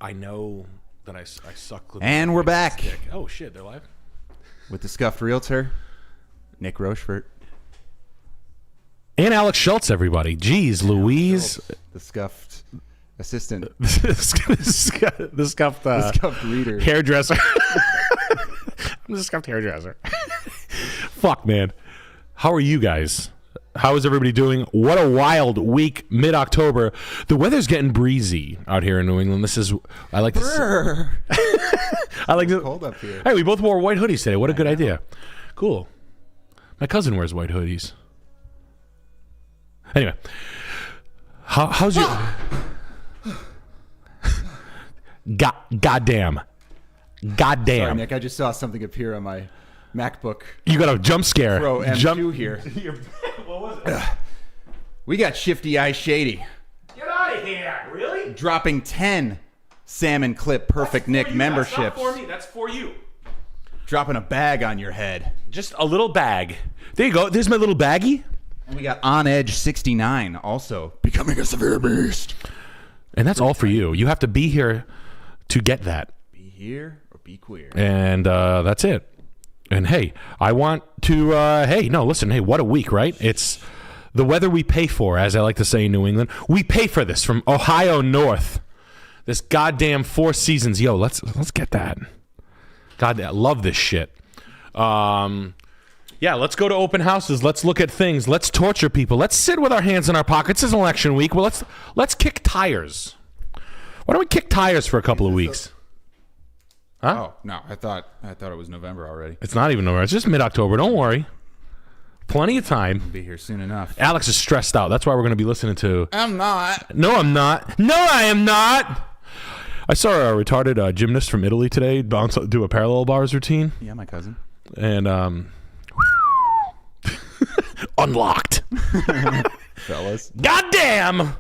I know that I suck. And we're back. Stick. Oh, shit, they're live? With the Scuffed Realtor, Nick Rochefort. And Alex Schultz, everybody. Jeez, Louise. The Scuffed assistant. the Scuffed reader. Hairdresser. I'm the scuffed hairdresser. Fuck, man. How are you guys? How is everybody doing? What a wild week, mid-October. The weather's getting breezy out here in New England. I like this. I like this. Cold up here. Hey, we both wore white hoodies today. What a good idea. Cool. My cousin wears white hoodies. Anyway, how's your... Goddamn. Sorry, Nick. I just saw something appear on my MacBook. You got a jump scare. Pro M2 here. What was it? We got Shifty Eye Shady. Get out of here. Really? Dropping 10 Salmon Clip Perfect Nick memberships. That's not for me. That's for you. Dropping a bag on your head. Just a little bag. There you go. There's my little baggie. And we got On Edge 69 also. Becoming a severe beast. And that's all for you. You have to be here to get that. Be here or be queer. And that's it. And hey, I want to, hey, what a week, right? It's the weather we pay for, as I like to say in New England. We pay for this from Ohio North. This goddamn 4 seasons. Yo, let's get that. God, I love this shit. Yeah, let's go to open houses. Let's look at things. Let's torture people. Let's sit with our hands in our pockets. It's election week. Well, let's kick tires. Why don't we kick tires for a couple of weeks? Huh? Oh, no. I thought it was November already. It's not even November. It's just mid-October. Don't worry. Plenty of time. We'll be here soon enough. Alex is stressed out. That's why we're going to be listening to... I'm not. No, I'm not. No, I am not. I saw a retarded gymnast from Italy today do a parallel bars routine. Yeah, my cousin. And, unlocked. Fellas. Goddamn!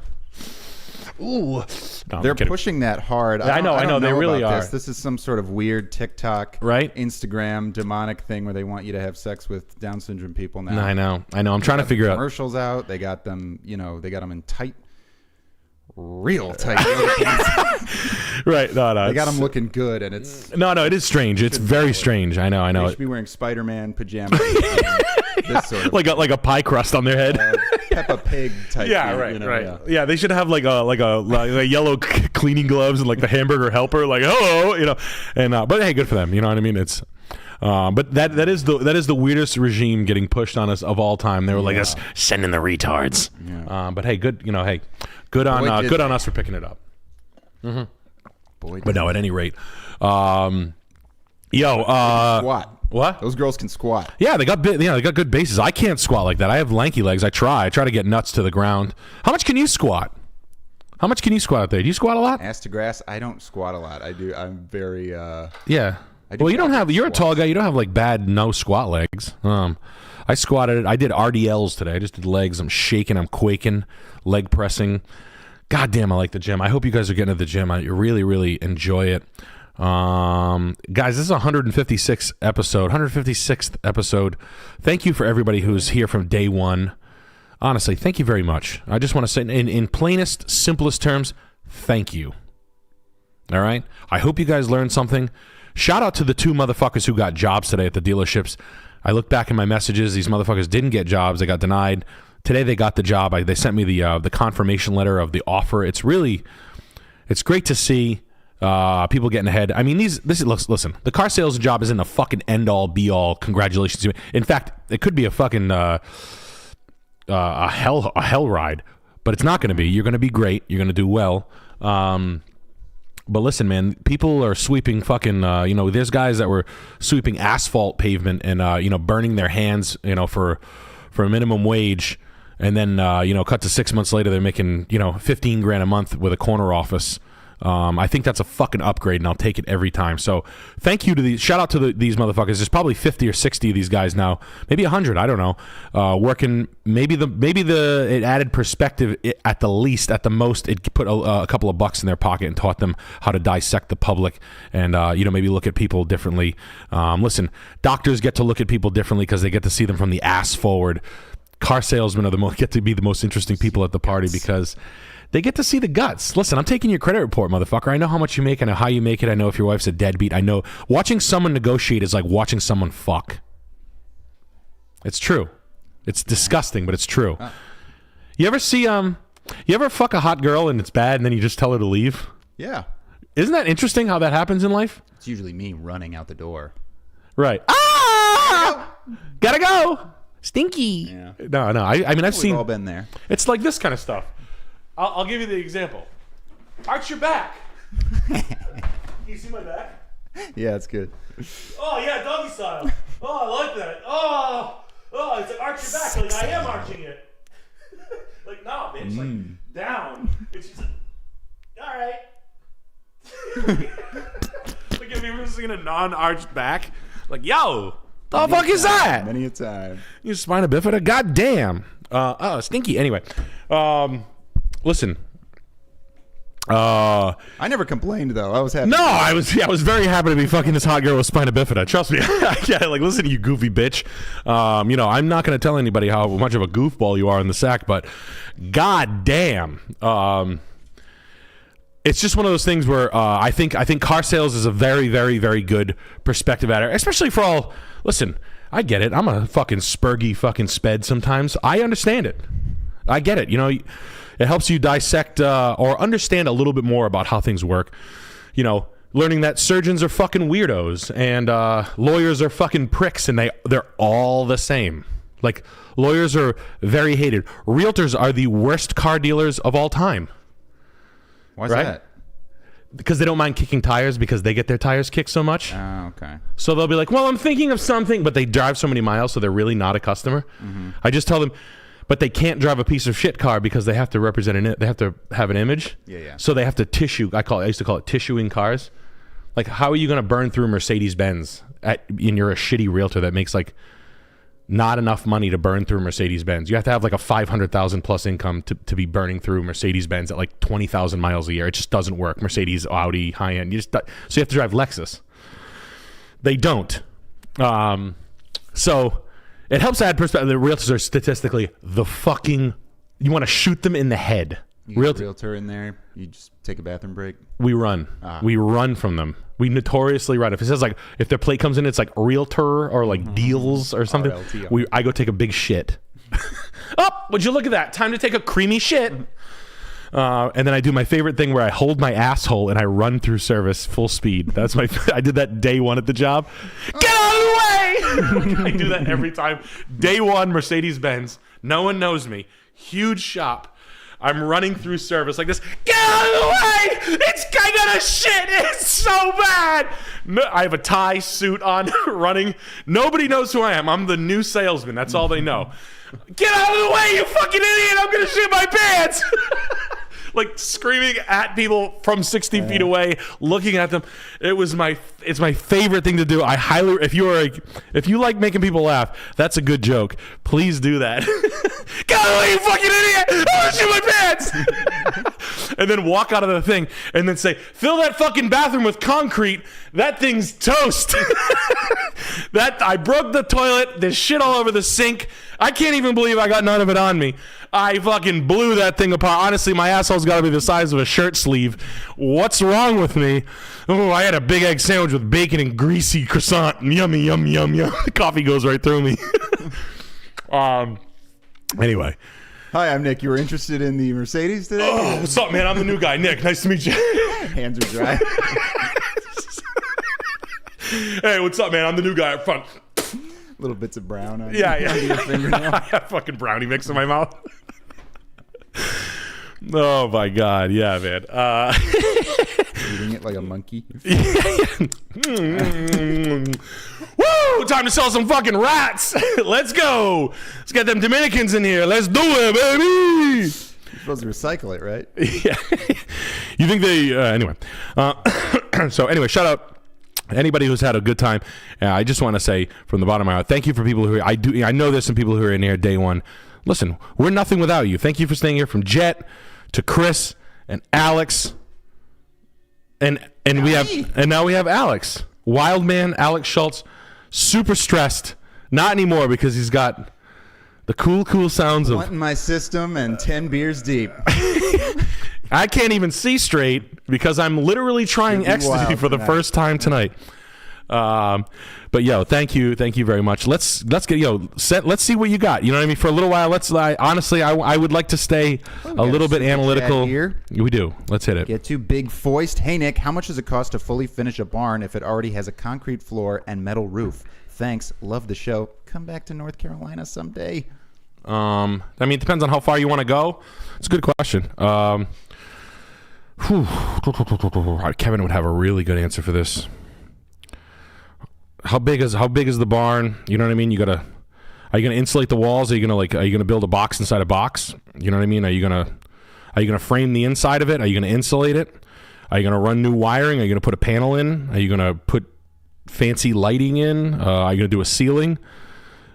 Ooh. No, they're pushing that hard. I know. They really are. This is some sort of weird TikTok, right? Instagram demonic thing where they want you to have sex with Down syndrome people now. I know. I'm trying to figure out. Commercials out. They got them, they got them in tight, real tight. Right. No. They got them looking good, and it's... No, it is strange. It's very strange. I know. They should be wearing Spider-Man pajamas. This sort of like a pie crust on their head. Peppa Pig type. Yeah, thing, right. Yeah, they should have like a yellow cleaning gloves and like the hamburger helper, like hello, and but hey, good for them. You know what I mean? It's but that is the weirdest regime getting pushed on us of all time. They were like us sending the retards. Yeah. But hey, good. Hey, good on us for picking it up. Mm-hmm. But no, at any rate, squat. What? Those girls can squat. Yeah, they got good bases. I can't squat like that. I have lanky legs. I try to get nuts to the ground. How much can you squat? How much can you squat out there? Do you squat a lot? Ass to grass. I don't squat a lot. I do. I'm very. Yeah. Well, you don't have. You're a tall guy. You don't have like bad no squat legs. I squatted. I did RDLs today. I just did legs. I'm shaking. I'm quaking. Leg pressing. God damn, I like the gym. I hope you guys are getting to the gym. I really, really enjoy it. Guys, this is 156th episode. Thank you for everybody who's here from day one. Honestly, thank you very much. I just want to say in plainest, simplest terms, thank you. All right? I hope you guys learned something. Shout out to the 2 motherfuckers who got jobs today at the dealerships. I look back in my messages. These motherfuckers didn't get jobs. They got denied. Today they got the job. They sent me the confirmation letter of the offer. It's great to see people getting ahead. I mean, listen, the car sales job isn't a fucking end all be all. Congratulations to me. In fact, it could be a fucking a hell ride, but it's not going to be. You're going to be great. You're going to do well. But listen, man, people are sweeping fucking. There's guys that were sweeping asphalt pavement and burning their hands, for a minimum wage. And then, cut to 6 months later, they're making, $15,000 a month with a corner office. I think that's a fucking upgrade, and I'll take it every time. So thank you to these. Shout out to these motherfuckers. There's probably 50 or 60 of these guys now, maybe 100. I don't know. Working. Maybe it added perspective at the least. At the most, it put a couple of bucks in their pocket and taught them how to dissect the public and maybe look at people differently. Listen, doctors get to look at people differently because they get to see them from the ass forward. Car salesmen get to be the most interesting people at the party because They get to see the guts. Listen, I'm taking your credit report, motherfucker. I know how much you make. I know how you make it. I know if your wife's a deadbeat. I know watching someone negotiate is like watching someone fuck. It's true. It's disgusting, but it's true. You ever see you ever fuck a hot girl and it's bad and then you just tell her to leave? Yeah. Isn't that interesting how that happens in life? It's usually me running out the door. Right. Ah! Gotta go. Stinky. Yeah. No. I mean, I've seen. We've all been there. It's like this kind of stuff. I'll give you the example. Arch your back. You see my back? Yeah, it's good. Oh yeah, doggy style. Oh, I like that. Oh, it's like arch your back. Like I am arching it. Like no, bitch. Like down. It's just like, all right. Like if you were seeing a non-arched back, like yo, the fuck is that? Many a time. You spina bifida? God damn. Stinky. Anyway, listen. I never complained though. I was happy. No, I was very happy to be fucking this hot girl with spina bifida. Trust me. Yeah, like listen, you goofy bitch. I'm not gonna tell anybody how much of a goofball you are in the sack, but god damn. It's just one of those things where I think car sales is a very, very, very good perspective at it, especially for all. Listen, I get it. I'm a fucking spurgy fucking sped sometimes. I understand it. I get it. It helps you dissect or understand a little bit more about how things work. Learning that surgeons are fucking weirdos and lawyers are fucking pricks and they're all the same. Like lawyers are very hated. Realtors are the worst car dealers of all time. Why's that? Because they don't mind kicking tires because they get their tires kicked so much. Oh, okay. So they'll be like, well, I'm thinking of something, but they drive so many miles, so they're really not a customer. Mm-hmm. I just tell them, but they can't drive a piece of shit car because they have to represent it. They have to have an image. Yeah. So they have to tissue. I used to call it tissuing cars. Like, how are you going to burn through Mercedes-Benz and you're a shitty realtor that makes like not enough money to burn through Mercedes-Benz? You have to have like a 500,000 plus income to be burning through Mercedes-Benz at like 20,000 miles a year. It just doesn't work. Mercedes, Audi, high end. So you have to drive Lexus. They don't. So it helps add perspective. The realtors are statistically you want to shoot them in the head. Realtor in there. You just take a bathroom break. We run. We run from them. We notoriously run. If it says like, if their plate comes in, it's like realtor or like deals or something. I go take a big shit. Oh, would you look at that? Time to take a creamy shit. And then I do my favorite thing where I hold my asshole and I run through service full speed. I did that day one at the job. Get out of the way! I do that every time. Day one, Mercedes-Benz. No one knows me. Huge shop. I'm running through service like this. Get out of the way! I got a shit! It's so bad! No, I have a tie suit on, running. Nobody knows who I am. I'm the new salesman. That's all they know. Get out of the way, you fucking idiot! I'm gonna shit my pants! Like screaming at people from 60 feet away, looking at them. It's my favorite thing to do. If you like making people laugh, that's a good joke. Please do that. Get out of the way, you fucking idiot! I'm gonna shit my pants! And then walk out of the thing and then say, fill that fucking bathroom with concrete. That thing's toast. I broke the toilet. There's shit all over the sink. I can't even believe I got none of it on me. I fucking blew that thing apart. Honestly, my asshole's got to be the size of a shirt sleeve. What's wrong with me? Oh, I had a big egg sandwich with bacon and greasy croissant. Yummy, yum, yum, yum. The coffee goes right through me. Anyway. Hi, I'm Nick. You were interested in the Mercedes today? Oh, what's up, man? I'm the new guy, Nick. Nice to meet you. Hands are dry. Hey, what's up, man? I'm the new guy up front. Little bits of brown on your fingernail. I have fucking brownie mix in my mouth. Oh my god, yeah, man. Eating it like a monkey. Woo! Time to sell some fucking rats. Let's go. Let's get them Dominicans in here. Let's do it, baby. You're supposed to recycle it, right? Yeah. You think they? Anyway. So anyway, shout out. Anybody who's had a good time, I just want to say from the bottom of my heart, thank you for people who I know there's some people who are in here day one. Listen, we're nothing without you. Thank you for staying here, from Jet to Chris and Alex, and now we have Alex, Wild Man, Alex Schultz, super stressed. Not anymore because he's got the cool sounds of in my system and 10 beers deep. I can't even see straight because I'm literally trying ecstasy for the first time tonight. But yo, thank you very much. Let's get let's see what you got. You know what I mean? For a little while, honestly, I would like to stay a little bit analytical. Here. We do. Let's hit it. Get to Big Foist. Hey Nick, how much does it cost to fully finish a barn if it already has a concrete floor and metal roof? Thanks. Love the show. Come back to North Carolina someday. I mean, it depends on how far you want to go. It's a good question. Kevin would have a really good answer for this. How big is the barn? You know what I mean? Are you gonna insulate the walls? Are you gonna build a box inside a box? You know what I mean? Are you gonna frame the inside of it? Are you gonna insulate it? Are you gonna run new wiring? Are you gonna put a panel in? Are you gonna put fancy lighting in? Are you gonna do a ceiling?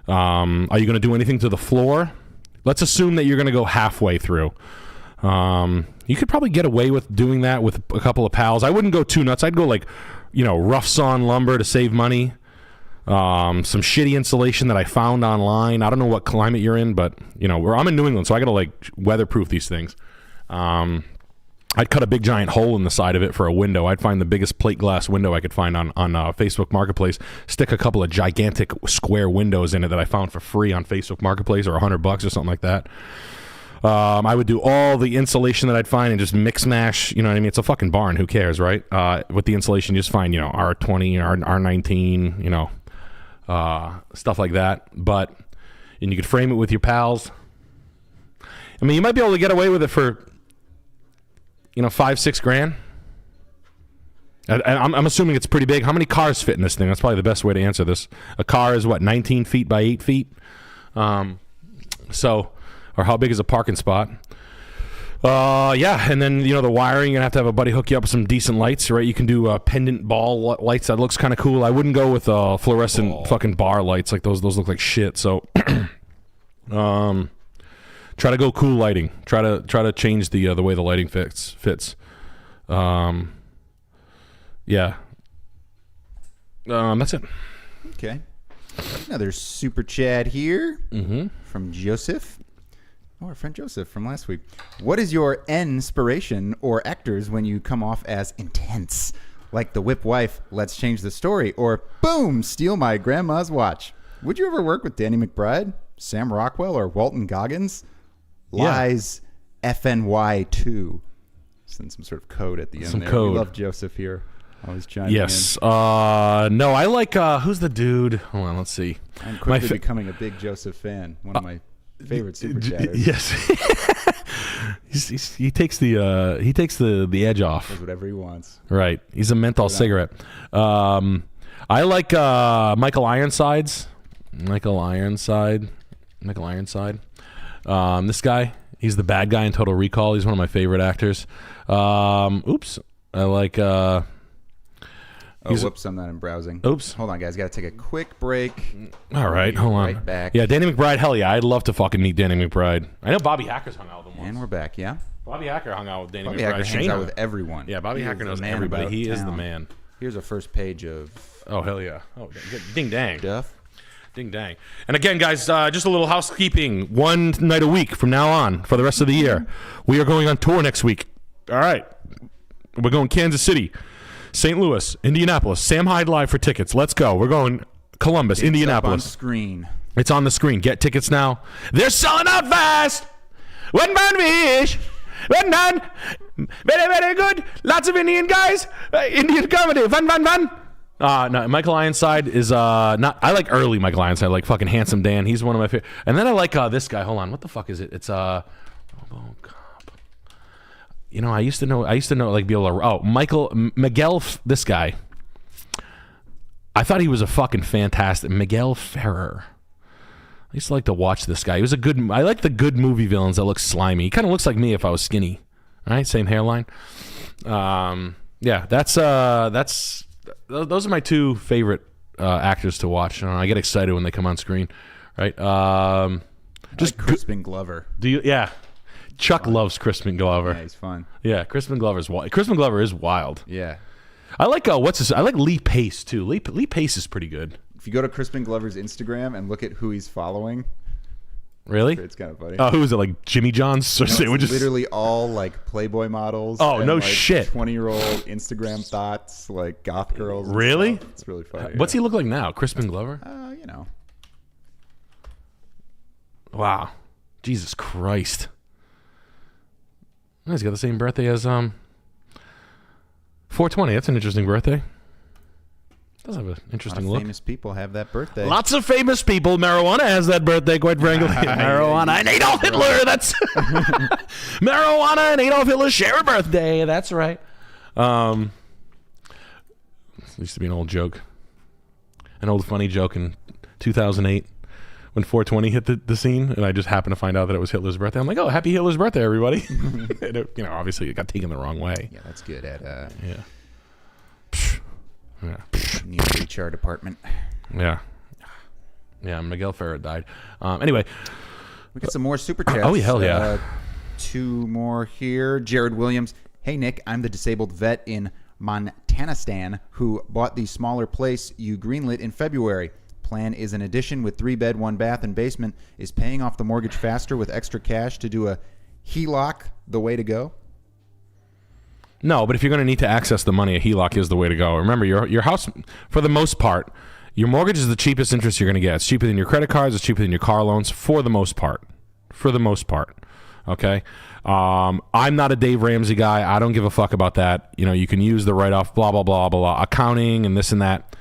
Are you gonna do anything to the floor? Let's assume that you're gonna go halfway through. You could probably get away with doing that with a couple of pals. I wouldn't go too nuts. I'd go rough sawn lumber to save money. Some shitty insulation that I found online. I don't know what climate you're in, but I'm in New England, so I gotta weatherproof these things. I'd cut a big giant hole in the side of it for a window. I'd find the biggest plate glass window I could find on Facebook Marketplace. Stick a couple of gigantic square windows in it that I found for free on Facebook Marketplace, or $100 or something like that. I would do all the insulation that I'd find and just mix mash. You know what I mean? It's a fucking barn. Who cares, right? With the insulation, you just find R20, R19, stuff like that. And you could frame it with your pals. I mean, you might be able to get away with it for $5-6 grand. I'm assuming it's pretty big. How many cars fit in this thing? That's probably the best way to answer this. A car is 19 feet by 8 feet. Or how big is a parking spot? And then the wiring, you're gonna have to have a buddy hook you up with some decent lights, right? You can do pendant ball lights. That looks kind of cool. I wouldn't go with fluorescent fucking bar lights like those. Those look like shit. So, try to go cool lighting. Try to change the way the lighting fits. That's it. Okay. Another super chat here from Joseph. Oh, our friend Joseph from last week. What is your inspiration or actors when you come off as intense? Like the whip wife, let's change the story, or boom, steal my grandma's watch. Would you ever work with Danny McBride, Sam Rockwell, or Walton Goggins? Lies FNY2. Send some sort of code at the end there. Code. We love Joseph here. Always chiming in. Yes. No, I like, who's the dude? Hold on, let's see. I'm quickly becoming a big Joseph fan. One of my favorite super chatters. Yes. he takes the edge off. Does whatever he wants. Right. He's a menthol cigarette. I like Michael Ironsides. This guy, he's the bad guy in Total Recall. He's one of my favorite actors. I like whoops, I'm not in browsing. Oops. Hold on, guys. Got to take a quick break. All right, hold on. Right back. Yeah, Danny McBride, hell yeah. I'd love to fucking meet Danny McBride. I know Bobby Hacker's hung out with him once. And we're back, yeah? Bobby Hacker hung out with Danny Bobby McBride. Hacker hangs out with everyone. Yeah, Bobby Hacker knows everybody. He is the man. Here's a first page of... Oh, hell yeah. Oh, ding dang. Duff. Ding dang. And again, guys, just a little housekeeping. One night a week from now on for the rest of the year. We are going on tour next week. All right. We're going Kansas City, St. Louis, Indianapolis. Sam Hyde Live for tickets. Let's go. We're going Columbus, Indianapolis. It's on screen. It's on the screen. Get tickets now. They're selling out fast. One pound fish. One done. Very, very good. Lots of Indian guys. Indian comedy. Fun. No, Michael Ironside is not. I like early Michael Ironside, like fucking Handsome Dan. He's one of my favorite. And then I like this guy. Hold on. What the fuck is it? It's RoboCop. I used to know, like, be able to, Miguel, this guy. I thought he was a fucking fantastic, Miguel Ferrer. I used to like to watch this guy. He was I like the good movie villains that look slimy. He kind of looks like me if I was skinny. All right, same hairline. Yeah, those are my two favorite actors to watch. I get excited when they come on screen, right? Just like Crispin Glover. Do you? Yeah. Chuck loves Crispin Glover. Yeah, he's fun. Yeah, Crispin Glover is wild. Crispin Glover is wild. Yeah. I like I like Lee Pace too. Lee Pace is pretty good. If you go to Crispin Glover's Instagram and look at who he's following, Really? It's kind of funny. Oh, who was it? Like Jimmy John's sandwiches? Literally all like Playboy models. Oh, and, no like, shit. 20-year-old Instagram thoughts, like goth girls. Really? Stuff. It's really funny. What's he look like now? Crispin Glover? You know. Wow. Jesus Christ. Oh, he's got the same birthday as 420. That's an interesting birthday. Does have an interesting look. Famous people have that birthday. Lots of famous people. Marijuana has that birthday, quite frankly. Marijuana and Adolf Hitler. That's Marijuana and Adolf Hitler share a birthday. That's right. It used to be an old joke, an old funny joke in 2008 when 420 hit the scene, and I just happened to find out that it was Hitler's birthday. I'm like, oh, happy Hitler's birthday, everybody. And it, obviously it got taken the wrong way. Yeah, that's good at Yeah. New HR department. Yeah. Miguel Ferrer died. Anyway, we got some more super chats. Oh, hell yeah. 2 more here. Jared Williams. Hey, Nick, I'm the disabled vet in Montanistan who bought the smaller place you greenlit in February. Plan is an addition with 3-bed, 1-bath, and basement. Is paying off the mortgage faster with extra cash to do a HELOC the way to go? No, but if you're going to need to access the money, a HELOC is the way to go. Remember, your house, for the most part, your mortgage is the cheapest interest you're going to get. It's cheaper than your credit cards. It's cheaper than your car loans, for the most part. For the most part. Okay? I'm not a Dave Ramsey guy. I don't give a fuck about that. You can use the write-off, blah, blah, blah, blah, blah, accounting and this and that.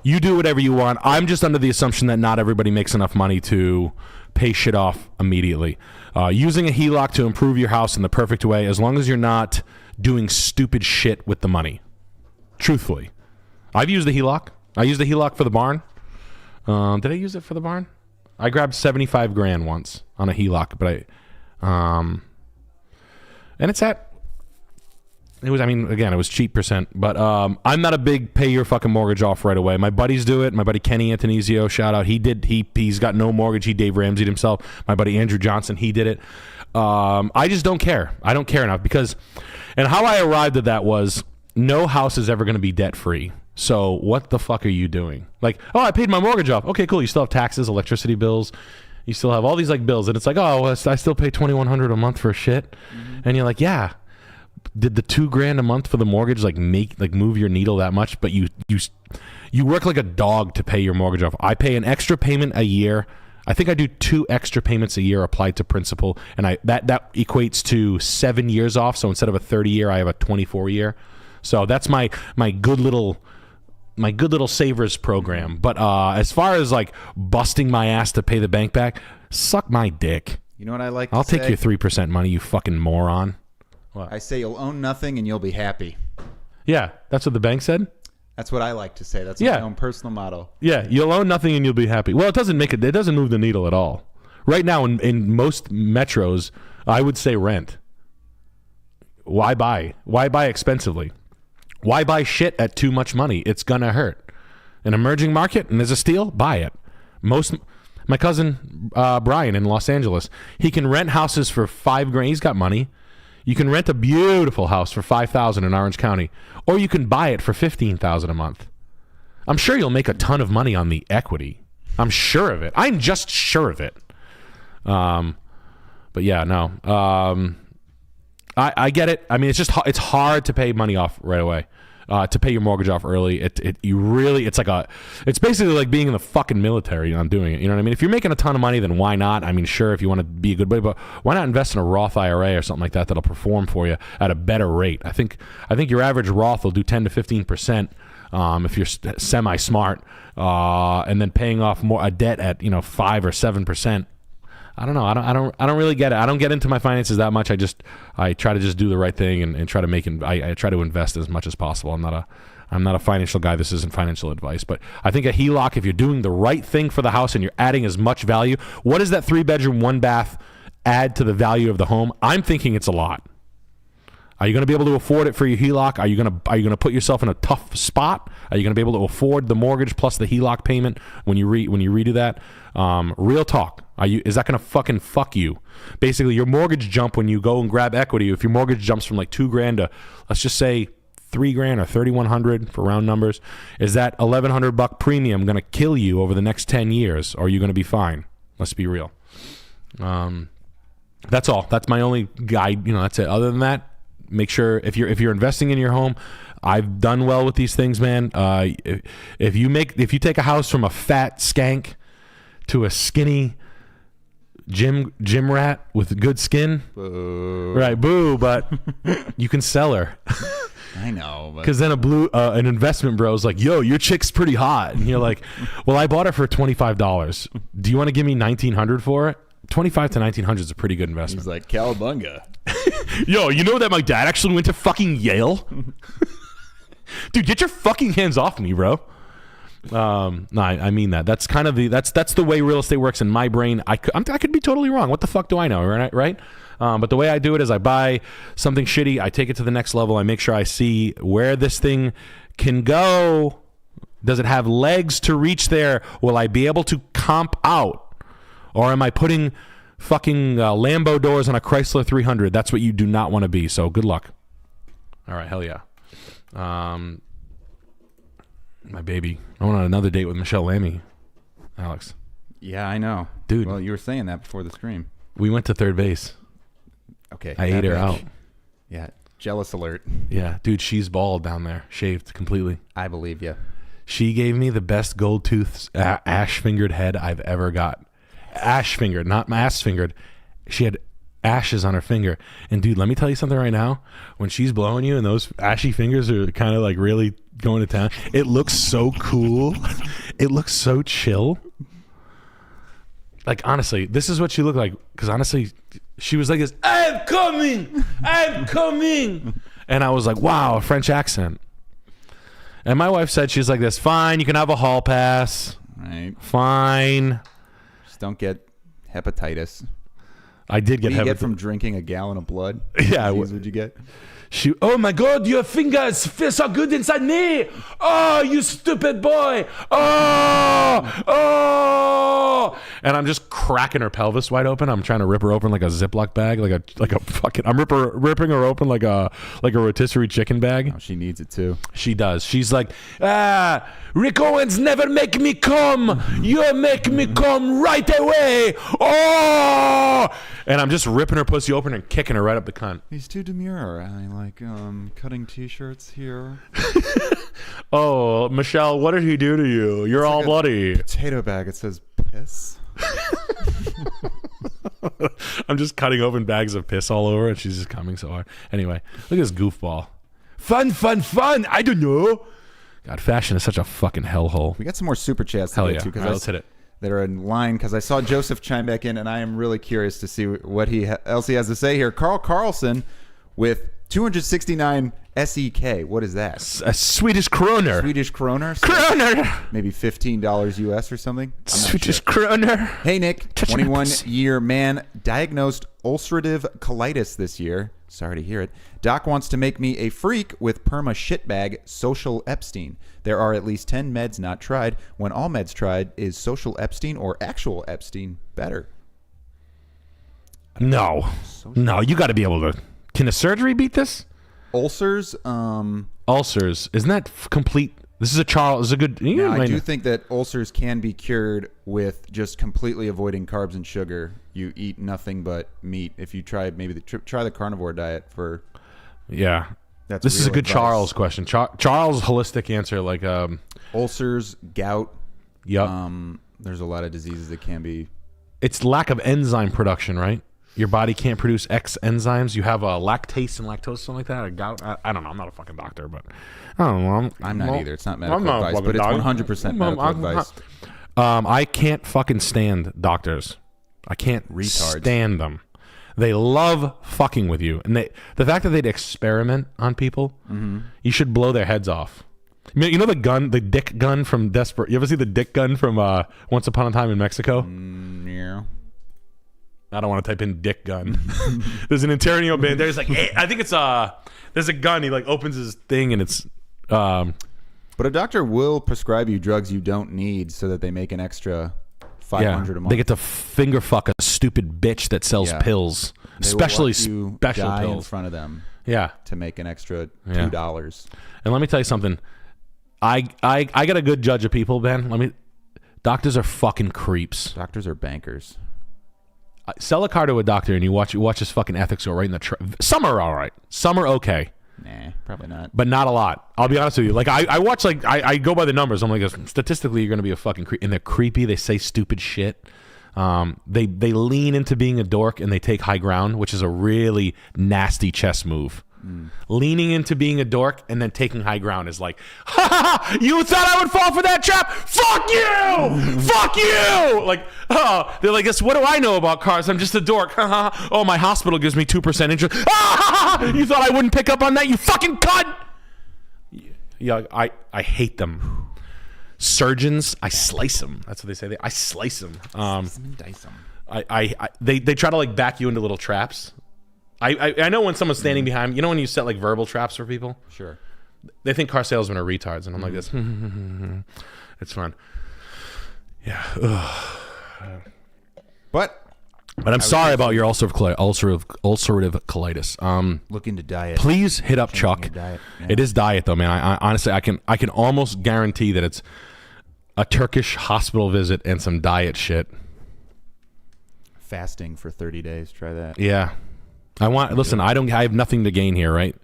You do whatever you want. I'm just under the assumption that not everybody makes enough money to pay shit off immediately. Using a HELOC to improve your house in the perfect way, as long as you're not doing stupid shit with the money. Truthfully. I've used the HELOC. I used the HELOC for the barn. Did I use it for the barn? I grabbed $75,000 once on a HELOC, but and it's it was cheap percent, but I'm not a big pay your fucking mortgage off right away. My buddies do it. My buddy Kenny Antonizio, shout out. He's got no mortgage. He Dave Ramsey'd himself. My buddy Andrew Johnson, he did it. I just don't care. I don't care enough because, and how I arrived at that was no house is ever going to be debt free. So what the fuck are you doing? Like, oh, I paid my mortgage off. Okay, cool. You still have taxes, electricity bills. You still have all these like bills, and it's like, oh, well, I still pay $2,100 a month for shit, and you're like, yeah. Did the $2,000 a month for the mortgage move your needle that much? But you work like a dog to pay your mortgage off. I pay an extra payment a year. I think I do 2 extra payments a year applied to principal, and that equates to 7 years off. So instead of a 30-year, I have a 24-year. So that's my good little savers program. But as far as like busting my ass to pay the bank back, suck my dick. You know what I like? I'll take your 3% money, you fucking moron. What? I say you'll own nothing and you'll be happy. Yeah, that's what the bank said. That's what I like to say. That's my own personal motto. Yeah, you'll own nothing and you'll be happy. Well, it doesn't move the needle at all. Right now, in most metros, I would say rent. Why buy? Why buy expensively? Why buy shit at too much money? It's gonna hurt. An emerging market and there's a steal, buy it. My cousin Brian in Los Angeles, he can rent houses for $5,000. He's got money. You can rent a beautiful house for $5,000 in Orange County, or you can buy it for $15,000 a month. I'm sure you'll make a ton of money on the equity. I'm sure of it. I'm just sure of it. But yeah, no. I get it. I mean, it's hard to pay money off right away. To pay your mortgage off early, it's basically like being in the fucking military on doing it. You know what I mean? If you're making a ton of money, then why not? I mean, sure, if you want to be a good buddy, but why not invest in a Roth IRA or something like that that'll perform for you at a better rate? I think your average Roth will do 10 to 15%. If you're semi-smart, and then paying off a debt at 5 or 7%. I don't know. I don't really get it. I don't get into my finances that much. I try to just do the right thing and try to I try to invest as much as possible. I'm not a financial guy. This isn't financial advice, but I think a HELOC, if you're doing the right thing for the house and you're adding as much value, what does that 3-bedroom, 1-bath add to the value of the home? I'm thinking it's a lot. Are you going to be able to afford it for your HELOC? Are you going to put yourself in a tough spot? Are you going to be able to afford the mortgage plus the HELOC payment when you redo that? Real talk. Is that going to fucking fuck you? Basically, your mortgage jump when you go and grab equity. If your mortgage jumps from like $2,000 to, let's just say, $3,000 or $3,100 for round numbers, is that $1,100 premium going to kill you over the next 10 years, or are you going to be fine? Let's be real. That's all. That's my only guide. That's it. Other than that, make sure if you're investing in your home, I've done well with these things, man. If you take a house from a fat skank to a skinny gym rat with good skin, Boo. right? Boo, but you can sell her. I know, because then an investment bro is like, yo, your chick's pretty hot, and you're like, well, I bought her for $25. Do you want to give me $1,900 for it? $2,500 to $1,900 is a pretty good investment. He's like, cowabunga. Yo, you know that my dad actually went to fucking Yale? Dude, get your fucking hands off me, bro. No, I mean that. That's kind of that's the way real estate works in my brain. I could be totally wrong. What the fuck do I know, right? But the way I do it is I buy something shitty, I take it to the next level, I make sure I see where this thing can go. Does it have legs to reach there? Will I be able to comp out? Or am I putting fucking Lambo doors on a Chrysler 300? That's what you do not want to be, so good luck. All right, hell yeah. My baby. I went on another date with Michelle Lamy, Alex. Yeah, I know. Dude. Well, you were saying that before the stream. We went to third base. Okay. I ate her out. Yeah. Jealous alert. Yeah. Dude, she's bald down there. Shaved completely. I believe you. She gave me the best gold tooth ash-fingered head I've ever got. Ash-fingered, not ass-fingered. She had ashes on her finger. And dude, let me tell you something right now. When she's blowing you and those ashy fingers are kind of like really going to town, it looks so cool. It looks so chill. Like, honestly, this is what she looked like. Because honestly, she was like this, I'm coming. And I was like, wow, a French accent. And my wife said, she's like this, fine, you can have a hall pass. Right. Fine. Just don't get hepatitis. I did get hepatitis. What do you get from drinking a gallon of blood? Yeah. What would you get? Oh my God, your fingers feel so good inside me. Oh, you stupid boy. Oh. And I'm just cracking her pelvis wide open. I'm trying to rip her open like a Ziploc bag, like a fucking. I'm ripping her open like a rotisserie chicken bag. Oh, she needs it too. She does. She's like, Rick Owens never make me come. You make me come right away. Oh. And I'm just ripping her pussy open and kicking her right up the cunt. He's too demure. I like cutting t-shirts here. Oh, Michelle, what did he do to you? You're all bloody. Potato bag. It says piss. I'm just cutting open bags of piss all over, and she's just coming so hard. Anyway, look at this goofball. Fun. I don't know. God, fashion is such a fucking hellhole. We got some more super chats to get to. All right, let's hit it. That are in line, because I saw Joseph chime back in, and I am really curious to see what else he has to say here. Carl Carlson with 269 SEK. What is that? A Swedish kroner. Swedish kroner? So kroner. Maybe $15 US or something? Swedish kroner. Hey, Nick. 21-year man diagnosed ulcerative colitis this year. Sorry to hear it. Doc wants to make me a freak with perma shitbag social Epstein. There are at least 10 meds not tried. When all meds tried, is social Epstein or actual Epstein better? No. No, you got to be able to. Can a surgery beat this? Ulcers? Ulcers. Isn't that complete? This is a Charles. Is a good. I do think that ulcers can be cured with just completely avoiding carbs and sugar. You eat nothing but meat. If you try try the carnivore diet for. Yeah. That's this is a good advice. Charles question. Charles' holistic answer, like ulcers, gout. Yep. There's a lot of diseases that can be. It's lack of enzyme production, right? Your body can't produce X enzymes. You have a lactase and lactose, something like that. Or gout. I don't know. I'm not a fucking doctor, but I don't know. I'm not either. It's not medical advice, but it's 100% medical advice. I can't fucking stand doctors. I can't stand them. They love fucking with you, and the fact that they'd experiment on people, you should blow their heads off. You know the dick gun from Desperate. You ever see the dick gun from Once Upon a Time in Mexico? Yeah. I don't want to type in dick gun. There's an Ontario band. There's like, I think it's there's a gun. He like opens his thing and it's. But a doctor will prescribe you drugs you don't need so that they make an extra $500 a month. They get to finger fuck a stupid bitch that sells pills, especially special pills in front of them. Yeah, to make an extra $2. And let me tell you something. I got a good judge of people, Ben. Doctors are fucking creeps. Doctors are bankers. Sell a car to a doctor and you watch his fucking ethics go right in the some are all right, some are okay. Nah, probably not. But not a lot. I'll be honest with you. Like I watch, like I go by the numbers. I'm like, statistically, you're going to be a fucking creep. And they're creepy. They say stupid shit. They lean into being a dork and they take high ground, which is a really nasty chess move. Leaning into being a dork and then taking high ground is like, ha ha ha, you thought I would fall for that trap? Fuck you! Fuck you! Like, oh, they're like, what do I know about cars? I'm just a dork. Oh, my hospital gives me 2% interest. You thought I wouldn't pick up on that, you fucking cunt! Yeah, I hate them. Surgeons, I slice them. That's what they say. I slice them. Slice them and dice them. They try to like back you into little traps. I know when someone's standing behind me, you know when you set like verbal traps for people? Sure. They think car salesmen are retards, and I'm like this. It's fun. Yeah. But I'm sorry about your ulcerative colitis. Look into diet. Please hit up Chuck. Diet. Yeah. It is diet though, man. I honestly I can almost guarantee that it's a Turkish hospital visit and some diet shit. Fasting for 30 days. Try that. Yeah. I have nothing to gain here, right?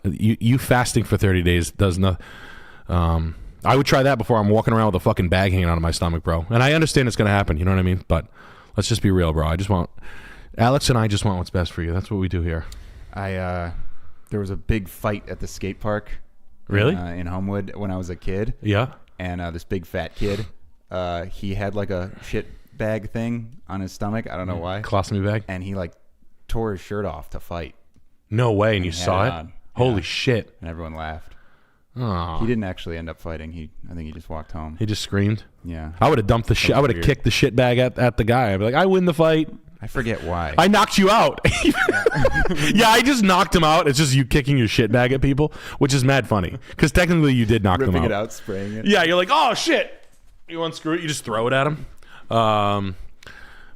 You fasting for 30 days does not. I would try that before I'm walking around with a fucking bag hanging out of my stomach, bro. And I understand it's gonna happen. You know what I mean? But let's just be real, bro. Alex and I just want what's best for you. That's what we do here. There was a big fight at the skate park. Really? In Homewood when I was a kid. Yeah. And this big fat kid, he had like a shit bag thing on his stomach. I don't know why. Colostomy bag. And he like tore his shirt off to fight. No way. And you saw it? On. Holy Yeah. shit. And everyone laughed. Oh. He didn't actually end up fighting. I think he just walked home. He just screamed. Yeah. I would have dumped the shit. I would have kicked the shit bag at the guy. I'd be like, I win the fight. I forget why. I knocked you out. Yeah, I just knocked him out. It's just you kicking your shit bag at people, which is mad funny. Because technically you did knock them out. Ripping it out, spraying it. Yeah, you're like, oh shit. You unscrew it, you just throw it at him.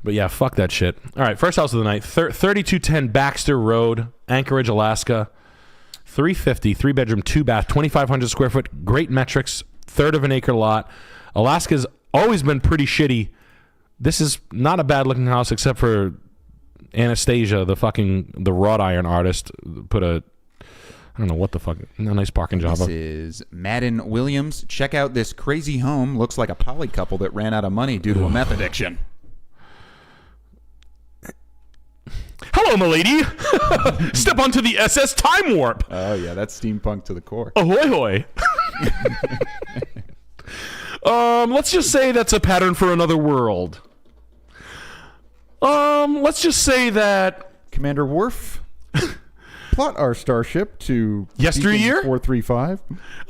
But yeah, fuck that shit. All right, first house of the night, 3210 Baxter Road, Anchorage, Alaska. 350, 3-bedroom, 2-bath, 2,500 square foot. Great metrics, third of an acre lot. Alaska's always been pretty shitty. This is not a bad looking house except for Anastasia, the wrought iron artist, put I don't know what the fuck, a nice parking job. This is Madden Williams. Check out this crazy home. Looks like a poly couple that ran out of money due to a meth addiction. Hello, m'lady. Step onto the SS Time Warp. Oh, yeah, that's steampunk to the core. Ahoy, hoy. Let's just say that's a pattern for another world. Let's just say that Commander Worf, plot our starship to Yesteryear? 435.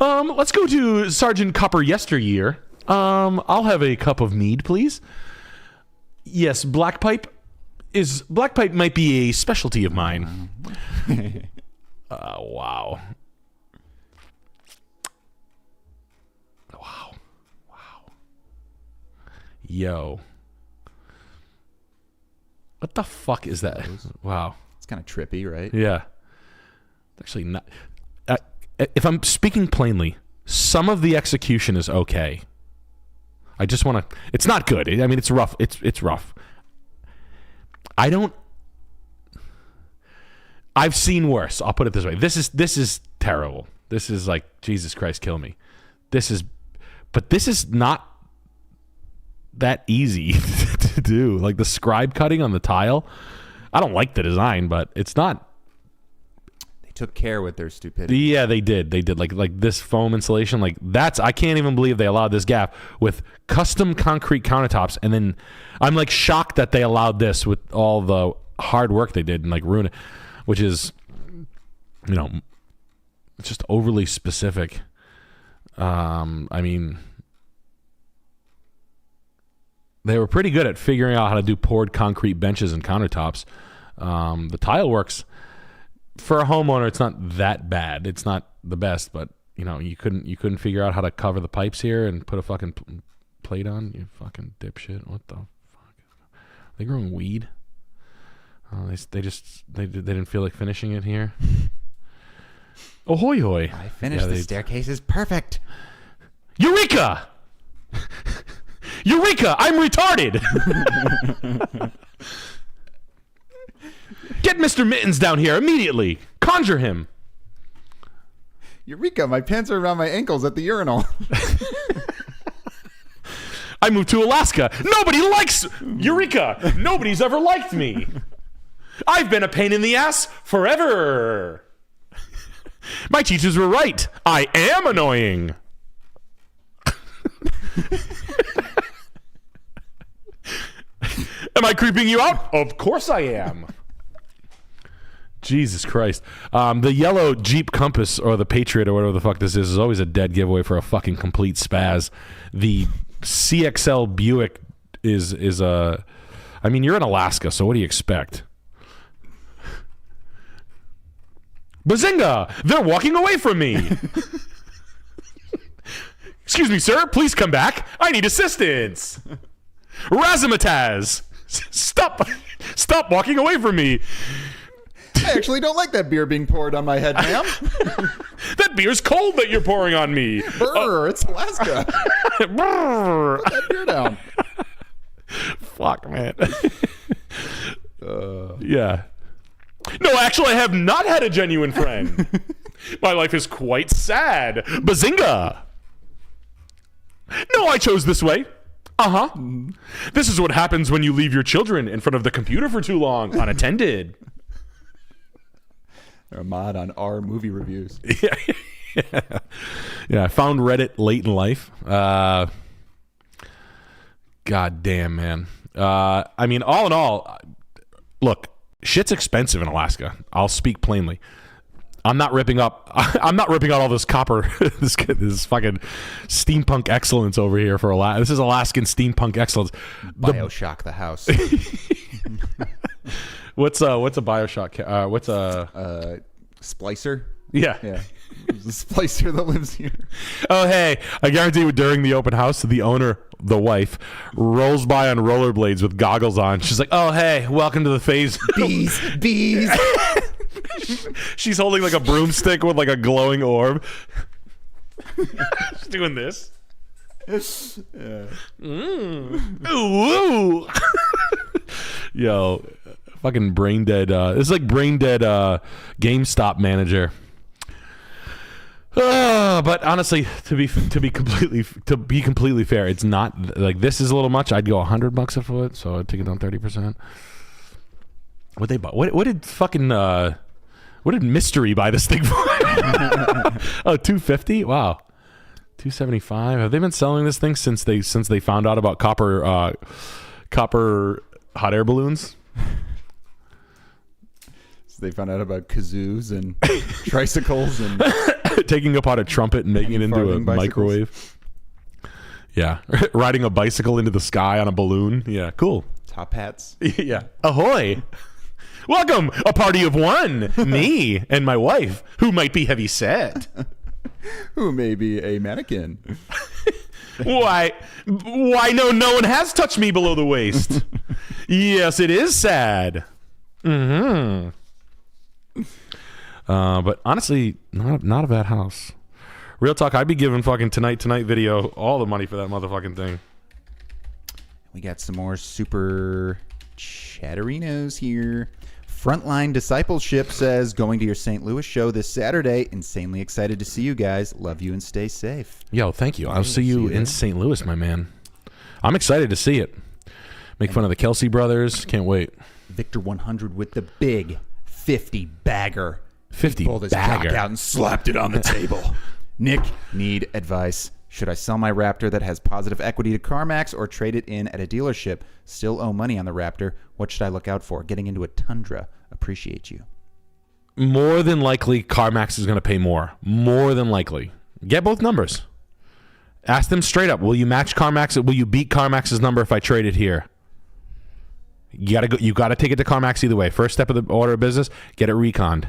Let's go to Sergeant Copper Yesteryear. I'll have a cup of mead, please. Yes, black pipe might be a specialty of mine. Wow. Yo. What the fuck is that? Wow. It's kind of trippy, right? Yeah. Actually not. If I'm speaking plainly, some of the execution is okay. I just want to. It's not good. I mean, it's rough. It's rough. I've seen worse. I'll put it this way. This is terrible. This is like, Jesus Christ, kill me. But this is not that easy to do. Like the scribe cutting on the tile. I don't like the design, but it's not. They took care with their stupidity. Yeah, they did. They did. Like this foam insulation. Like I can't even believe they allowed this gap with custom concrete countertops. And then I'm like shocked that they allowed this with all the hard work they did and like ruin it, which is, it's just overly specific. I mean, they were pretty good at figuring out how to do poured concrete benches and countertops. The tile works for a homeowner. It's not that bad. It's not the best, but you couldn't figure out how to cover the pipes here and put a fucking plate on. You fucking dipshit. What the fuck? Are they growing weed? They didn't feel like finishing it here. Ahoy hoy! I finished the staircase is perfect. Eureka! Eureka! I'm retarded. Get Mr. Mittens down here immediately. Conjure him. Eureka, my pants are around my ankles at the urinal. I moved to Alaska. Nobody likes... Eureka! Nobody's ever liked me. I've been a pain in the ass forever. My teachers were right. I am annoying. Am I creeping you out? Of course I am. Jesus Christ. The yellow Jeep Compass or the Patriot or whatever the fuck this is always a dead giveaway for a fucking complete spaz. The CXL Buick is a... I mean, you're in Alaska, so what do you expect? Bazinga! They're walking away from me! Excuse me, sir. Please come back. I need assistance. Razzmatazz! Stop walking away from me. I actually don't like that beer being poured on my head, ma'am. That beer's cold that you're pouring on me. Brr, it's Alaska. Brr. Put that beer down. Fuck, man. Yeah. No, actually, I have not had a genuine friend. My life is quite sad. Bazinga! No, I chose this way. Uh-huh. This is what happens when you leave your children in front of the computer for too long, unattended. They're a mod on our movie reviews. Yeah, I found Reddit late in life. God damn, man. I mean, all in all, look, shit's expensive in Alaska. I'll speak plainly. I'm not ripping out all this copper, this fucking steampunk excellence over here for Alaska. This is Alaskan steampunk excellence. BioShock the house. What's a BioShock? What's a Splicer? Yeah. There's a splicer that lives here. Oh, hey, I guarantee you during the open house, the owner, the wife, rolls by on rollerblades with goggles on. She's like, oh, hey, welcome to the phase. Bees. She's holding like a broomstick with like a glowing orb. She's doing this. Yeah. Ooh. Yo, fucking brain dead. It's like brain dead GameStop manager. But honestly, to be completely fair, it's not like this is a little much. I'd go $100 a foot, so I'd take it down 30%. What they buy? What did fucking what did Mystery buy this thing for? Oh, $250? Wow. $275. Have they been selling this thing since they found out about copper hot air balloons? So they found out about kazoos and tricycles and taking apart a trumpet and making it into a bicycles. microwave. Yeah. Riding a bicycle into the sky on a balloon. Yeah, cool. top hats. Yeah. Ahoy. Welcome, a party of one. Me and my wife, who might be heavy set. Who may be a mannequin. Why no one has touched me below the waist. Yes, it is sad. Mm-hmm. But honestly, not a bad house. Real talk, I'd be giving fucking Tonight video all the money for that motherfucking thing. We got some more super chatterinos here. Frontline Discipleship says, going to your St. Louis show this Saturday. Insanely excited to see you guys. Love you and stay safe. Yo, thank you. I'll see you in St. Louis, my man. I'm excited to see it. Make fun of the Kelsey brothers. Can't wait. Victor 100 with the big 50 bagger. 50 pulled his cock out and slapped it on the table. Nick, need advice. Should I sell my Raptor that has positive equity to CarMax or trade it in at a dealership? Still owe money on the Raptor. What should I look out for? Getting into a Tundra. Appreciate you. More than likely, CarMax is going to pay more. More than likely. Get both numbers. Ask them straight up. Will you match CarMax? Will you beat CarMax's number if I trade it here? You got to take it to CarMax either way. First step of the order of business, get it reconned.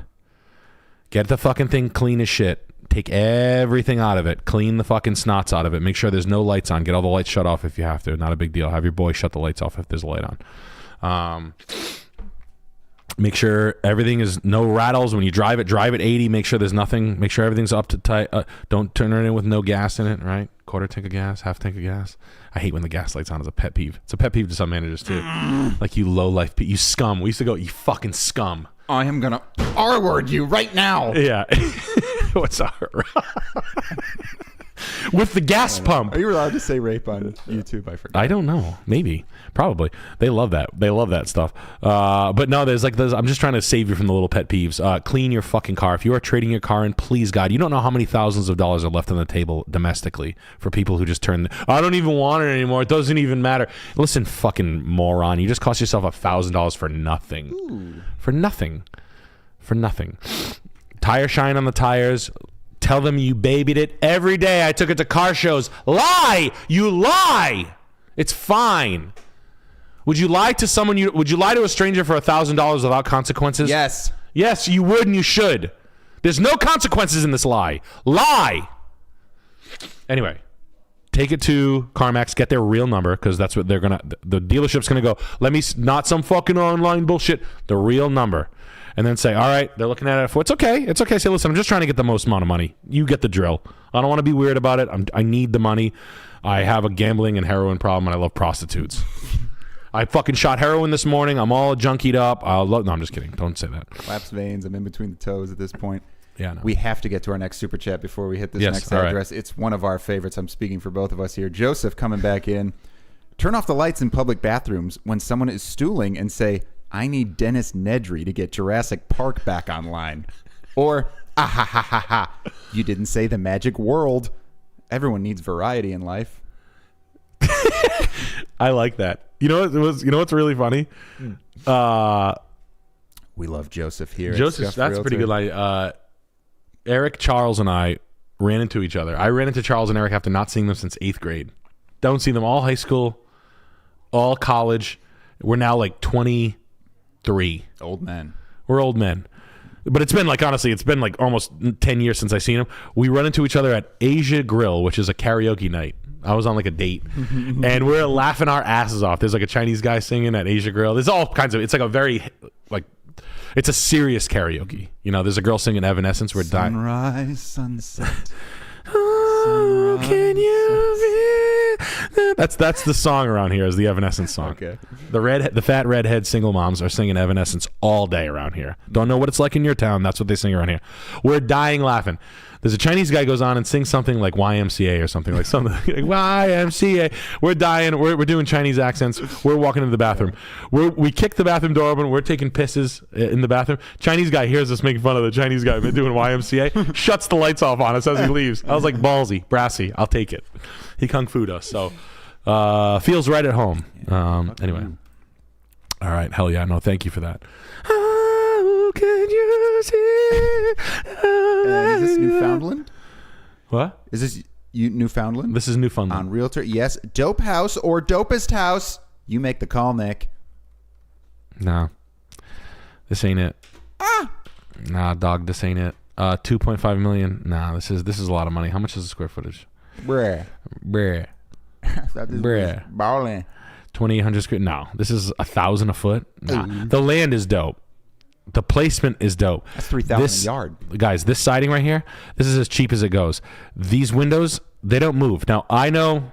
Get the fucking thing clean as shit. Take everything out of it. Clean the fucking snots out of it. Make sure there's no lights on. Get all the lights shut off if you have to. Not a big deal. Have your boy shut the lights off if there's a light on. Make sure everything is no rattles. When you drive it 80. Make sure there's nothing. Make sure everything's up to tight. Don't turn it in with no gas in it, right? Quarter tank of gas, half tank of gas. I hate when the gas light's on. It's a pet peeve. It's a pet peeve to some managers too. Like, you low life, you scum. We used to go, you fucking scum. I am going to R-word you right now. Yeah. What's our with the gas pump? Are you allowed to say rape on YouTube? I forgot. I don't know. Maybe. Probably. They love that. They love that stuff. But no, there's I'm just trying to save you from the little pet peeves. Clean your fucking car. If you are trading your car in, please God, you don't know how many thousands of dollars are left on the table domestically for people who just turn, I don't even want it anymore. It doesn't even matter. Listen, fucking moron. You just cost yourself $1,000 for nothing. Ooh. For nothing. For nothing. Tire shine on the tires. Tell them you babied it every day. I took it to car shows. Lie! You lie! It's fine. Would you lie to someone? Would you lie to a stranger for $1,000 without consequences? Yes. Yes, you would, and you should. There's no consequences in this lie. Lie! Anyway, take it to CarMax. Get their real number, because that's what they're going to... The dealership's going to go, let me... Not some fucking online bullshit. The real number. And then say, all right, they're looking at it. It's okay. It's okay. Say, listen, I'm just trying to get the most amount of money. You get the drill. I don't want to be weird about it. I need the money. I have a gambling and heroin problem, and I love prostitutes. I fucking shot heroin this morning. I'm all junkied up. No, I'm just kidding. Don't say that. Collapsed veins. I'm in between the toes at this point. Yeah, no. We have to get to our next super chat before we hit this next address. Right. It's one of our favorites. I'm speaking for both of us here. Joseph coming back in. Turn off the lights in public bathrooms when someone is stooling and say, I need Dennis Nedry to get Jurassic Park back online. Or, ah ha ha ha ha, you didn't say the magic world. Everyone needs variety in life. I like that. You know what's really funny? We love Joseph here. Joseph, that's a pretty good line. Eric, Charles, and I ran into each other. I ran into Charles and Eric after not seeing them since 8th grade. Don't see them all high school, all college. We're now like 23. Old men. We're old men. But it's been honestly, it's been almost 10 years since I've seen him. We run into each other at Asia Grill, which is a karaoke night. I was on a date and we're laughing our asses off. There's a Chinese guy singing at Asia Grill. There's all kinds of, it's a very it's a serious karaoke. There's a girl singing Evanescence. We're dying. Sunrise, sunset. Oh, can you be? That's the song around here, is the Evanescence song. Okay. The fat redhead single moms are singing Evanescence all day around here. Don't know what it's like in your town. That's what they sing around here. We're dying laughing. There's a Chinese guy goes on and sings something like YMCA or something like YMCA. We're dying. We're doing Chinese accents. We're walking into the bathroom. We kick the bathroom door open. We're taking pisses in the bathroom. Chinese guy hears us making fun of the Chinese guy doing YMCA. Shuts the lights off on us as he leaves. I was like, ballsy, brassy. I'll take it. He kung fu'd us. So feels right at home. Anyway. All right. Hell yeah. No, thank you for that. How can you see? Is this Newfoundland? What? Is this Newfoundland? This is Newfoundland. On Realtor. Yes. Dope house or dopest house. You make the call, Nick. No. This ain't it. Nah, dog, this ain't it. 2.5 million. Nah, this is a lot of money. How much is the square footage? Bruh. Bruh. Balling. 2,800 square. No, this is 1,000 a foot. Nah. The land is dope. The placement is dope. That's $3,000 a yard. Guys, this siding right here, this is as cheap as it goes. These windows, they don't move. Now, I know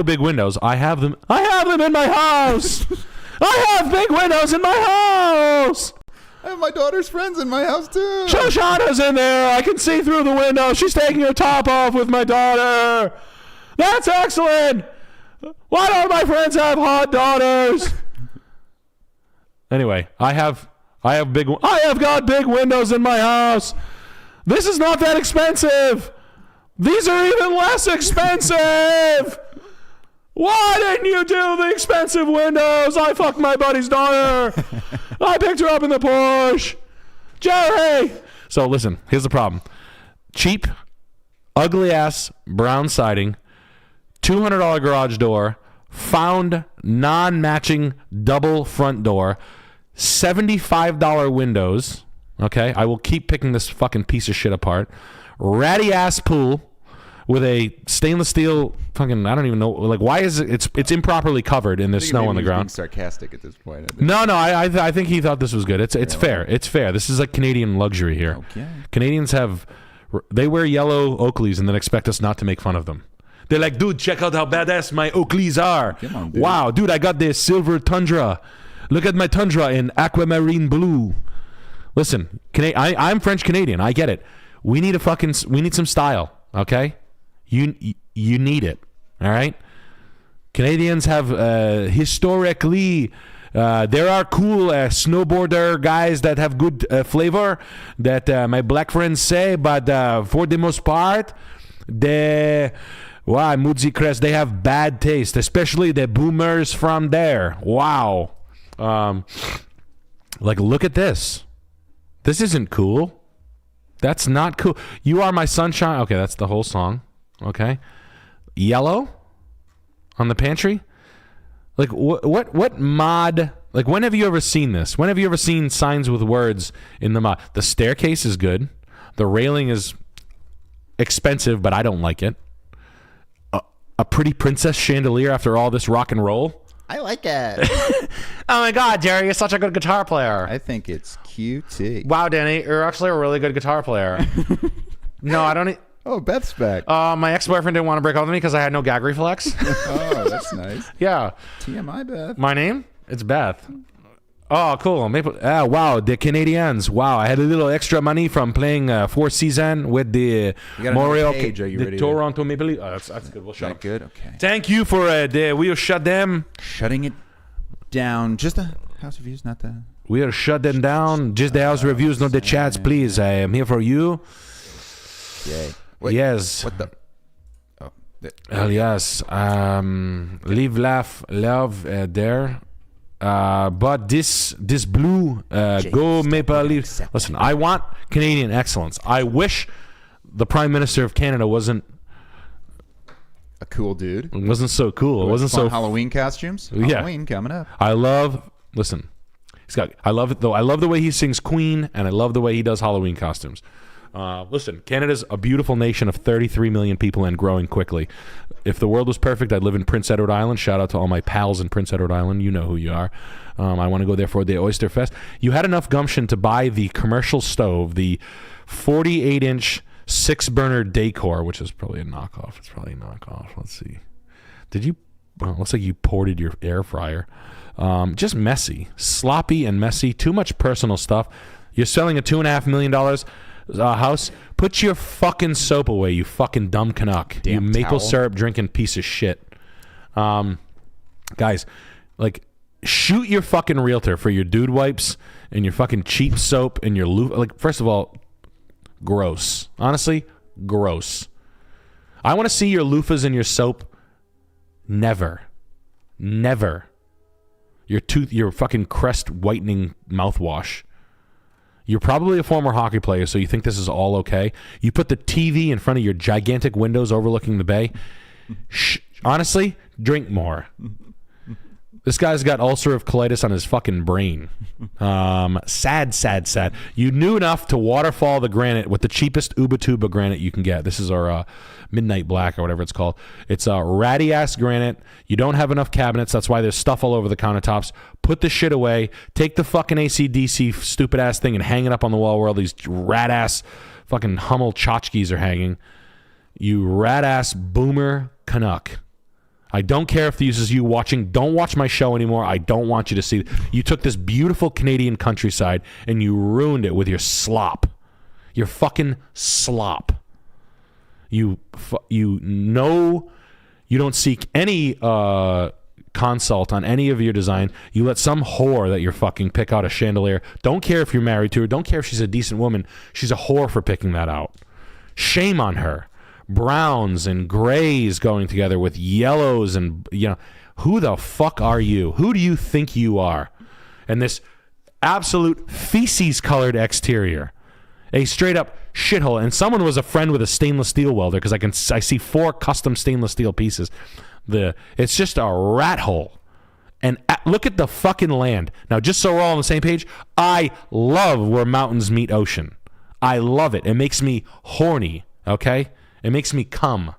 big windows. I have them in my house. I have big windows in my house. I have my daughter's friends in my house too. Shoshana's in there. I can see through the window. She's taking her top off with my daughter. That's excellent. Why don't my friends have hot daughters? Anyway, I have got big windows in my house. This is not that expensive. These are even less expensive. Why didn't you do the expensive windows? I fucked my buddy's daughter. I picked her up in the Porsche. Jerry. So listen, here's the problem. Cheap, ugly ass brown siding, $200 garage door, found non-matching double front door, $75 windows. Okay, I will keep picking this fucking piece of shit apart. Ratty ass pool with a stainless steel fucking, I don't even know, like, why is it, it's improperly covered and there's snow on the ground. Being sarcastic at this point. No, I think he thought this was good. It's fair. It's fair. This is like Canadian luxury here. Okay. Canadians they wear yellow Oakleys and then expect us not to make fun of them. They're like, dude, check out how badass my Oakleys are. Come on, dude. Wow, dude, I got this silver Tundra. Look at my Tundra in aquamarine blue. Listen, I'm French Canadian. I get it. We need some style. Okay, you need it. All right. Canadians have historically. There are cool snowboarder guys that have good flavor that my black friends say, but for the most part, they have bad taste, especially the boomers from there. Wow. Like, look at this. This isn't cool. That's not cool. You are my sunshine. Okay, that's the whole song. Okay. Yellow on the pantry. Like, what mod? Like, when have you ever seen this? When have you ever seen signs with words in the mod? The staircase is good. The railing is expensive, but I don't like it. A pretty princess chandelier after all this rock and roll. I like it. Oh my God, Jerry, you're such a good guitar player. I think it's QT. Wow, Danny, you're actually a really good guitar player. No, I don't. Oh, Beth's back. My ex-boyfriend didn't want to break up with me because I had no gag reflex. Oh, that's nice. Yeah. TMI, Beth. My name? It's Beth. Oh, cool. Wow, the Canadians. Wow, I had a little extra money from playing Four Seasons with the Montreal, the Toronto Maple Leafs. Oh, that's good. We'll shut up. Good. Okay. Thank you for we'll shut them. Shutting it down. Just the house reviews, not the. We'll shut them down. Just the house reviews, not the chats, please. I am here for you. Yay. Wait, yes. What the? Oh, yes. Live, laugh, love there. But this blue go Maple Leafs. Listen, I want Canadian excellence. I wish the Prime Minister of Canada wasn't a cool dude. It wasn't so cool. It wasn't so Halloween costumes. Yeah. Halloween coming up. Listen, I love it though. I love the way he sings Queen, and I love the way he does Halloween costumes. Listen, Canada's a beautiful nation of 33 million people and growing quickly. If the world was perfect, I'd live in Prince Edward Island. Shout out to all my pals in Prince Edward Island. You know who you are. I want to go there for the Oyster Fest. You had enough gumption to buy the commercial stove, the 48-inch 6-burner Decor, which is probably a knockoff. It's probably a knockoff. Let's see. Looks like you ported your air fryer. Just messy. Sloppy and messy. Too much personal stuff. You're selling a $2.5 million house. Put your fucking soap away, you fucking dumb Canuck. Damn you maple towel. syrup drinking piece of shit. Guys, like, shoot your fucking realtor for your dude wipes and your fucking cheap soap and your like, first of all, gross. Honestly, gross. I want to see your loofahs and your soap. Never. Your fucking Crest whitening mouthwash. You're probably a former hockey player, so you think this is all okay. You put the TV in front of your gigantic windows overlooking the bay. Honestly, drink more. This guy's got ulcerative colitis on his fucking brain. Sad. You knew enough to waterfall the granite with the cheapest Ubatuba granite you can get. This is our Midnight Black or whatever it's called. It's a ratty-ass granite. You don't have enough cabinets. That's why there's stuff all over the countertops. Put the shit away. Take the fucking AC/DC stupid-ass thing and hang it up on the wall where all these rat-ass fucking Hummel tchotchkes are hanging. You rat-ass boomer Canuck. I don't care if this is you watching. Don't watch my show anymore. I don't want you to see. You took this beautiful Canadian countryside and you ruined it with your slop. Your fucking slop. You don't seek any consult on any of your design. You let some whore that you're fucking pick out a chandelier. Don't care if you're married to her. Don't care if she's a decent woman. She's a whore for picking that out. Shame on her. Browns and grays going together with yellows and, who the fuck are you? Who do you think you are? And this absolute feces colored exterior, a straight up shithole. And someone was a friend with a stainless steel welder, because I see 4 custom stainless steel pieces. It's just a rat hole. And look at the fucking land. Now, just so we're all on the same page, I love where mountains meet ocean. I love it. It makes me horny. Okay? It makes me come.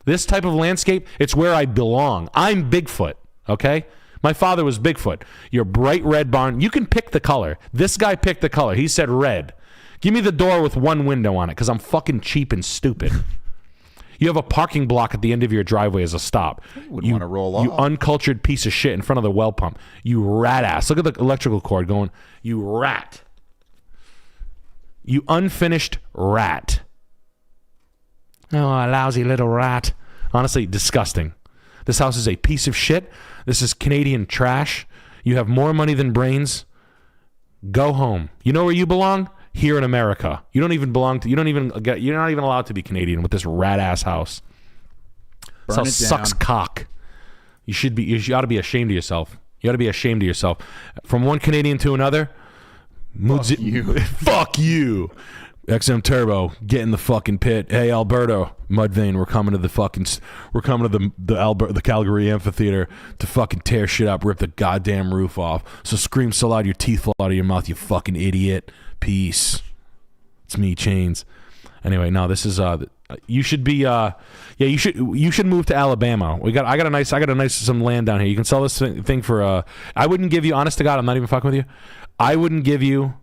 This type of landscape, it's where I belong. I'm Bigfoot, okay? My father was Bigfoot. Your bright red barn, you can pick the color. This guy picked the color. He said red. Give me the door with one window on it because I'm fucking cheap and stupid. You have a parking block at the end of your driveway as a stop. You wouldn't want to roll off. You uncultured piece of shit in front of the well pump. You rat ass. Look at the electrical cord going. You rat. You unfinished rat. Oh, a lousy little rat. Honestly, disgusting. This house is a piece of shit. This is Canadian trash. You have more money than brains. Go home. You know where you belong? Here in America. You don't even belong to, you're not even allowed to be Canadian with this rat ass house. This house sucks cock. You ought to be ashamed of yourself. You ought to be ashamed of yourself. From one Canadian to another. Fuck you. Fuck you. XM Turbo, get in the fucking pit. Hey, Alberto, Mudvayne, we're coming to the Calgary Amphitheater to fucking tear shit up, rip the goddamn roof off. So scream so loud your teeth fall out of your mouth, you fucking idiot. Peace. It's me, Chains. Anyway, no, this is you should be you should move to Alabama. I got a nice some land down here. You can sell this thing for I wouldn't give you, honest to God, I'm not even fucking with you. I wouldn't give you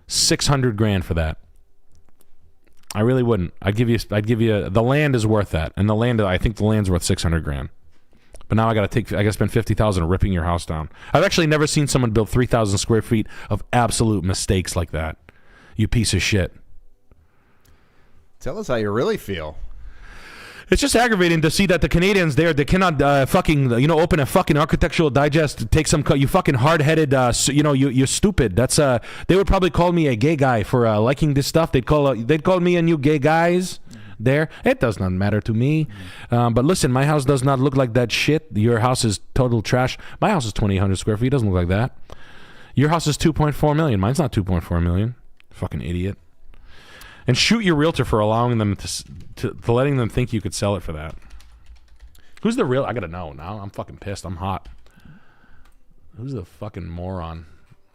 $600,000 for that. I really wouldn't. I'd give you the land is worth that. And I think the land's worth $600,000. But now I got to spend $50,000 ripping your house down. I've actually never seen someone build 3,000 square feet of absolute mistakes like that. You piece of shit. Tell us how you really feel. It's just aggravating to see that the Canadians they cannot open a fucking Architectural Digest, take some you fucking hard-headed you're stupid. That's they would probably call me a gay guy for liking this stuff. They'd call me and you gay guys. There, it does not matter to me. But listen, my house does not look like that shit. Your house is total trash. My house is 2,800 square feet. It doesn't look like that. Your house is 2.4 million. Mine's not 2.4 million. Fucking idiot. And shoot your realtor for allowing them to letting them think you could sell it for that. Who's the real? I gotta know now. I'm fucking pissed. I'm hot. Who's the fucking moron?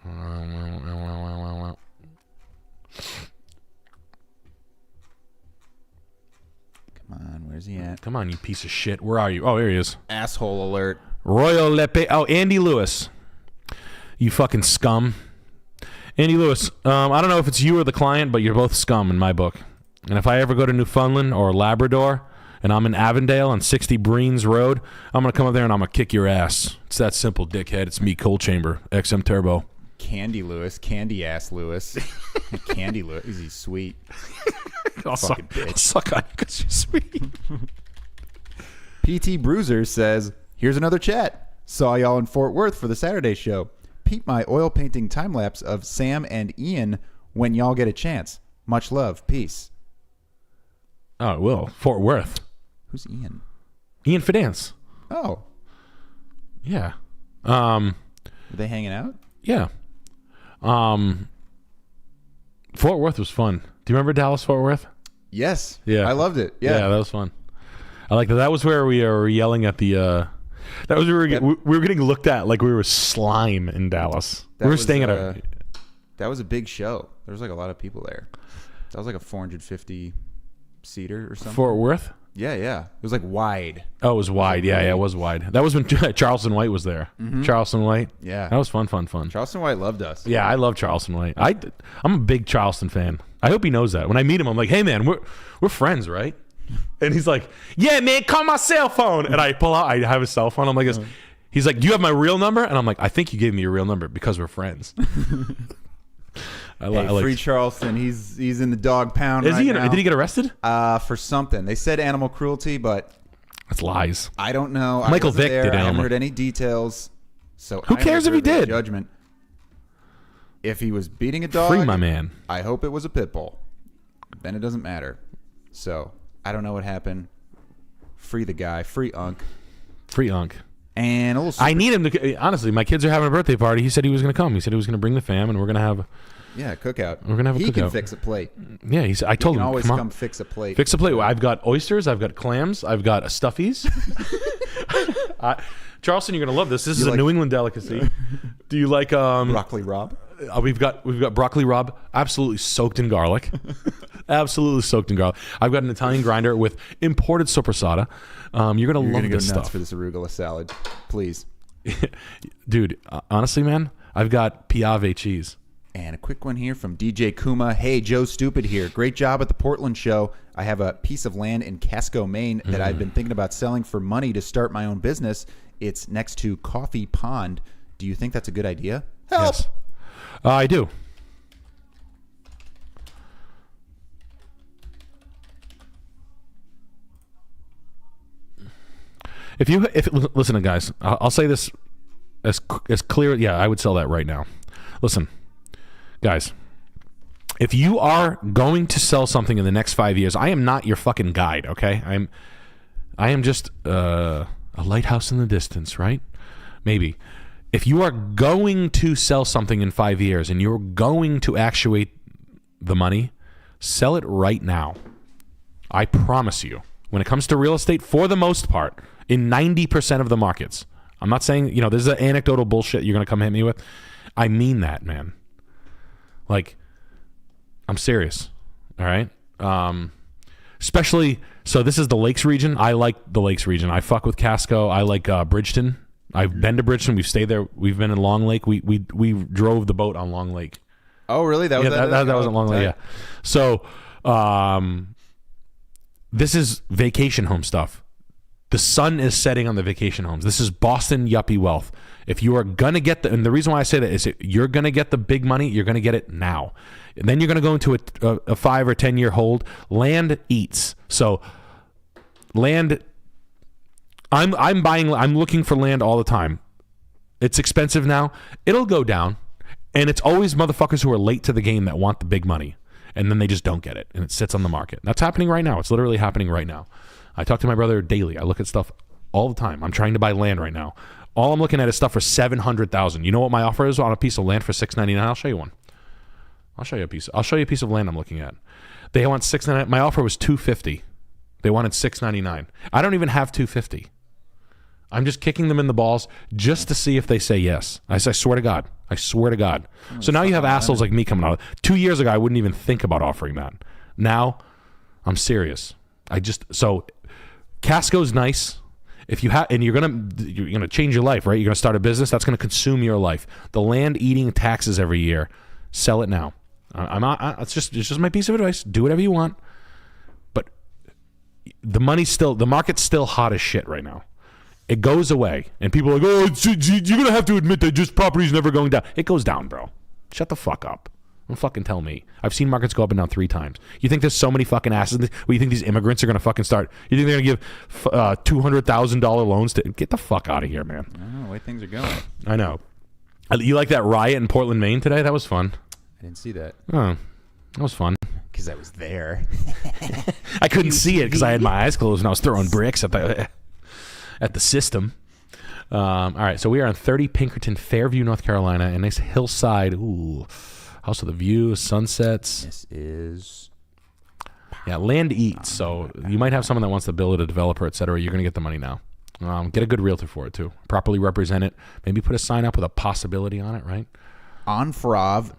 Come on, where's he at? Come on, you piece of shit. Where are you? Oh, here he is. Asshole alert. Royal Lepe. Oh, Andy Lewis. You fucking scum. Andy Lewis, I don't know if it's you or the client, but you're both scum in my book. And if I ever go to Newfoundland or Labrador and I'm in Avondale on 60 Breens Road, I'm going to come up there and I'm going to kick your ass. It's that simple, dickhead. It's me, Cold Chamber, XM Turbo. Candy Lewis, candy ass Lewis. Candy Lewis, he's sweet. I'll suck on you because you're sweet. PT Bruiser says, here's another chat. Saw y'all in Fort Worth for the Saturday show. Peep my oil painting time lapse of Sam and Ian when y'all get a chance. Much love. Peace. Oh, it will. Fort Worth. Who's Ian? Ian Fidance. Oh. Yeah. Were they hanging out? Yeah. Fort Worth was fun. Do you remember Dallas Fort Worth? Yes. Yeah. I loved it. Yeah, that was fun. I like that. That was where we were yelling at the that was where we were getting looked at like we were slime in Dallas. We were staying at a... That was a big show. There was like a lot of people there. That was like a 450 seater or something. Fort Worth? Yeah. It was like wide. Oh, it was wide. Yeah, it was wide. That was when Charleston White was there. Mm-hmm. Charleston White. Yeah. That was fun. Charleston White loved us. Yeah, I love Charleston White. I'm a big Charleston fan. I hope he knows that. When I meet him, I'm like, hey, man, we're friends, right? And he's like, yeah, man, call my cell phone. And I pull out, I have his cell phone. I'm like, he's like, do you have my real number? And I'm like, I think you gave me your real number because we're friends. Free Charleston. He's in the dog pound right now. Did he get arrested? For something. They said animal cruelty, but... That's lies. I don't know. Michael Vick did I haven't animal. heard any details. So who cares if he did? Judgment. If he was beating a dog... Free my man. I hope it was a pit bull. Then it doesn't matter. So... I don't know what happened. Free the guy. Free Unk. Free Unk. And a little I need him to... Honestly, my kids are having a birthday party. He said he was going to come. He said he was going to bring the fam, and we're going to have... Yeah, cookout. We're going to have a cookout. He can fix a plate. Yeah, I told him, always come fix a plate. Fix a plate. Well, I've got oysters. I've got clams. I've got stuffies. Charleston, you're going to love this. This is a New England delicacy. Do you like... broccoli Rob? We've got broccoli Rob absolutely soaked in garlic. Absolutely soaked in garlic. I've got an Italian grinder with imported sopressata. You're gonna love go this nuts stuff for this arugula salad, please. Dude, honestly, man, I've got Piave cheese. And a quick one here from DJ Kuma. Hey, Joe Stupid here. Great job at the Portland show. I have a piece of land in Casco, Maine that I've been thinking about selling for money to start my own business. It's next to Coffee Pond. Do you think that's a good idea? Help! Yes. I do. Listen, guys, I'll say this as clear. Yeah, I would sell that right now. Listen, guys, if you are going to sell something in the next 5 years, I am not your fucking guide. Okay, I am just a lighthouse in the distance, right? Maybe. If you are going to sell something in 5 years and you're going to actuate the money, sell it right now. I promise you. When it comes to real estate, for the most part, in 90% of the markets, I'm not saying, this is an anecdotal bullshit you're going to come hit me with. I mean that, man. Like, I'm serious. All right? Especially, so this is the Lakes region. I like the Lakes region. I fuck with Casco. I like Bridgeton. I've been to Bridgeton. We've stayed there. We've been in Long Lake. We drove the boat on Long Lake. Oh, really? That was that wasn't Long Lake, yeah. So, this is vacation home stuff. The sun is setting on the vacation homes. This is Boston yuppie wealth. If you are going to get and the reason why I say that is you're going to get the big money, you're going to get it now. And then you're going to go into a 5 or 10 year hold. Land eats. So land, I'm looking for land all the time. It's expensive now. It'll go down. And it's always motherfuckers who are late to the game that want the big money. And then they just don't get it. And it sits on the market. That's happening right now. It's literally happening right now. I talk to my brother daily. I look at stuff all the time. I'm trying to buy land right now. All I'm looking at is stuff for $700,000. You know what my offer is on a piece of land for $699? I'll show you one. I'll show you a piece of land I'm looking at. They want $699. My offer was $250. They wanted $699. I don't even have $250. I'm just kicking them in the balls just to see if they say yes. I swear to God. I swear to God. So now you have assholes like me coming out. 2 years ago, I wouldn't even think about offering that. Now, I'm serious. So Casco's nice. If you have, and you're gonna change your life, right? You're gonna start a business that's gonna consume your life. The land eating taxes every year. Sell it now. It's just my piece of advice. Do whatever you want, but the market's still hot as shit right now. It goes away, and people are like, "Oh, you're gonna have to admit that just property's never going down." It goes down, bro. Shut the fuck up. Don't fucking tell me. I've seen markets go up and down 3 times. You think there's so many fucking asses? You think these immigrants are gonna fucking start? You think they're gonna give $200,000 loans to get the fuck out of here, man? I don't know the way things are going. I know. You like that riot in Portland, Maine today? That was fun. I didn't see that. Oh, that was fun. Because I was there. I couldn't see it because I had my eyes closed and I was throwing bricks at the system. All right, so we are on 30 Pinkerton, Fairview, North Carolina, a nice hillside. Ooh, house with a view, sunsets. This is... Yeah, land eats. So you might have someone that wants to build it, a developer, etc. You're going to get the money now. Get a good realtor for it, too. Properly represent it. Maybe put a sign up with a possibility on it, right? Onfrav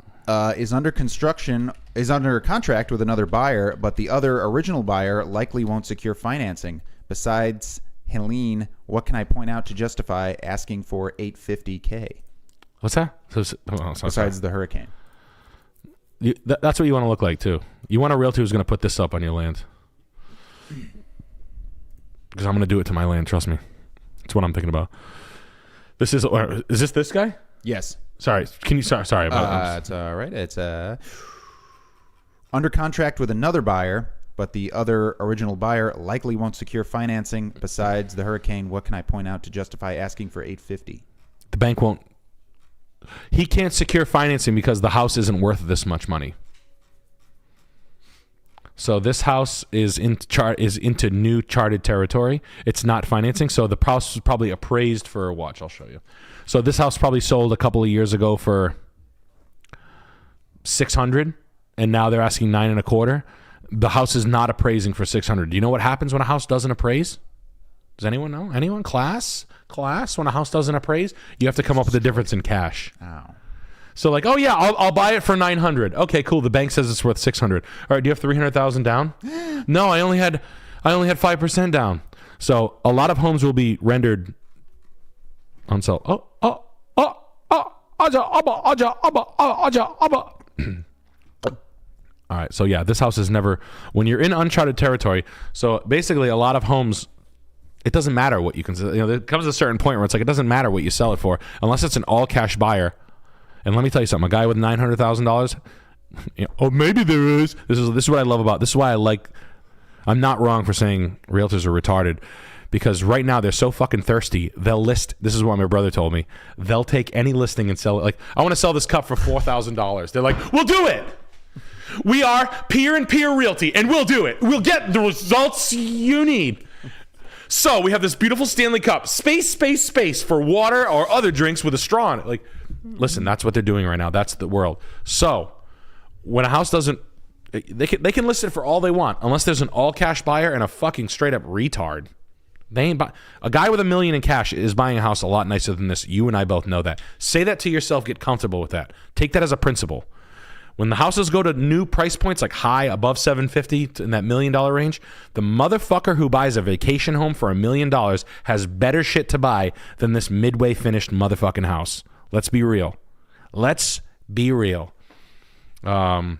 is under contract with another buyer, but the other original buyer likely won't secure financing. Besides Helene, what can I point out to justify asking for $850K? What's that? Besides the hurricane. That's what you want to look like, too. You want a realtor who's going to put this up on your land. Because I'm going to do it to my land, trust me. That's what I'm thinking about. Is this guy? Yes. Sorry. Sorry about that. It's all right. It's under contract with another buyer, but the other original buyer likely won't secure financing. Besides the hurricane, what can I point out to justify asking for $850? The bank won't. He can't secure financing because the house isn't worth this much money. So this house is into new charted territory. It's not financing. So the house was probably appraised for a watch. I'll show you. So this house probably sold a couple of years ago for $600, and now they're asking $925. The house is not appraising for $600. Do you know what happens when a house doesn't appraise? Does anyone know? Anyone? Class? When a house doesn't appraise, you have to come up with the difference in cash. Ow. So like, oh yeah, I'll buy it for 900. Okay, cool. The bank says it's worth 600. All right, do you have 300,000 down? No, I only had 5% down. So a lot of homes will be rendered unsell. All right, so yeah, this house is never, when you're in uncharted territory. So basically, a lot of homes, it doesn't matter what you can. There comes a certain point where it's like it doesn't matter what you sell it for unless it's an all cash buyer. And let me tell you something: a guy with $900,000. Oh, maybe there is. This is what I love about. This is why I like. I'm not wrong for saying realtors are retarded, because right now they're so fucking thirsty. They'll list. This is what my brother told me. They'll take any listing and sell it. Like, I want to sell this cup for $4,000. They're like, we'll do it. We are peer-and-peer realty, and we'll do it. We'll get the results you need. So we have this beautiful Stanley Cup, space for water or other drinks with a straw in it. Like, listen, that's what they're doing right now. That's the world. So when a house doesn't, they can list it for all they want, unless there's an all cash buyer and a fucking straight up retard. They ain't a guy with $1 million in cash is buying a house a lot nicer than this. You and I both know that. Say that to yourself. Get comfortable with that. Take that as a principle. When the houses go to new price points, like high above $750 in that $1 million range, the motherfucker who buys a vacation home for $1 million has better shit to buy than this midway finished motherfucking house. Let's be real. Let's be real. And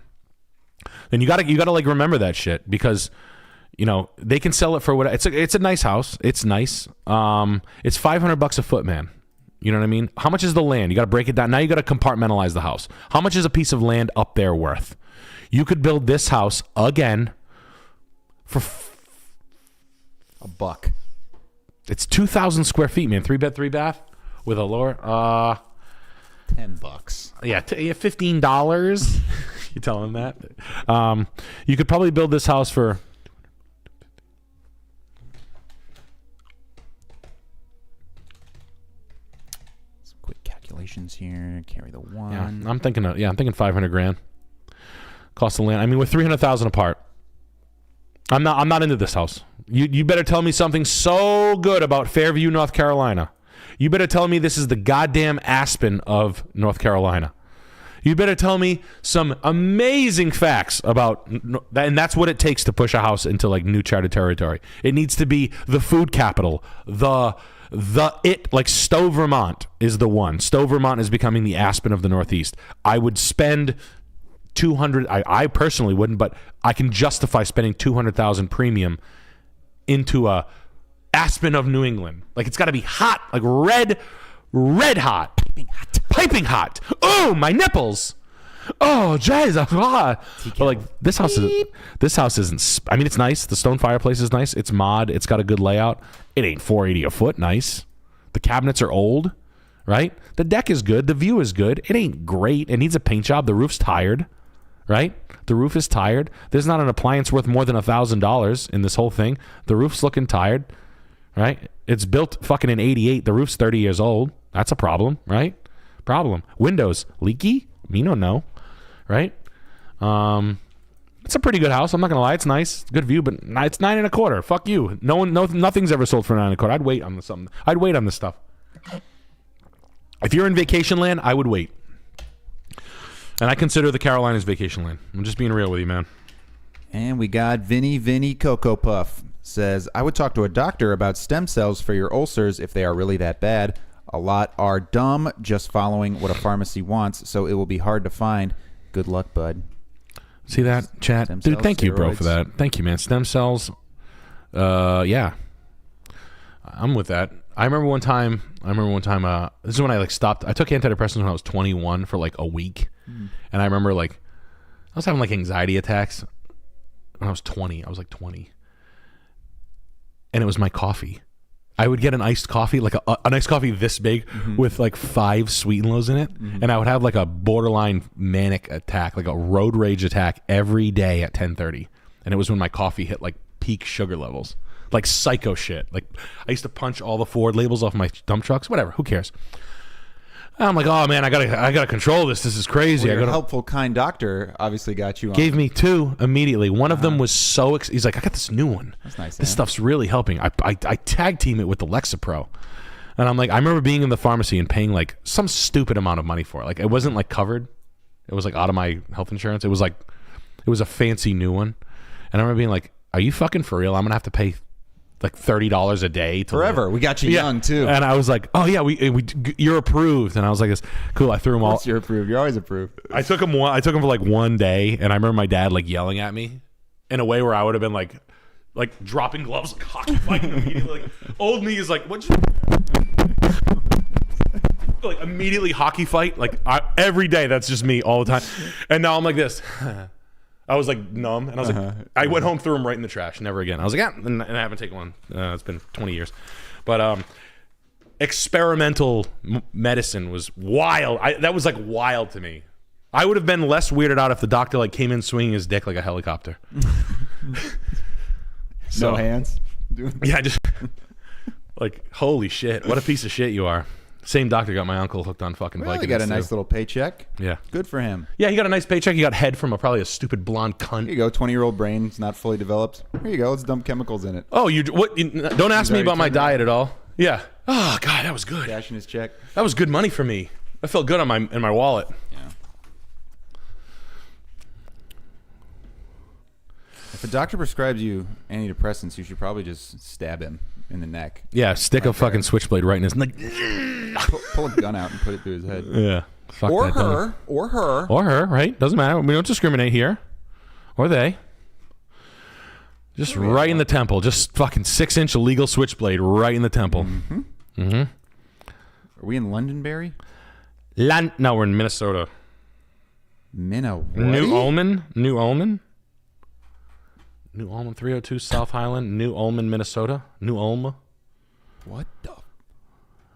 you gotta like remember that shit, because they can sell it for what it's a nice house. It's nice. It's $500 a foot, man. You know what I mean? How much is the land? You got to break it down. Now you got to compartmentalize the house. How much is a piece of land up there worth? You could build this house again for $1. It's 2,000 square feet, man. 3-bed, 3-bath with a lower. $10. Yeah, $15. You telling them that? You could probably build this house for. Calculations here. Carry the one. Yeah, I'm thinking $500,000 cost of land. I mean, we're $300,000 apart. I'm not into this house. You better tell me something so good about Fairview, North Carolina. You better tell me this is the goddamn Aspen of North Carolina. You better tell me some amazing facts about that, and that's what it takes to push a house into like new charted territory. It needs to be the food capital, like Stowe, Vermont is the one. Stowe, Vermont is becoming the Aspen of the Northeast. I would spend $200,000. I personally wouldn't, but I can justify spending $200,000 premium into a Aspen of New England. Like, it's got to be hot, like red hot, piping hot. Oh, my nipples. Oh, Jesus. But like this house isn't. I mean, it's nice. The stone fireplace is nice. It's mod. It's got a good layout. It ain't $480 a foot. Nice. The cabinets are old, right? The deck is good. The view is good. It ain't great. It needs a paint job. The roof's tired, right? The roof is tired. There's not an appliance worth more than $1,000 in this whole thing. The roof's looking tired, right? It's built fucking in '88. The roof's 30 years old. That's a problem, right? Problem. Windows leaky? Me don't know. Right? It's a pretty good house. I'm not gonna lie. It's nice. Good view, but it's 9.25. Fuck you. Nothing's ever sold for 9.25. I'd wait on something. I'd wait on this stuff. If you're in vacation land, I would wait. And I consider the Carolinas vacation land. I'm just being real with you, man. And we got Vinny Cocoa Puff says, I would talk to a doctor about stem cells for your ulcers if they are really that bad. A lot are dumb, just following what a pharmacy wants, so it will be hard to find. Good luck, bud. See that, chat? Stem Dude, cells, thank you, bro, steroids. for that. Thank you, man. Stem cells. Yeah. I'm with that. I remember one time, this is when I like stopped. I took antidepressants when I was 21 for like a week. And I remember like, I was having like anxiety attacks when I was 20. I was like 20. And it was my coffee. I would get an iced coffee, like an iced coffee this big with like 5 sweet and lows in it. And I would have like a borderline manic attack, like a road rage attack every day at 10:30. And it was when my coffee hit like peak sugar levels, like psycho shit. Like I used to punch all the Ford labels off my dump trucks, whatever, who cares? I'm like, oh man, I gotta control this. This is crazy. Well, your helpful, kind doctor obviously got you on. Gave me 2 immediately. One of them was so he's like, I got this new one. That's nice. This stuff's really helping. I tag team it with the Lexapro. And I'm like, I remember being in the pharmacy and paying like some stupid amount of money for it. Like it wasn't like covered. It was like out of my health insurance. It was a fancy new one. And I remember being like, are you fucking for real? I'm going to have to pay like $30 a day. Forever. We got you young too. And I was like, oh yeah, you're approved. And I was like, cool. I threw them all. You're approved. You're always approved. I took them for like one day. And I remember my dad like yelling at me in a way where I would have been like dropping gloves, like hockey fighting immediately. Like old me is like, what'd you like immediately hockey fight? Like every day, that's just me all the time. And now I'm like this. I was like numb, and I was like, I went home, threw them right in the trash, never again. I was like, yeah, and I haven't taken one. It's been 20 years. But experimental medicine was wild. That was like wild to me. I would have been less weirded out if the doctor like came in swinging his dick like a helicopter. No hands. Yeah, just like holy shit, what a piece of shit you are. Same doctor got my uncle hooked on fucking Vikings. He got a nice little paycheck. Yeah, good for him. Yeah, he got a nice paycheck. He got head from probably a stupid blonde cunt. Here you go, 20-year-old brain. It's not fully developed. Here you go. Let's dump chemicals in it. Oh, don't ask me about my diet at all. Yeah. Oh god, that was good. Cashing his check. That was good money for me. That felt good in my wallet. Yeah. If a doctor prescribes you antidepressants, you should probably just stab him in the neck. Yeah, stick a fucking switchblade right in his neck. Pull a gun out and put it through his head. Yeah. Fuck or that, her. Or her. Or her, right? Doesn't matter. We don't discriminate here. Or they. Just right in the temple. Just fucking 6-inch illegal switchblade right in the temple. Mm-hmm. Mm-hmm. Are we in Londonderry? No, we're in Minnesota. New Ulm? New Ulm, 302 South Highland, New Ulm, Minnesota. New Ulm. What the?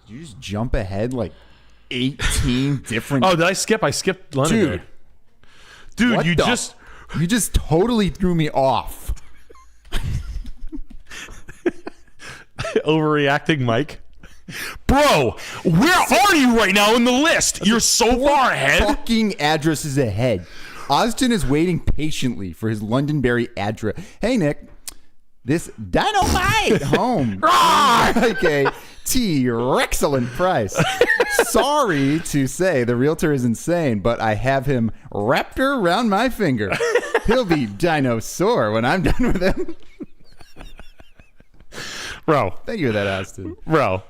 Did you just jump ahead like 18 different? Oh, did I skip? I skipped Londonderry. Dude, you just totally threw me off. Overreacting, Mike. Bro, where are you right now in the list? You're so far ahead. Fucking addresses ahead. Austin is waiting patiently for his Londonderry address. Hey, Nick, this dynamite home like a T-Rexcellent price. Sorry to say the realtor is insane, but I have him wrapped around my finger. He'll be dinosaur when I'm done with him. Bro. Thank you for that, Austin. Bro.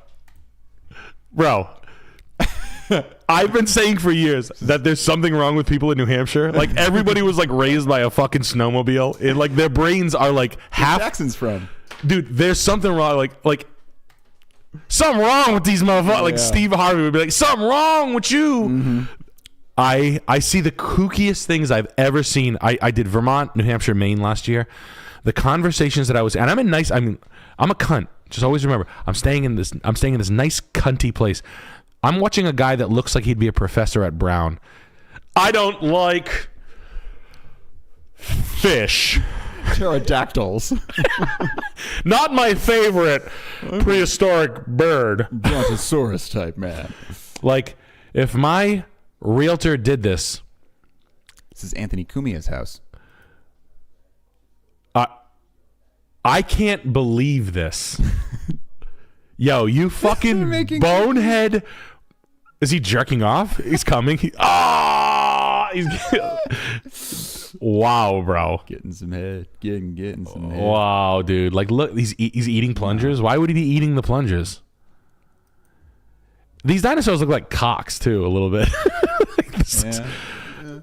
I've been saying for years that there's something wrong with people in New Hampshire. Like everybody was like raised by a fucking snowmobile. And like their brains are like half. Where Jackson's from. Dude, there's something wrong. Like something wrong with these motherfuckers. Yeah. Like Steve Harvey would be like, something wrong with you. Mm-hmm. I see the kookiest things I've ever seen. I did Vermont, New Hampshire, Maine last year. The conversations that I was, and I'm a cunt. Just always remember, I'm staying in this nice cunty place. I'm watching a guy that looks like he'd be a professor at Brown. I don't like fish. Pterodactyls. Not my favorite prehistoric bird. Brontosaurus type man. Like, if my realtor did this. This is Anthony Cumia's house. I can't believe this. Yo, you fucking bonehead. Is he jerking off? He's coming. Wow, bro. Getting some head. Getting some head. Wow, dude. Like, look, he's eating plungers. Why would he be eating the plungers? These dinosaurs look like cocks, too, a little bit.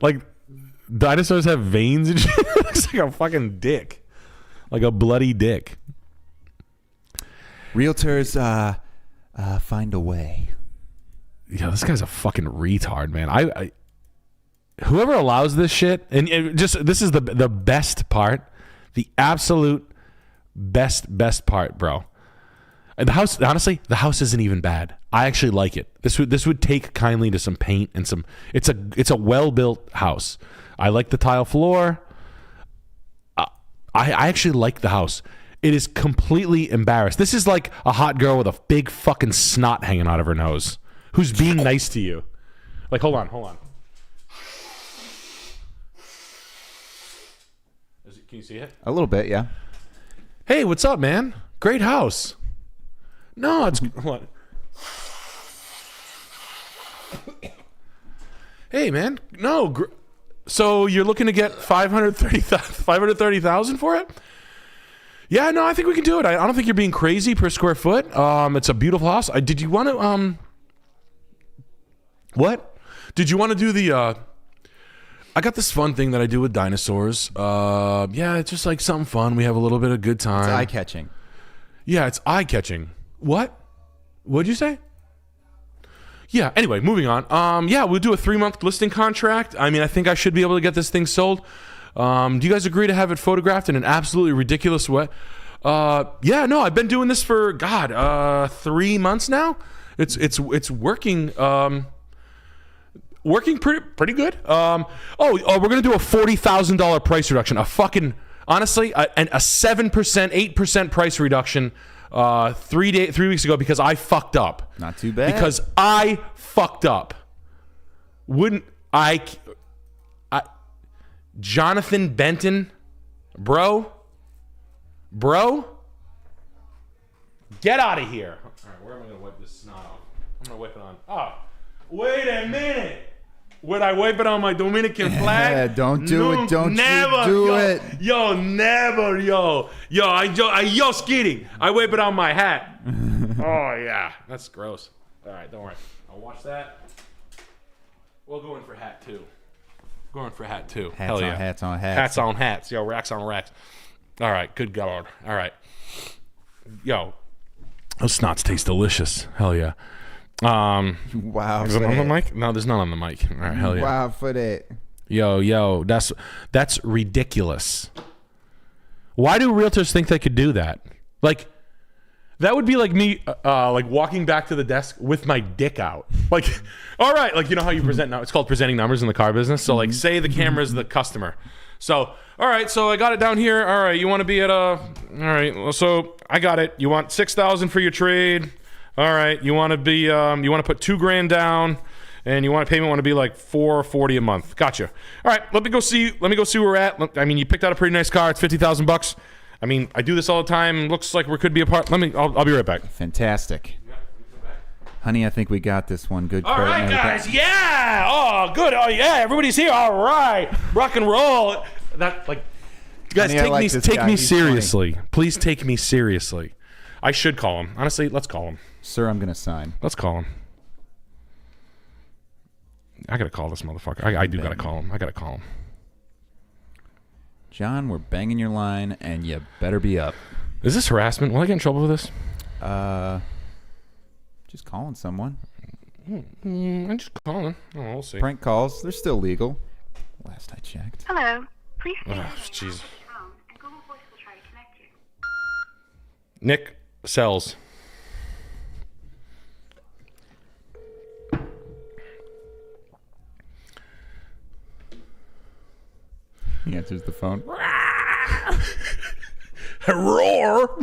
Like, dinosaurs have veins and shit. It looks like a fucking dick. Like a bloody dick. Realtors find a way. Yo, this guy's a fucking retard, man. I whoever allows this shit, and this is the best part, the absolute best part, bro. And the house, honestly, the house isn't even bad. I actually like it. This would take kindly to some paint and some. It's a well built house. I like the tile floor. I actually like the house. It is completely embarrassed. This is like a hot girl with a big fucking snot hanging out of her nose who's being nice to you. Like, hold on. Can you see it? A little bit, yeah. Hey, what's up, man? Great house. No, it's... What? Hey, man. No. So you're looking to get $530,000 for it? Yeah, no, I think we can do it. I don't think you're being crazy per square foot. It's a beautiful house. Did you want to what? Did you want to do the I got this fun thing that I do with dinosaurs. Yeah, it's just like something fun. We have a little bit of good time. It's eye-catching. Yeah, it's eye-catching. What? What'd you say? Yeah, anyway, moving on. Yeah, we'll do a 3-month listing contract. I mean, I think I should be able to get this thing sold. Do you guys agree to have it photographed in an absolutely ridiculous way? Yeah, no, I've been doing this for, God, 3 months now. It's working, working pretty good. We're going to do a $40,000 price reduction. A fucking, honestly, a 7%, 8% price reduction 3 weeks ago because I fucked up. Not too bad. Because I fucked up. Wouldn't I Jonathan Benton, bro, get out of here. All right, where am I going to wipe this snot off? I'm going to wipe it on. Oh, wait a minute. Would I wipe it on my Dominican flag? Yeah, don't do it. Don't never, do it. Yo, never, yo. Yo, kidding. I wipe it on my hat. Oh, yeah. That's gross. All right, don't worry. I'll watch that. We'll go in for hat, too. Going for hat, too. Hats Hell on yeah. hats on hats. Hats on hats. Yo, racks on racks. All right, good God. All right. Yo, those snots taste delicious. Hell yeah. Wow. Is it on the mic? No, there's none on the mic. All right, hell yeah. Wow for that. Yo, that's ridiculous. Why do realtors think they could do that? Like, that would be like me, like walking back to the desk with my dick out. Like, all right, like you know how you present now? It's called presenting numbers in the car business. So like, say the camera's the customer. So, all right, so I got it down here. All right, you want to be at all right. So I got it. You want $6,000 for your trade. All right, you want to be, you want to put $2,000 down, and you want payment want to be like $440 a month. Gotcha. All right, let me go see where we're at. Look, I mean, you picked out a pretty nice car. It's $50,000. I mean, I do this all the time. Looks like we could be apart. I'll be right back. Fantastic. Honey, I think we got this one. Good. All right, guys. Yeah. Oh, good. Oh, yeah. Everybody's here. All right. Rock and roll. That like, guys, Honey, take me seriously. Funny. Please take me seriously. I should call him. Honestly, let's call him. Sir, I'm gonna sign. Let's call him. I gotta call this motherfucker. I do gotta call him. I gotta call him. John, we're banging your line, and you better be up. Is this harassment? Will I get in trouble with this? Just calling someone. I'm just calling. Oh, we'll see. Prank calls, they're still legal. Last I checked. Hello. Please stay Oh, jeez. phone, and Google Voice will try to connect you. Nick sells. He answers the phone. Roar.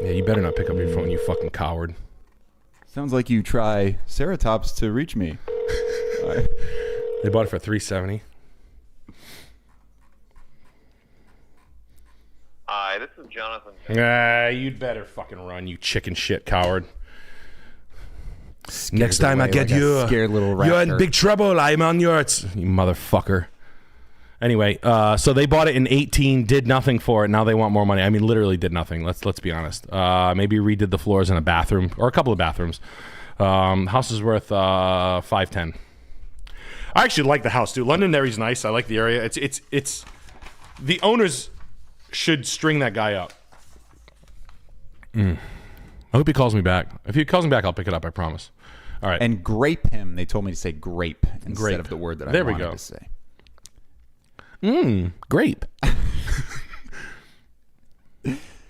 Yeah, you better not pick up your phone, you fucking coward. Sounds like you try Ceratops to reach me. They bought it for $370. Hi, this is Jonathan. You'd better fucking run, you chicken shit coward. Scared Next time I away get like a you, scared little you're in raptor. big trouble. I'm on yours, you motherfucker. Anyway, so they bought it in 2018, did nothing for it. Now they want more money. I mean, literally did nothing. Let's be honest. Maybe redid the floors in a bathroom or a couple of bathrooms. House is worth $510. I actually like the house, dude. Londonderry's nice. I like the area. It's the owners should string that guy up. I hope he calls me back. If he calls me back, I'll pick it up. I promise. All right. And grape him. They told me to say grape instead of the word that I wanted to say. Grape.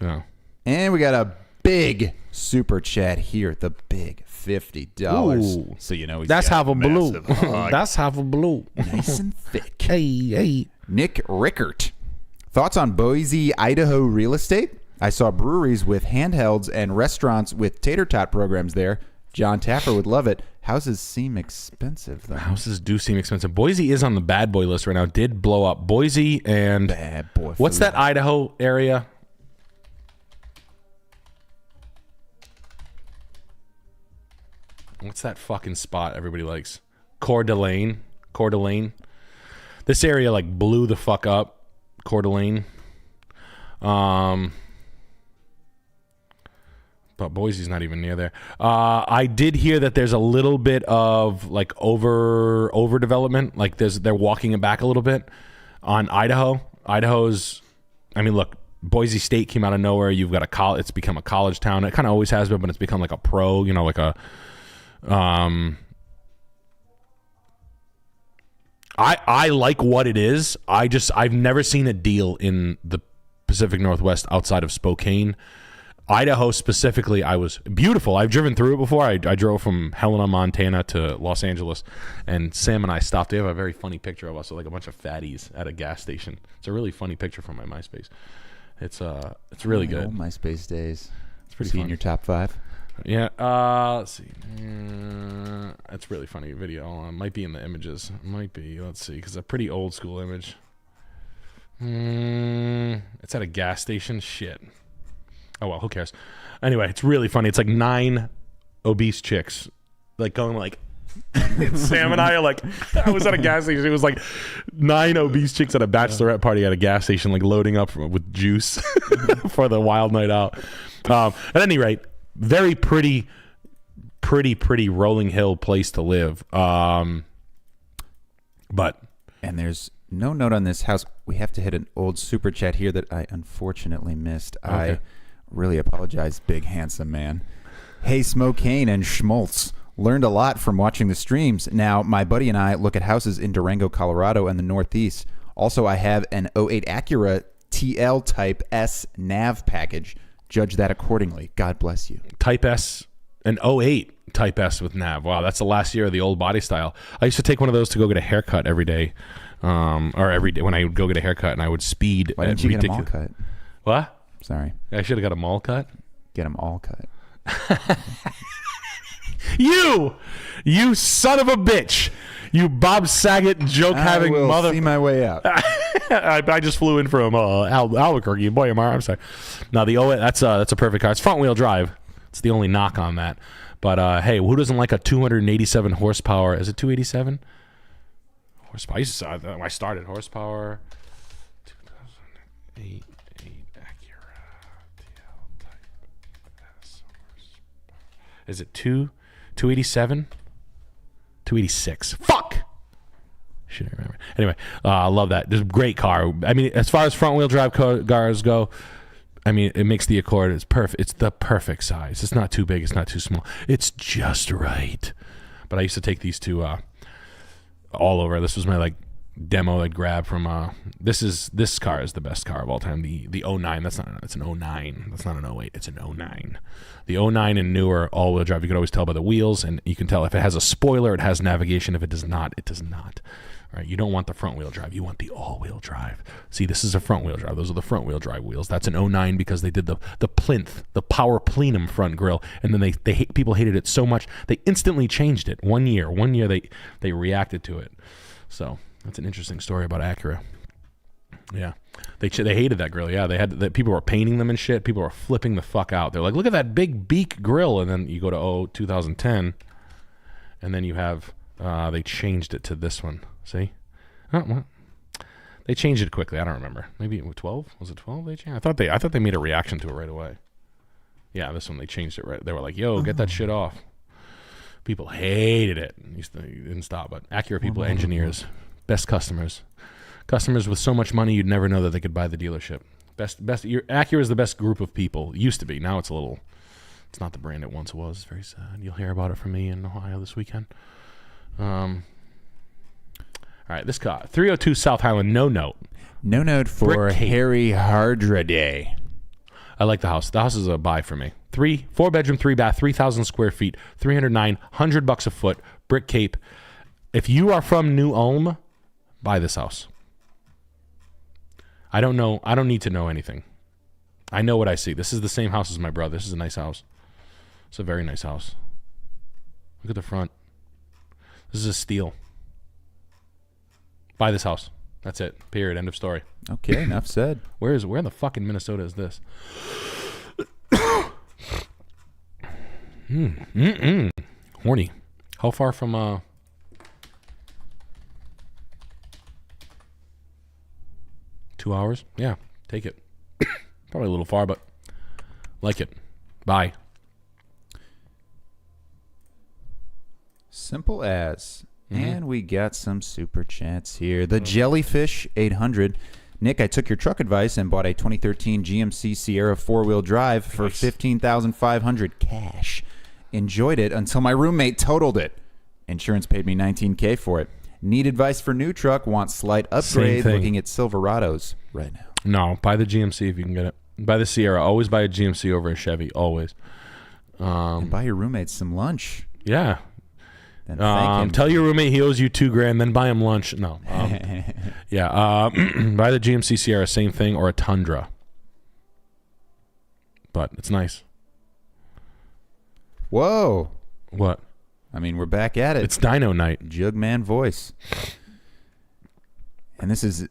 Yeah. And we got a big super chat here. The big $50. Ooh. So you know he's That's got half a blue. massive hog. That's half a blue. Nice and thick. Hey. Nick Rickert. Thoughts on Boise, Idaho real estate? I saw breweries with handhelds and restaurants with tater tot programs there. John Taffer would love it. Houses seem expensive, though. Houses do seem expensive. Boise is on the bad boy list right now. Did blow up. Boise and Bad boy. what's food. that Idaho area? What's that fucking spot everybody likes? Coeur d'Alene. Coeur d'Alene. This area like blew the fuck up. Coeur d'Alene. But Boise's not even near there. I did hear that there's a little bit of like overdevelopment. Like they're walking it back a little bit on Idaho. Idaho's, I mean, look, Boise State came out of nowhere. You've got it's become a college town. It kind of always has been, but it's become like a pro, you know, like a, I like what it is. I've never seen a deal in the Pacific Northwest outside of Spokane. Idaho specifically, I was beautiful. I've driven through it before. I drove from Helena, Montana to Los Angeles, and Sam and I stopped. They have a very funny picture of us, like a bunch of fatties at a gas station. It's a really funny picture from my MySpace. It's really good. Old MySpace days. It's pretty See fun. in your top 5. Yeah. Let's see. It's really funny video. Might be in the images. Might be. Let's see, because a pretty old school image. It's at a gas station. Shit. Oh well, who cares? Anyway, it's really funny. It's like 9 obese chicks, like going like. Sam and I are like, I was at a gas station. It was like 9 obese chicks at a bachelorette party at a gas station, like loading up with juice for the wild night out. At any rate, very pretty rolling hill place to live. But And there's no note on this house. We have to hit an old super chat here that I unfortunately missed. Okay. I really apologize, big handsome man. Hey, Smokane and Schmaltz. Learned a lot from watching the streams. Now, my buddy and I look at houses in Durango, Colorado, and the Northeast. Also, I have an 08 Acura TL Type S nav package. Judge that accordingly. God bless you. Type S, an 08 Type S with nav. Wow, that's the last year of the old body style. I used to take one of those to go get a haircut every day. Or every day when I would go get a haircut, and I would speed. Why didn't you get them all cut? What? Sorry. I should have got a mall cut. Get them all cut. You son of a bitch. You Bob Saget joke-having I will mother. see my way out. I just flew in from Albuquerque. Boy, I'm sorry. No, the 08, that's a perfect car. It's front-wheel drive. It's the only knock on that. But, hey, who doesn't like a 287 horsepower? Is it 287? Horsepower. I started horsepower. 2008 Acura TL Type S horsepower. Is it 287? 286. Fuck! Should I remember? Anyway, I love that. This is a great car. I mean, as far as front-wheel drive cars go, I mean, it makes the Accord. It's perfect. It's the perfect size. It's not too big. It's not too small. It's just right. But I used to take these two all over. This was my like demo I'd grab from. This car is the best car of all time. The 09. It's an 09. That's not an 08. It's an 09. The 09 and newer all-wheel drive. You can always tell by the wheels, and you can tell if it has a spoiler, it has navigation. If it does not, it does not. Right? You don't want the front-wheel drive. You want the all-wheel drive. See, this is a front-wheel drive. Those are the front-wheel drive wheels. That's an 09 because they did the plinth, the power plenum front grille, and then people hated it so much they instantly changed it. One year they reacted to it. So that's an interesting story about Acura. Yeah, they hated that grill. Yeah, they had that. People were painting them and shit. People were flipping the fuck out. They're like, look at that big beak grill. And then you go to 2010, and then you have they changed it to this one. See? Oh, well, they changed it quickly. I don't remember. Maybe 12? Was it 12 they changed? I thought they made a reaction to it right away. Yeah, this one they changed it right. They were like, yo, get that shit off. People hated it. It didn't stop. But Acura people, engineers, best customers. Customers with so much money you'd never know that they could buy the dealership. Acura is the best group of people. It used to be. Now it's not the brand it once was. It's very sad. You'll hear about it from me in Ohio this weekend. All right, this car, 302 South Highland, no note. No note for Harry Hardraday. I like the house. The house is a buy for me. 4 bedroom, 3 bath, 3,000 square feet, 309, $100 a foot, brick cape. If you are from New Ulm, buy this house. I don't know. I don't need to know anything. I know what I see. This is the same house as my brother. This is a nice house. It's a very nice house. Look at the front. This is a steal. Buy this house. That's it. Period. End of story. Okay, enough said. Where in the fucking Minnesota is this? horny. How far from 2 hours? Yeah, take it. Probably a little far, but like it. Bye. Simple as. And we got some super chats here. The Jellyfish 800. Nick, I took your truck advice and bought a 2013 GMC Sierra 4-wheel drive for $15,500 cash. Enjoyed it until my roommate totaled it. Insurance paid me $19K for it. Need advice for new truck, want slight upgrade, looking at Silverados right now. No, buy the GMC if you can get it. Buy the Sierra. Always buy a GMC over a Chevy. Always. And buy your roommate some lunch. Yeah. Then thank him. Tell your roommate he owes you $2,000, then buy him lunch. No. Yeah. Buy the GMC Sierra, same thing, or a Tundra. But it's nice. Whoa. What? I mean, we're back at it. It's Dino Night. Jugman voice. And this is,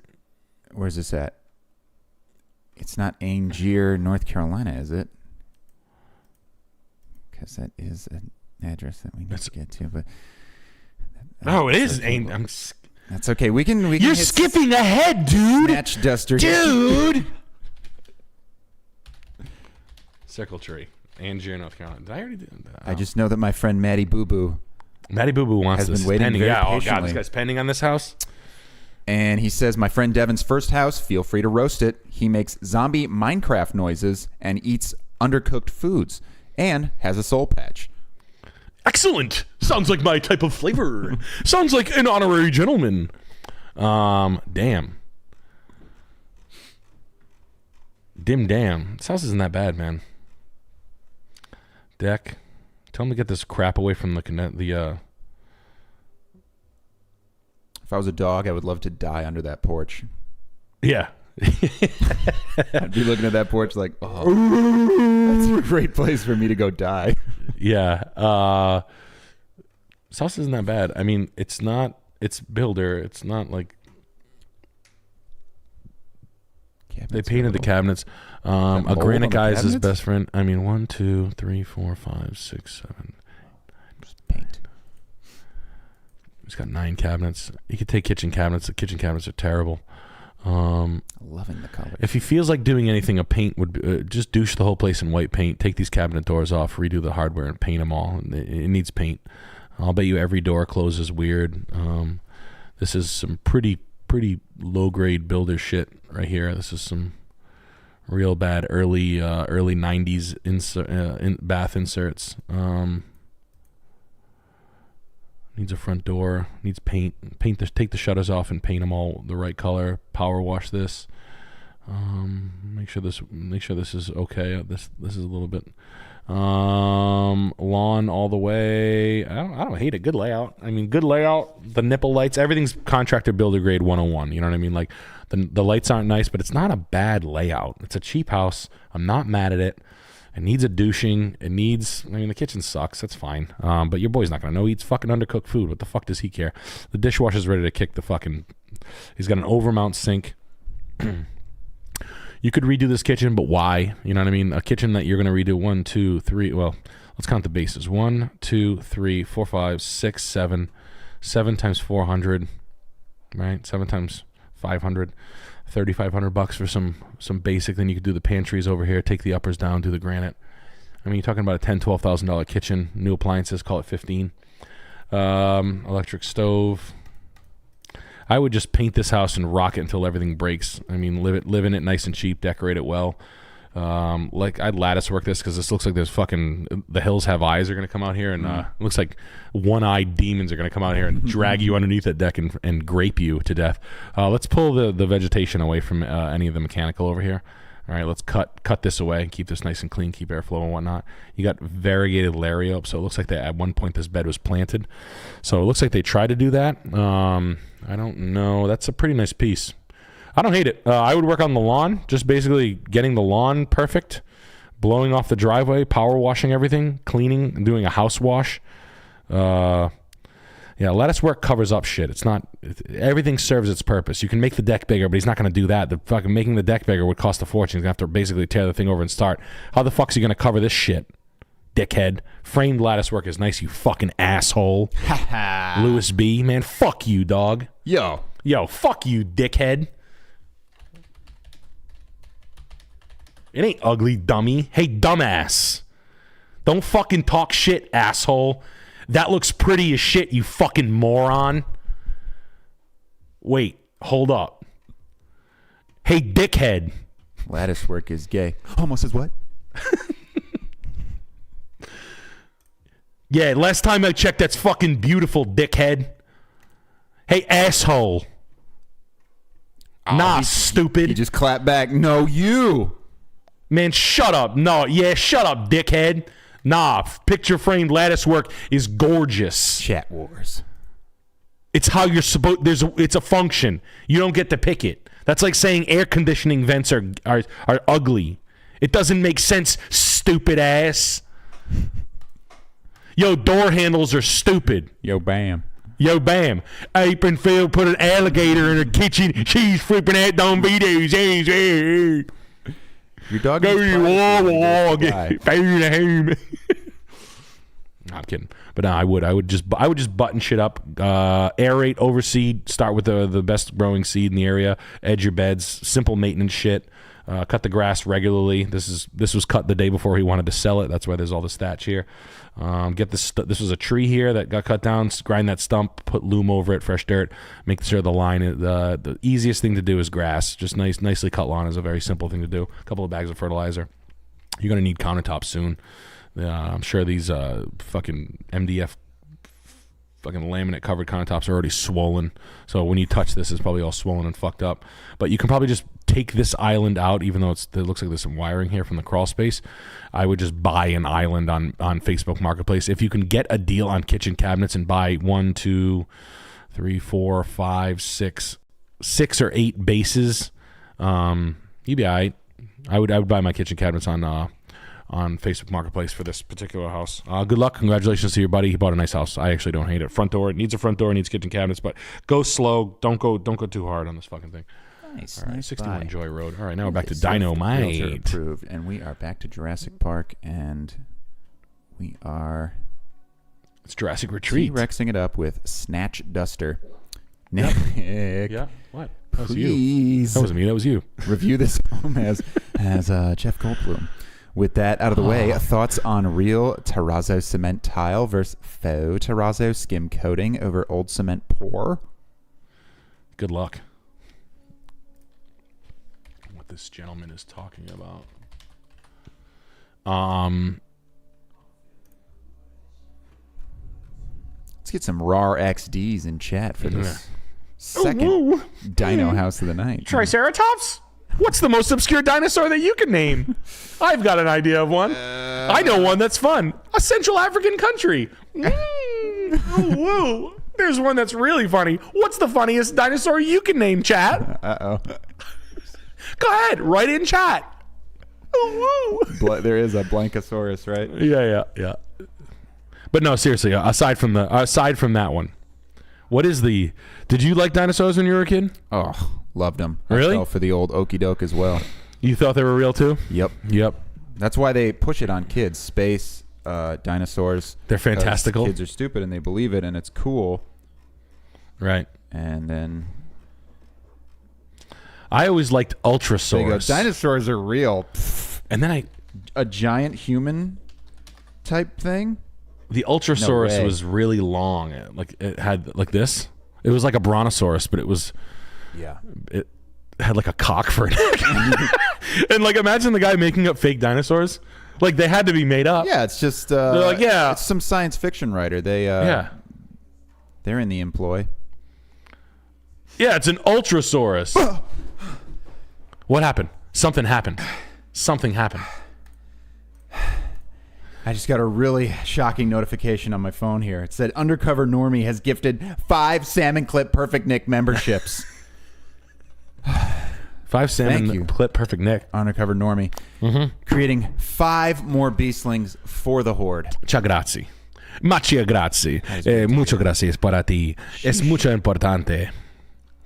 where's this at? It's not Angier, North Carolina, is it? Because that is an address that we need to get to. But Oh, it is. that's okay. We can You're hit skipping ahead, dude. Snatch Duster. Dude. Circle Tree. Angier, North Carolina. Did I already do that? I just know that my friend Maddie Boo Boo Matty Boo Boo wants has this. been waiting pending. very Yeah, oh god, patiently. this guy's pending on this house. And he says, my friend Devin's first house, feel free to roast it. He makes zombie Minecraft noises and eats undercooked foods and has a soul patch. Excellent. Sounds like my type of flavor. Sounds like an honorary gentleman. Damn. Damn. This house isn't that bad, man. Deck. Tell him to get this crap away from the If I was a dog, I would love to die under that porch. Yeah. I'd be looking at that porch like, oh, that's a great place for me to go die. Yeah. This house isn't that bad. I mean, it's builder. It's not like they painted the cabinets. A granite guy is his best friend. I mean, 1, 2, 3, 4, 5, 6, 7. Just paint. He's got 9 cabinets. He could take kitchen cabinets. The kitchen cabinets are terrible. Loving the color. If he feels like doing anything, a paint would be, just douche the whole place in white paint. Take these cabinet doors off, redo the hardware, and paint them all. It needs paint. I'll bet you every door closes weird. This is some pretty low grade builder shit right here. This is some real bad early 90s bath inserts. Needs a front door. Needs paint. Take the shutters off and paint them all the right color. Power wash this. Make sure this is okay. This is a little bit lawn all the way. I don't hate it. Good layout. I mean, good layout. The nipple lights. Everything's contractor builder grade 101. You know what I mean? Like the lights aren't nice, but it's not a bad layout. It's a cheap house. I'm not mad at it. It needs a douching. The kitchen sucks. That's fine. But your boy's not going to know. He eats fucking undercooked food. What the fuck does he care? The dishwasher's ready to kick the fucking... He's got an overmount sink. You could redo this kitchen, but why? You know what I mean? A kitchen that you're going to redo 1, 2, 3... Well, let's count the bases. 1, 2, 3, 4, 5, 6, 7. 7 times 400. Right? 7 times 500. $3,500 for some basic. Then you could do the pantries over here, take the uppers down, do the granite. I mean, you're talking about a $10,000-$12,000 kitchen. New appliances, call it $15,000. Electric stove. I would just paint this house and rock it until everything breaks. I mean, live in it nice and cheap, decorate it well. I'd lattice work this because this looks like there's fucking the hills have eyes are going to come out here, and it looks like one-eyed demons are going to come out here and drag you underneath that deck and grape you to death. Let's pull the vegetation away from any of the mechanical over here. All right, let's cut this away and keep this nice and clean, keep airflow and whatnot. You got variegated lariat, so it looks like at one point this bed was planted. So it looks like they tried to do that. I don't know. That's a pretty nice piece. I don't hate it. I would work on the lawn, just basically getting the lawn perfect, blowing off the driveway, power washing everything, cleaning, and doing a house wash. Lattice work covers up shit. Everything serves its purpose. You can make the deck bigger, but he's not going to do that. The fucking making the deck bigger would cost a fortune. He's going to have to basically tear the thing over and start. How the fuck's he going to cover this shit? dickhead. Framed lattice work is nice, you fucking asshole. Louis B, man, fuck you, dog. Yo, fuck you, dickhead. It ain't ugly, dummy. Hey, dumbass. Don't fucking talk shit, asshole. That looks pretty as shit, you fucking moron. Wait, hold up. Hey, dickhead. lattice work is gay. Almost as what? Yeah, last time I checked, that's fucking beautiful, dickhead. Hey, asshole. Nah, stupid. He just clapped back. No, you. Man, shut up. No, yeah, shut up, dickhead. Nah, picture framed lattice work is gorgeous. Chat wars. It's how you're supposed. It's a function. You don't get to pick it. That's like saying air conditioning vents are ugly. It doesn't make sense, stupid ass. Yo, door handles are stupid. Yo, bam. Yo, bam. Apron Phil put an alligator in her kitchen. She's flipping out on videos. Your dog Go is to wall, guy. home. No, I'm kidding. But no, I would just button shit up, aerate, overseed, start with the best growing seed in the area, edge your beds, simple maintenance shit. Cut the grass regularly. This was cut the day before he wanted to sell it. That's why there's all this thatch here. Get this. This was a tree here that got cut down. Grind that stump. Put loom over it. Fresh dirt. Make sure the line. The easiest thing to do is grass. Just nicely cut lawn is a very simple thing to do. A couple of bags of fertilizer. You're gonna need countertops soon. I'm sure these fucking MDF fucking laminate covered countertops are already swollen. So when you touch this, it's probably all swollen and fucked up. But you can probably just take this island out, even though it looks like there's some wiring here from the crawl space. I would just buy an island on Facebook Marketplace. If you can get a deal on kitchen cabinets and buy 1, 2, 3, 4, 5, 6 or 8 bases, you'd be all right. I would buy my kitchen cabinets on Facebook Marketplace for this particular house. Good luck. Congratulations to your buddy. He bought a nice house. I actually don't hate it. Front door. It needs a front door. It needs kitchen cabinets, but go slow. Don't go too hard on this fucking thing. Nice. All right, nice 61 buy. Joy Road. All right, now we're back to Scuffed Realtor Dynamite. approved, and we are back to Jurassic Park, and we are It's Jurassic Retreat. T-Rexing it up with Snatch Duster. Nick, Yeah. What? That was you. please That wasn't me. That was you. review this home as Jeff Goldblum. With that out of the way, thoughts on real terrazzo cement tile versus faux terrazzo skim coating over old cement pour? Good luck. What this gentleman is talking about. Let's get some raw XDs in chat for this second Dino House of the Night. Triceratops? What's the most obscure dinosaur that you can name? I've got an idea of one. I know one that's fun. A Central African country. Whoa. There's one that's really funny. What's the funniest dinosaur you can name, chat? Uh-oh. Go ahead. Write in chat. There is a Blankosaurus, right? Yeah. But no, seriously, aside from that one, did you like dinosaurs when you were a kid? Oh, loved them. Really? I fell for the old okey doke as well. You thought they were real too? Yep. That's why they push it on kids. Space, dinosaurs. They're fantastical. Kids are stupid and they believe it and it's cool. Right. And then I always liked they go, Ultrasaurus. dinosaurs are real. And then A giant human type thing? the No Ultrasaurus way. was really long. It had like this. It was like a brontosaurus, but it had like a cock for a neck. And like imagine the guy making up fake dinosaurs. Like they had to be made up. Yeah, it's just They're like, yeah. it's some science fiction writer. Yeah, They're in the employ. it's an Ultrasaurus. What happened? Something happened. I just got a really shocking notification on my phone here. It said Undercover Normie has gifted 5 Salmon Clip Perfect Nick memberships. 5 salmon Thank you. clip perfect Nick. Undercover Normie. Creating 5 more beastlings for the Horde. Ciao grazie. Mucho grazie. Mucho gracias para ti. Es mucho importante.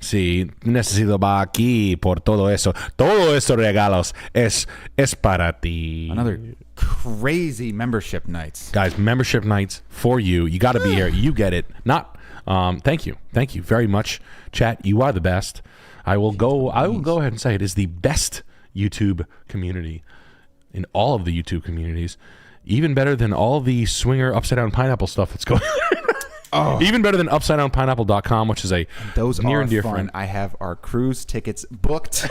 Sí, necesito va aquí por todo eso. Todo esos regalos es para ti. Another crazy membership nights. Guys, membership nights for you. You got to be here. You get it. Not. Thank you very much, chat. You are the best. I will go ahead and say it is the best YouTube community in all of the YouTube communities. Even better than all the swinger upside down pineapple stuff that's going on. Oh. Even better than upsidedownpineapple.com, which is a those near are and dear fun. friend. I have our cruise tickets booked.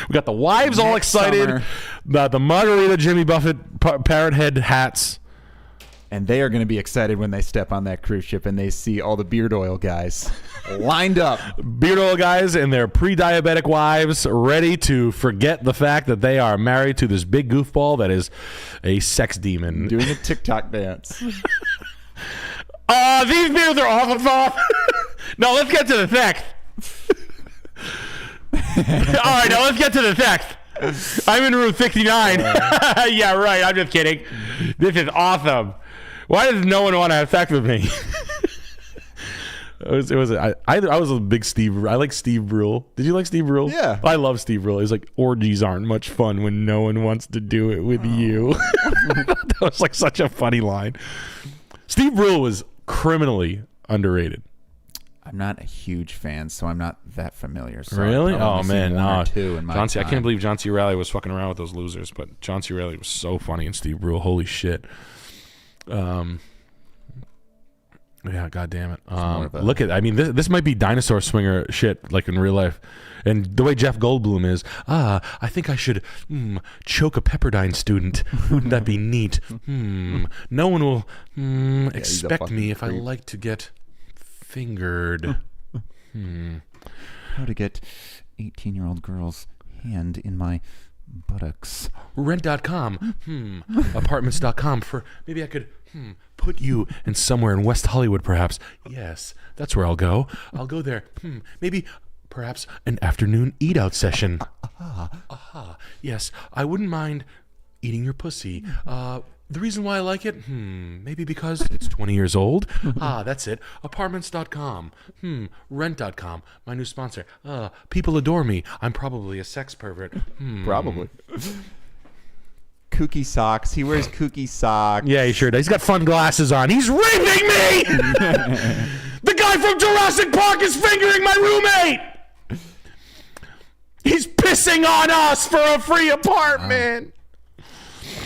We got the wives all excited. The Margarita Jimmy Buffett parrot head hats. And they are going to be excited when they step on that cruise ship and they see all the beard oil guys lined up. Beard oil guys and their pre-diabetic wives ready to forget the fact that they are married to this big goofball that is a sex demon. Doing a TikTok dance. These beards are awful. No, let's get to the text. All right, now let's get to the text. I'm in room 69. Yeah, right. I'm just kidding. This is awesome. Why does no one want to have sex with me? I was a big Steve. I like Steve Brule. Did you like Steve Brule? Yeah. I love Steve Brule. He's like, orgies aren't much fun when no one wants to do it with you. That was like such a funny line. Steve Brule was criminally underrated. I'm not a huge fan, so I'm not that familiar. So Really? Oh, man. No. Two in my John C. I time. can't believe John C. Reilly was fucking around with those losers, but John C. Reilly was so funny in Steve Brule. Holy shit. Yeah, god damn it. Look at, I mean, this might be dinosaur swinger shit, like in real life. And the way Jeff Goldblum is, I think I should choke a Pepperdine student. Wouldn't that be neat? No one will expect me if I like to get fingered. How to get 18-year-old girls' hand in my buttocks. Rent.com. Apartments.com for maybe I could put you in somewhere in West Hollywood, perhaps. Yes, that's where I'll go. I'll go there. Maybe, perhaps an afternoon eat-out session. Yes, I wouldn't mind eating your pussy. The reason why I like it? Maybe because it's 20 years old. That's it. Apartments.com. Rent.com. My new sponsor. People adore me. I'm probably a sex pervert. Probably. Kooky socks. He wears kooky socks. Yeah, he sure does. He's got fun glasses on. He's raping me! The guy from Jurassic Park is fingering my roommate! He's pissing on us for a free apartment!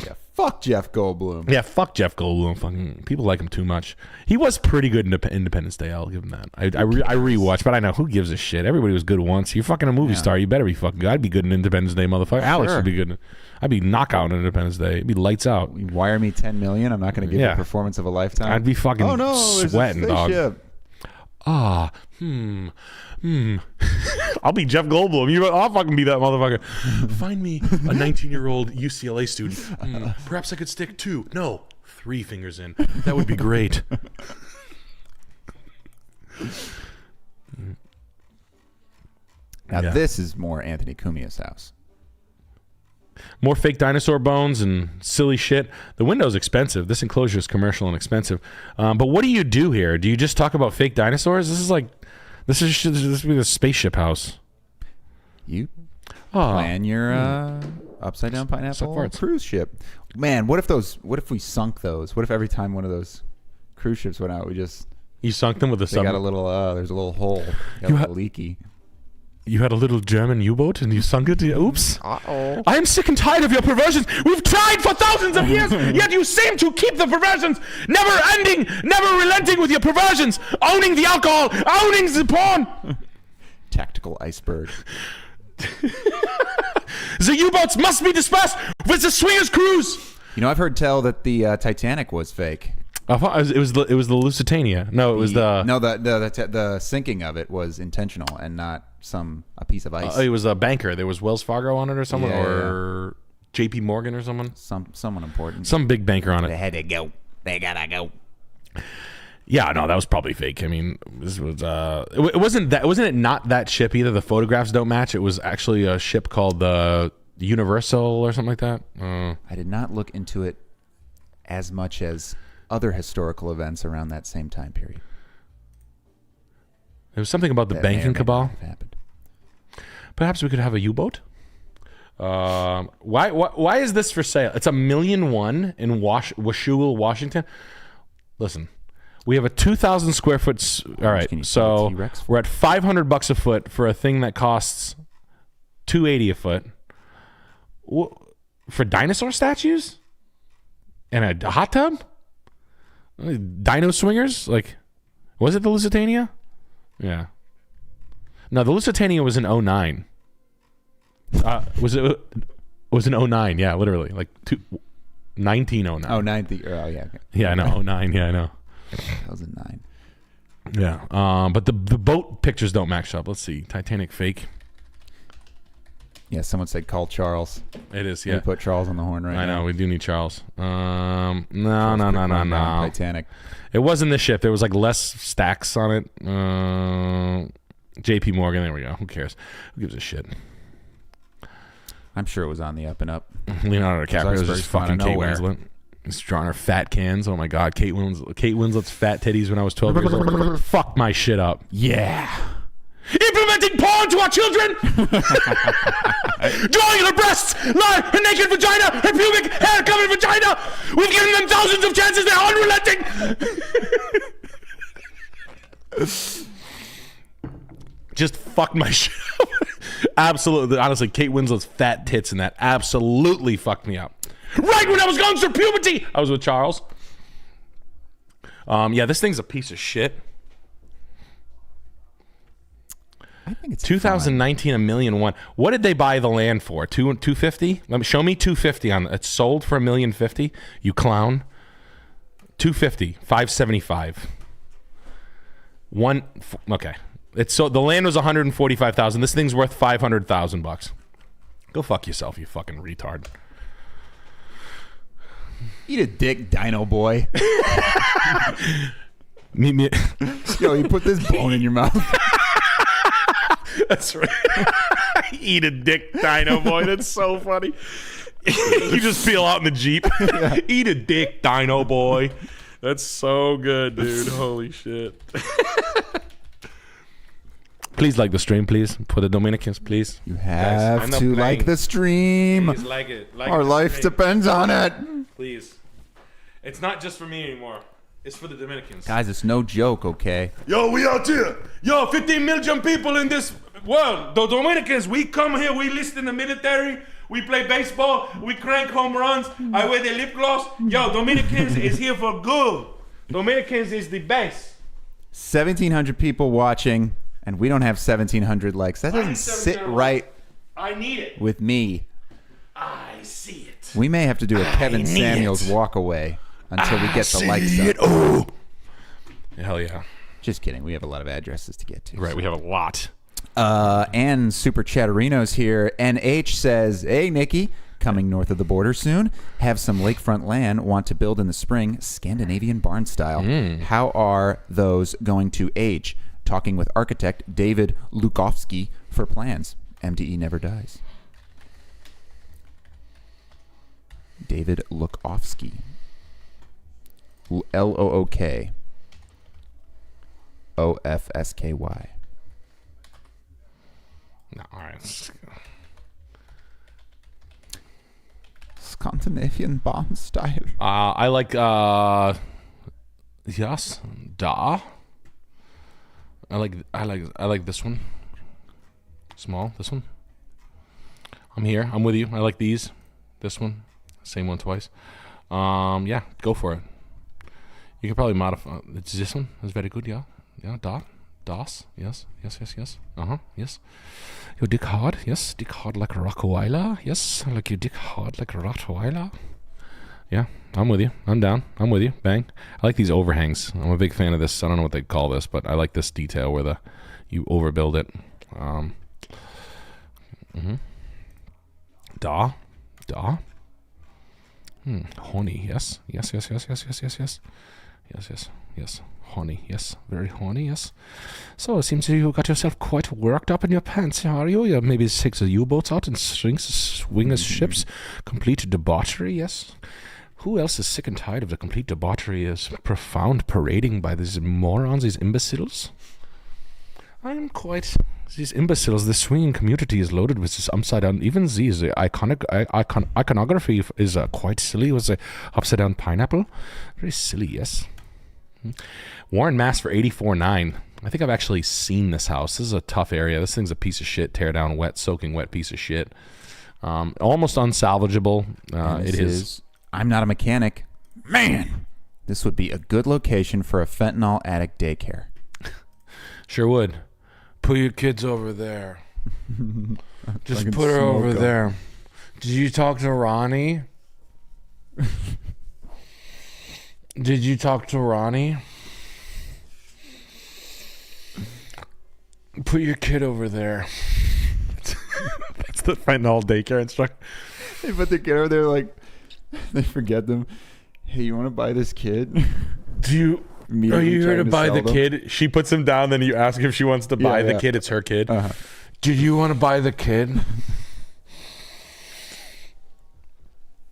Yeah, fuck Jeff Goldblum. Yeah, fuck Jeff Goldblum. Fucking people like him too much. He was pretty good in Independence Day. I'll give him that. I rewatched, but I know who gives a shit. Everybody was good once. You're fucking a movie star. You better be fucking good. I'd be good in Independence Day, motherfucker. Alex would be good. I'd be knockout in Independence Day. It'd be lights out. You wire me $10 million. I'm not going to give you a performance of a lifetime. I'd be fucking sweating, dog. I'll be Jeff Goldblum. I'll fucking be that motherfucker. Find me a 19-year-old UCLA student. Perhaps I could stick 3 fingers in. That would be great. Now this is more Anthony Cumia's house. More fake dinosaur bones and silly shit. The window's expensive. This enclosure is commercial and expensive. But what do you do here? Do you just talk about fake dinosaurs? This would be the spaceship house. You plan your upside down pineapple cruise ship. Man, what if we sunk those? What if every time one of those cruise ships went out, you sunk them with a they got a little there's a little hole. Got a little leaky. You had a little German U-boat and you sunk it? Oops. Uh-oh. I am sick and tired of your perversions. We've tried for thousands of years, yet you seem to keep the perversions. Never ending, never relenting with your perversions. Owning the alcohol, owning the porn. Tactical iceberg. The U-boats must be dispersed with the swingers cruise. You know, I've heard tell that the Titanic was fake. I thought it was the Lusitania. No, it was the sinking of it was intentional and not a piece of ice. It was a banker. There was Wells Fargo on it or someone, or J.P. Morgan or someone. Someone important. Some big banker on it. They had to go. They gotta go. Yeah, no, that was probably fake. I mean, this was it wasn't it not that ship either. The photographs don't match. It was actually a ship called the Universal or something like that. I did not look into it as much as other historical events around that same time period. There was something about the That may or banking may cabal. not have happened. Perhaps we could have a U-boat. Why is this for sale? It's $1.1 million in Washougal, Washington. Listen, we have a 2,000 square foot. All right, Can you so see the T-Rex? we're at $500 a foot for a thing that costs $280 a foot. For dinosaur statues and a hot tub. Dino swingers, like, was it the Lusitania? Yeah. No, the Lusitania was in 09. Was in 09, yeah, literally. Like 1909. Oh, 90. Oh, yeah. Okay. Yeah, I know. 09, yeah, I know. 2009. Yeah. But the boat pictures don't match up. Let's see. Titanic fake. Yeah, someone said call Charles. It is, Yeah. yeah. Put Charles on the horn right now. I know, we do need Charles. No. Titanic. It wasn't the ship. There was like less stacks on it. JP Morgan, there we go. Who cares? Who gives a shit? I'm sure it was on the up and up. Leonardo DiCaprio is Icebergs just come out fucking of Kate nowhere. Winslet. He's drawing her fat cans. Oh my god, Kate Winslet's fat titties when I was 12 years old. Fuck my shit up. Yeah. Implementing porn to our children. Drawing her breasts, her naked vagina, her pubic hair covered vagina. We've given them thousands of chances. They're unrelenting. Just fucked my shit up. Absolutely. Honestly, Kate Winslet's fat tits and that absolutely fucked me up. Right when I was going through puberty. I was with Charles. Yeah, this thing's a piece of shit. I think it's 2019, $1.1 million. What did they buy the land for? 250? Let me show me 250 on it's sold for $1,050,000. You clown. 250, 575. Okay. It's so the land was 145,000. This thing's worth $500,000. Go fuck yourself, you fucking retard. Eat a dick, Dino Boy. Meet me. Yo, you put this bone in your mouth. That's right. Eat a dick, Dino Boy. That's so funny. You just peel out in the Jeep. Yeah. Eat a dick, Dino Boy. That's so good, dude. Holy shit. Please like the stream, please. For the Dominicans, please. You have Guys, to like the stream. Please like it. Like Our the life stream. depends on it. Please. It's not just for me anymore. It's for the Dominicans. Guys, it's no joke, okay? Yo, we out here. Yo, 15 million people in this world. The Dominicans, we come here, we list in the military, we play baseball, we crank home runs, I wear the lip gloss. Yo, Dominicans is here for good. Dominicans is the best. 1,700 people watching, and we don't have 1,700 likes. That doesn't sit right I need it. with me. I see it. We may have to do a Kevin need Samuels it. walk away until we get the likes up. Oh. Hell yeah. Just kidding. We have a lot of addresses to get to. Right, we have a lot. And Super Chatterino's here. NH says, hey, Nikki, coming north of the border soon. Have some lakefront land. Want to build in the spring. Scandinavian barn style. How are those going to age? Talking with architect David Lukowski for plans. MDE never dies. David Lukowski. Look Ofsky. No, all right. Scandinavian barn style. I like yes, da. I like this one. Small, this one. I'm here. I'm with you. I like these. This one. Same one twice. Yeah, go for it. You can probably modify. It's this one. It's very good. Yeah, yeah. Das. Yes. Yes. Yes. Your dick hard. Yes. Dick hard like a Rottweiler. Yes. Like your dick hard like a Rottweiler. Yeah, I'm with you. I'm down. I'm with you. Bang. I like these overhangs. I'm a big fan of this. I don't know what they call this, but I like this detail where you overbuild it. Da. Horny. Yes. Yes. Horny. Yes. Very horny. Yes. So it seems you got yourself quite worked up in your pants, are you? You maybe take the U-boats out and swing as ships. Complete debauchery. Yes. Who else is sick and tired of the complete debauchery? Is profound parading by these morons, these imbeciles? I'm quite. These imbeciles. This swinging community is loaded with this upside down. Even these iconography is quite silly. With the upside down pineapple, very silly. Yes. Warren Mass for 84.9. I think I've actually seen this house. This is a tough area. This thing's a piece of shit. Tear down, wet, soaking wet piece of shit. Almost unsalvageable. It is. I'm not a mechanic. Man, this would be a good location for a fentanyl addict daycare. Sure would. Put your kids over there. Just put her over there. Did you talk to Ronnie? Did you talk to Ronnie? Put your kid over there. That's the fentanyl daycare instructor. They put the kid over there like they forget them. Hey, you want to buy this kid? Are you here to buy the kid? She puts him down, then you ask if she wants to buy the kid. It's her kid. Uh-huh. Do you want to buy the kid?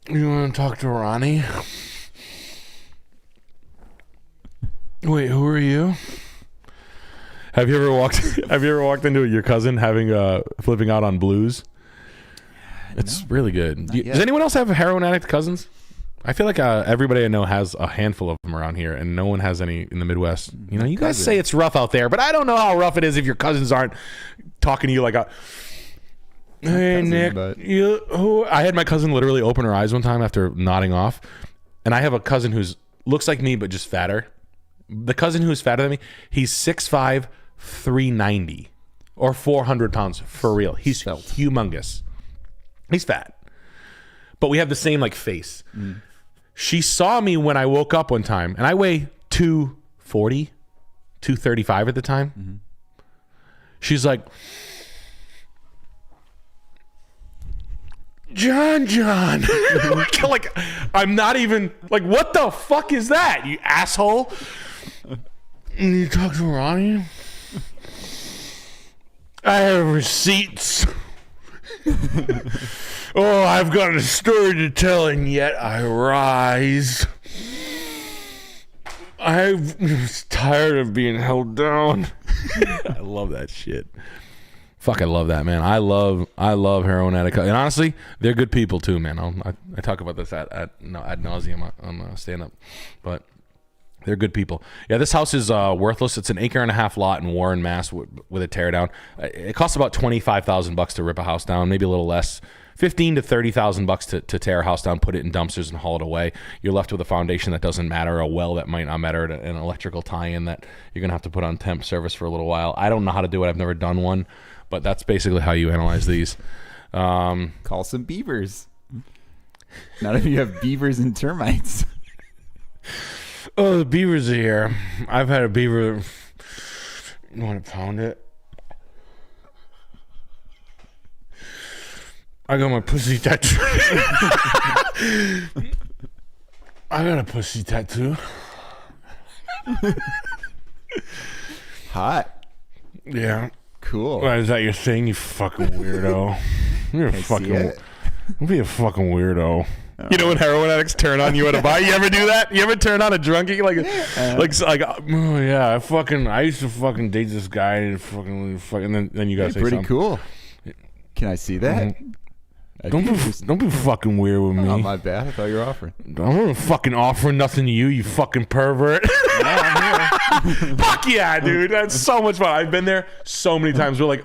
You want to talk to Ronnie? Wait, who are you? Have you ever walked into your cousin having flipping out on blues? It's really good. Does anyone else have heroin addict cousins? I feel like everybody I know has a handful of them around here, and no one has any in the Midwest. You know, you guys say it's rough out there, but I don't know how rough it is if your cousins aren't talking to you like a. Hey Nick, I had my cousin literally open her eyes one time after nodding off, and I have a cousin who's looks like me but just fatter. The cousin who's fatter than me, he's 6'5", 390, or 400 pounds for real. He's humongous. He's fat, but we have the same like face. She saw me when I woke up one time, and I weigh 240, 235 at the time. Mm-hmm. She's like, John. like, I'm not even, like, what the fuck is that, you asshole? You talk to Ronnie? I have receipts. Oh, I've got a story to tell, and yet I rise. I'm tired of being held down. I love that shit. Fuck, I love that, man. I love heroin addicts, and honestly, they're good people too, man. I talk about this ad nauseum on stand up, but they're good people. Yeah, this house is worthless. It's an 1.5 acre lot in Warren, Mass, with a tear down. It costs about $25,000 to rip a house down, maybe a little less. $15,000 to $30,000 to tear a house down, put it in dumpsters, and haul it away. You're left with a foundation that doesn't matter, a well that might not matter, an electrical tie-in that you're gonna have to put on temp service for a little while. I don't know how to do it. I've never done one, but that's basically how you analyze these. Call some beavers. Not if you have beavers and termites. Oh, the beavers are here. I've had a beaver. You want to pound it? I got my pussy tattoo. I got a pussy tattoo. Hot. Yeah. Cool. Why, is that your thing, you fucking weirdo? You're be a fucking weirdo. You know when heroin addicts turn on you at a bar? You ever do that? You ever turn on a drunkie like oh yeah, I used to fucking date this guy and fucking then you gotta say pretty something. Cool. Can I see that? Mm-hmm. Don't be fucking weird with me. Oh, my bad. I thought you were offering. I'm not fucking offering nothing to you fucking pervert. Fuck yeah, dude. That's so much fun. I've been there so many times. We're like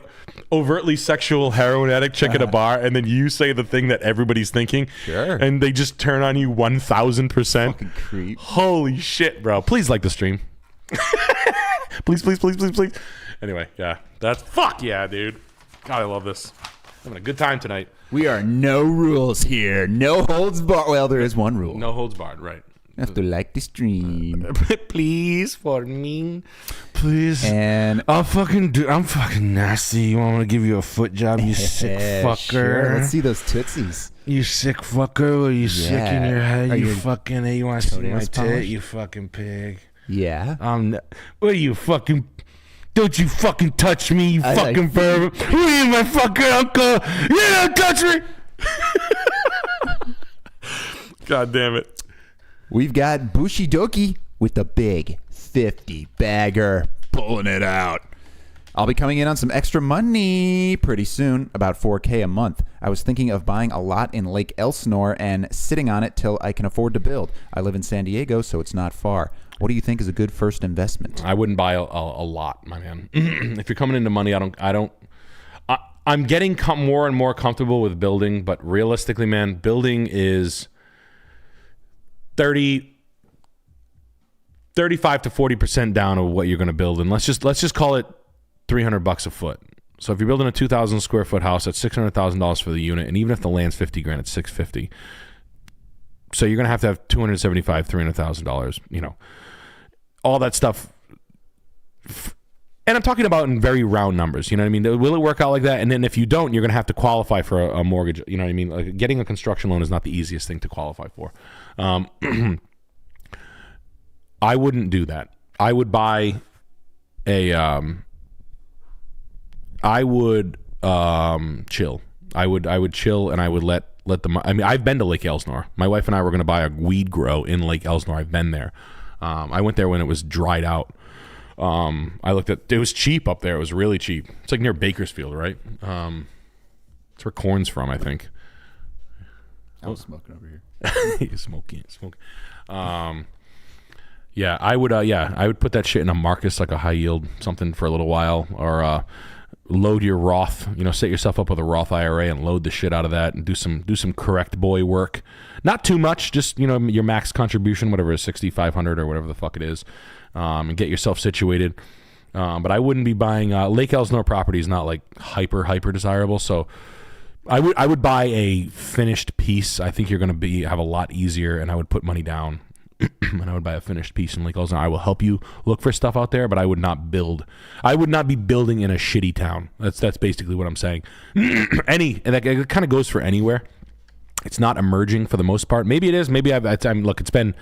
overtly sexual heroin addict chick at a bar, and then you say the thing that everybody's thinking. Sure. And they just turn on you 1,000%. Fucking creep. Holy shit, bro. Please like the stream. Please. Anyway, yeah. That's fuck yeah, dude. God, I love this. Having a good time tonight. We are no rules here. No holds barred. Well, there is one rule. No holds barred, right. You have to like the stream. Please, for me. Please. And I'm fucking nasty. You want me to give you a foot job, you sick fucker? Sure. Let's see those tootsies. You sick fucker. Are you sick in your head? You fucking, you want to see my tit? You fucking pig. Yeah. What are you fucking... Don't you fucking touch me, you fucking pervert. Who are you, my fucking uncle? You don't touch me. God damn it. We've got Bushidoki with the big 50 bagger. Pulling it out. I'll be coming in on some extra money pretty soon, about $4K a month. I was thinking of buying a lot in Lake Elsinore and sitting on it till I can afford to build. I live in San Diego, so it's not far. What do you think is a good first investment? I wouldn't buy a lot, my man. If you're coming into money, I'm getting more and more comfortable with building, but realistically, man, building is 35 to 40% down of what you're going to build, and let's just call it $300 a foot. So if you're building a 2,000 square foot house, that's $600,000 for the unit, and even if the land's $50,000, it's $650,000. So you're going to have $275,000, $300,000. You know, all that stuff. And I'm talking about in very round numbers. You know what I mean? Will it work out like that? And then if you don't, you're going to have to qualify for a mortgage. You know what I mean? Like getting a construction loan is not the easiest thing to qualify for. I wouldn't do that. I would buy a. I would chill. I would chill, and I would let the. I mean, I've been to Lake Elsinore. My wife and I were going to buy a weed grow in Lake Elsinore. I've been there. I went there when it was dried out. I looked at. It was cheap up there. It was really cheap. It's like near Bakersfield, right? It's where corn's from, I think. I was smoking over here. You're smoking. Yeah, I would. I would put that shit in a Marcus, like a high yield something for a little while, or load your Roth. You know, set yourself up with a Roth IRA and load the shit out of that, and do some correct boy work. Not too much, just your max contribution, whatever is $6,500 or whatever the fuck it is, and get yourself situated. But I wouldn't be buying Lake Elsinore property is not like hyper desirable, so. I would buy a finished piece. I think you're going to have a lot easier, and I would put money down, and I would buy a finished piece in Lake Elsinore. I will help you look for stuff out there, but I would not build. I would not be building in a shitty town. That's basically what I'm saying. And it kind of goes for anywhere. It's not emerging for the most part. Maybe it is. Maybe look, it's been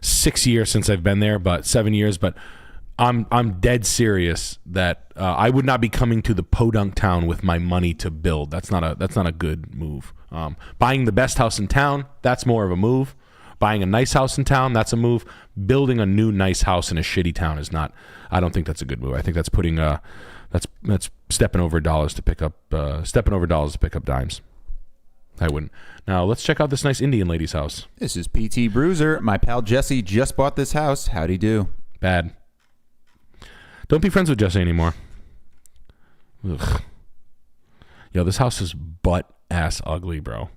6 years since I've been there, but 7 years. But I'm dead serious that I would not be coming to the podunk town with my money to build. That's not a good move. Buying the best house in town, that's more of a move. Buying a nice house in town, that's a move. Building a new nice house in a shitty town is not. I don't think that's a good move. I think that's putting that's stepping over dollars to pick up dimes. I wouldn't. Now let's check out this nice Indian lady's house. This is PT Bruiser. My pal Jesse just bought this house. How'd he do? Bad. Don't be friends with Jesse anymore. Ugh. Yo, this house is butt-ass ugly, bro.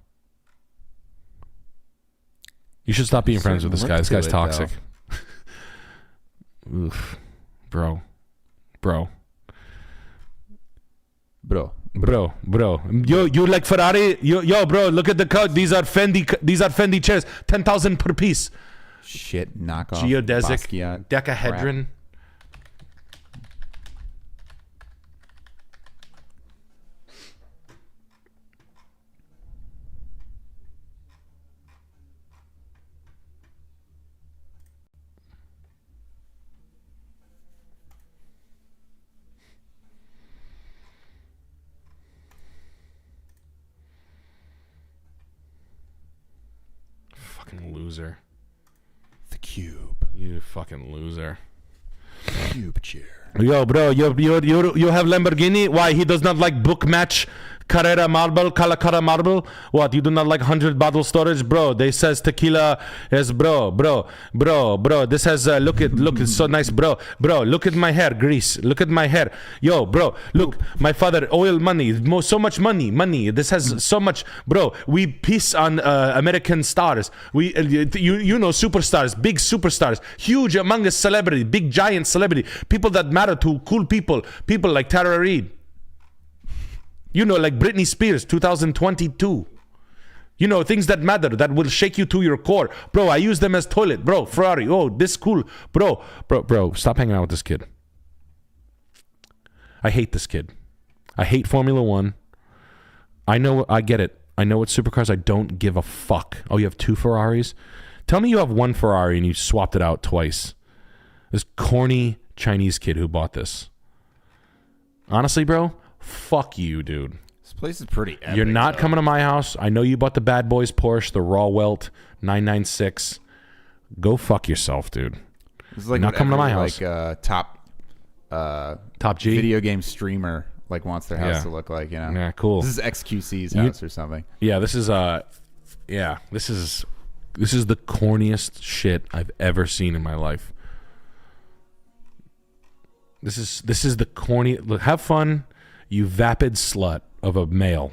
You should stop being friends with this guy. This guy's toxic. Oof. Bro. Yo, you like Ferrari? Yo, bro, look at the cut. These are Fendi chairs. 10,000 per piece. Shit, knockoff. Geodesic. Basquiat Decahedron. crap. Loser. The cube. You fucking loser. Cube chair. Yo, bro, you have Lamborghini? Why, he does not like book match Carrera marble, Calacara marble? What, you do not like 100 bottle storage? Bro, they says tequila is bro. This has, look, it's so nice, bro. Look at my hair, grease. Look at my hair. Yo, bro, look, my father, oil money, so much money. This has so much, bro. We piss on American stars. We, you know, superstars, big superstars, huge among us celebrity, big giant celebrity, people that matter to cool people like Tara Reid. You know, like Britney Spears, 2022. You know, things that matter, that will shake you to your core. Bro, I use them as toilet. Bro, Ferrari. Oh, this cool. Bro, stop hanging out with this kid. I hate this kid. I hate Formula One. I get it. I know it's supercars. I don't give a fuck. Oh, you have 2 Ferraris? Tell me you have 1 Ferrari and you swapped it out twice. This corny Chinese kid who bought this. Honestly, bro, fuck you, dude. This place is pretty epic. You're not coming to my house. I know you bought the Bad Boys Porsche, the Raw Welt 996. Go fuck yourself, dude. This is like not coming to my house. Like top Top G? video game streamer like wants their house Yeah. to look like. You know. Yeah, cool. This is XQC's house or something. Yeah, this is this is the corniest shit I've ever seen in my life. This is the corny. Look, have fun, you vapid slut of a male.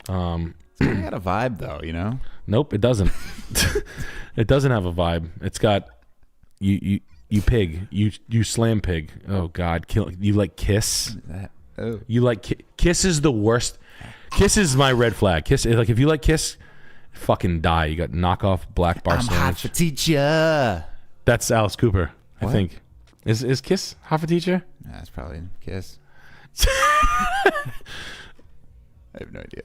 It's got a vibe though, you know. Nope, it doesn't. It doesn't have a vibe. It's got you pig. You slam pig. Oh God, kill you like Kiss. Oh. You like Kiss is the worst. Kiss is my red flag. Kiss, like if you like Kiss, fucking die. You got knockoff black bar I'm hot sandwich. for teacher. That's Alice Cooper, I What? think. Is Kiss hot for teacher? Nah, that's probably Kiss. I have no idea.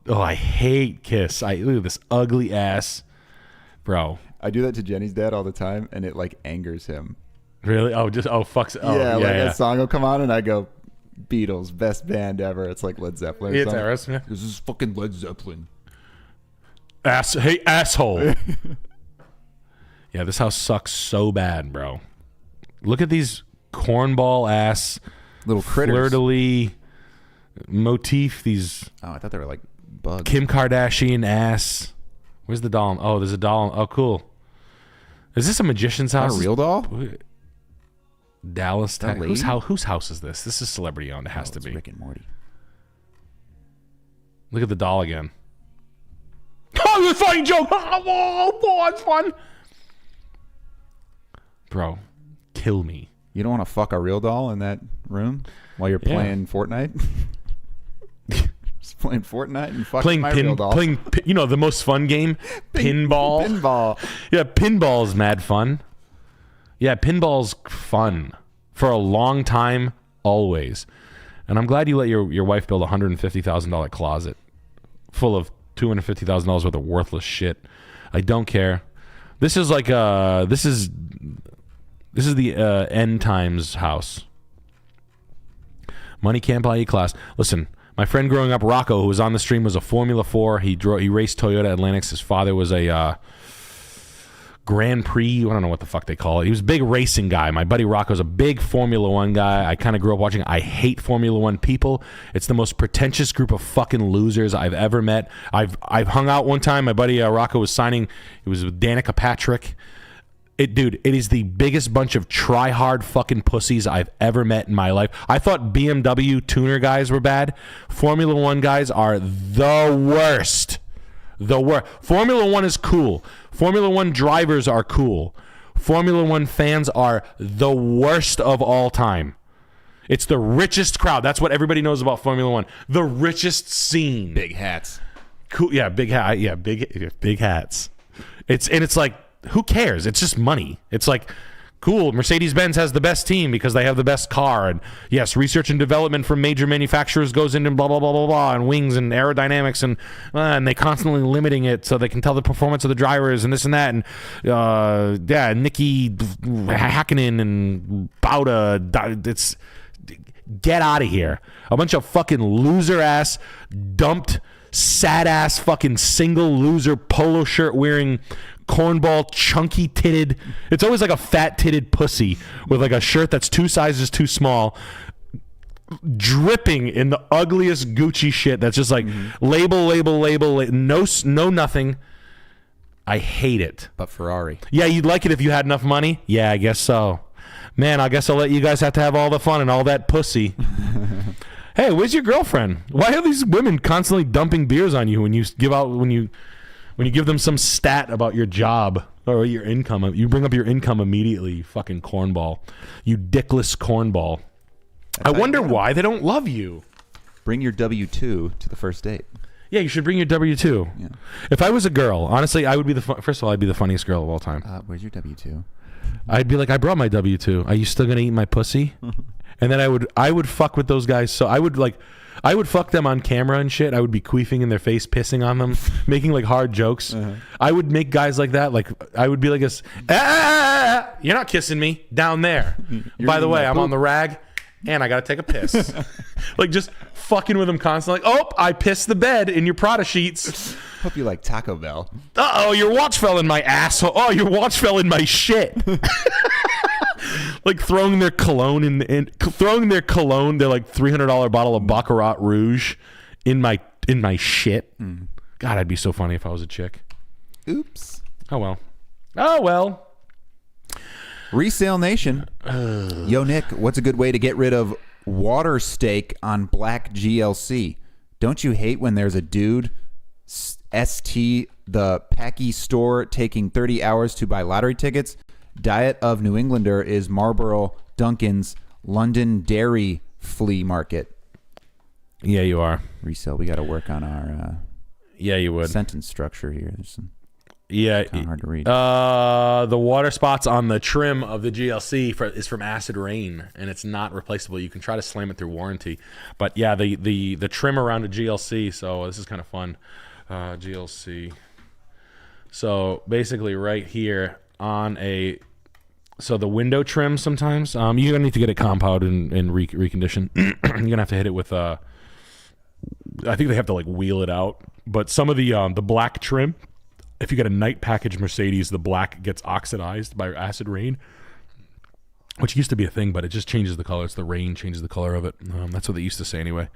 Oh, I hate Kiss. Look at this ugly ass, bro. I do that to Jenny's dad all the time, and it like angers him. Really? Oh, fucks. Oh, yeah, like yeah. that song will come on, and I go, Beatles, best band ever. It's like Led Zeppelin. Or It's something. Aerosmith. This is fucking Led Zeppelin. Hey, asshole. Yeah, this house sucks so bad, bro. Look at these cornball ass Little critters. flirtily motif. These Oh, I thought they were like bugs. Kim Kardashian ass. Where's the doll? Oh, there's a doll. Oh, cool. Is this a magician's Not house? a real doll? Dallas, That Texas. lady? Whose house is this? This is celebrity owned. It has to It's be. Rick and Morty. Look at the doll again. Oh, it's a funny joke. Oh, it's fun. Bro, kill me. You don't want to fuck a real doll in that room while you're Yeah. playing Fortnite? Just playing Fortnite and fucking my real doll. you know, the most fun game, pinball. Pinball. Yeah, pinball's mad fun. Yeah, pinball's fun for a long time, always. And I'm glad you let your wife build a $150,000 closet full of $250,000 worth of worthless shit. I don't care. This is like this is the end times house. Money can't buy you class. Listen, my friend growing up, Rocco, who was on the stream, was a Formula 4. He raced Toyota Atlantics. His father was a Grand Prix. I don't know what the fuck they call it. He was a big racing guy. My buddy Rocco's a big Formula 1 guy. I kind of grew up watching. I hate Formula 1 people. It's the most pretentious group of fucking losers I've ever met. I've hung out one time. My buddy Rocco was signing. It was with Danica Patrick. It is the biggest bunch of try-hard fucking pussies I've ever met in my life. I thought BMW tuner guys were bad. Formula 1 guys are the worst. The worst. Formula 1 is cool. Formula 1 drivers are cool. Formula 1 fans are the worst of all time. It's the richest crowd. That's what everybody knows about Formula 1. The richest scene. Big hats. Cool. Yeah, big hat. Yeah, big hats. It's like, who cares? It's just money. It's like, cool, Mercedes-Benz has the best team because they have the best car. And yes, research and development from major manufacturers goes into blah, blah, blah, blah, blah, and wings and aerodynamics. And they constantly limiting it so they can tell the performance of the drivers and this and that. And, yeah, Nikki Hakkinen and Bauta. It's, get out of here. A bunch of fucking loser-ass, dumped, sad-ass fucking single loser polo shirt wearing cornball, chunky titted. It's always like a fat titted pussy with like a shirt that's 2 sizes too small, dripping in the ugliest Gucci shit. That's just like label, no nothing. I hate it. But Ferrari. Yeah, you'd like it if you had enough money. Yeah, I guess so. Man, I guess I'll let you guys have to have all the fun and all that pussy. Hey, where's your girlfriend? Why are these women constantly dumping beers on you when you give them some stat about your job or your income? You bring up your income immediately, you fucking cornball. You dickless cornball. I wonder why they don't love you. Bring your W-2 to the first date. Yeah, you should bring your W-2. Yeah. If I was a girl, honestly, I would be first of all, I'd be the funniest girl of all time. Where's your W-2? I'd be like, I brought my W-2. Are you still gonna eat my pussy? And then I would fuck with those guys. So I would fuck them on camera and shit. I would be queefing in their face, pissing on them, making like hard jokes. I would make guys like that. Like I would be like this. You're not kissing me down there. By the way, I'm on the rag and I gotta take a piss. Like just fucking with them constantly. Like, oh, I pissed the bed in your Prada sheets. Hope you like Taco Bell. Uh-oh, your watch fell in my asshole. Oh, your watch fell in my shit. like throwing their cologne in throwing their cologne, their like $300 bottle of Baccarat Rouge in my shit. God, I'd be so funny if I was a chick. Oops. Oh well. Resale Nation. Yo, Nick, what's a good way to get rid of water stake on black GLC? Don't you hate when there's a dude, ST, the Packy store, taking 30 hours to buy lottery tickets? Diet of New Englander is Marlboro Duncan's London Dairy Flea Market. Yeah, you are. Resale, we got to work on our you would. sentence structure here. There's some kind of hard to read. The water spots on the trim of the GLC is from acid rain, and it's not replaceable. You can try to slam it through warranty, but yeah, the trim around a GLC. So this is kind of fun. GLC. So basically, right here on so the window trim. Sometimes you're gonna need to get it compounded and reconditioned. You're gonna have to hit it with I think they have to like wheel it out, but some of the black trim. If you get a night package Mercedes, the black gets oxidized by acid rain, which used to be a thing, but it just changes the color. It's the rain changes the color of it. That's what they used to say anyway.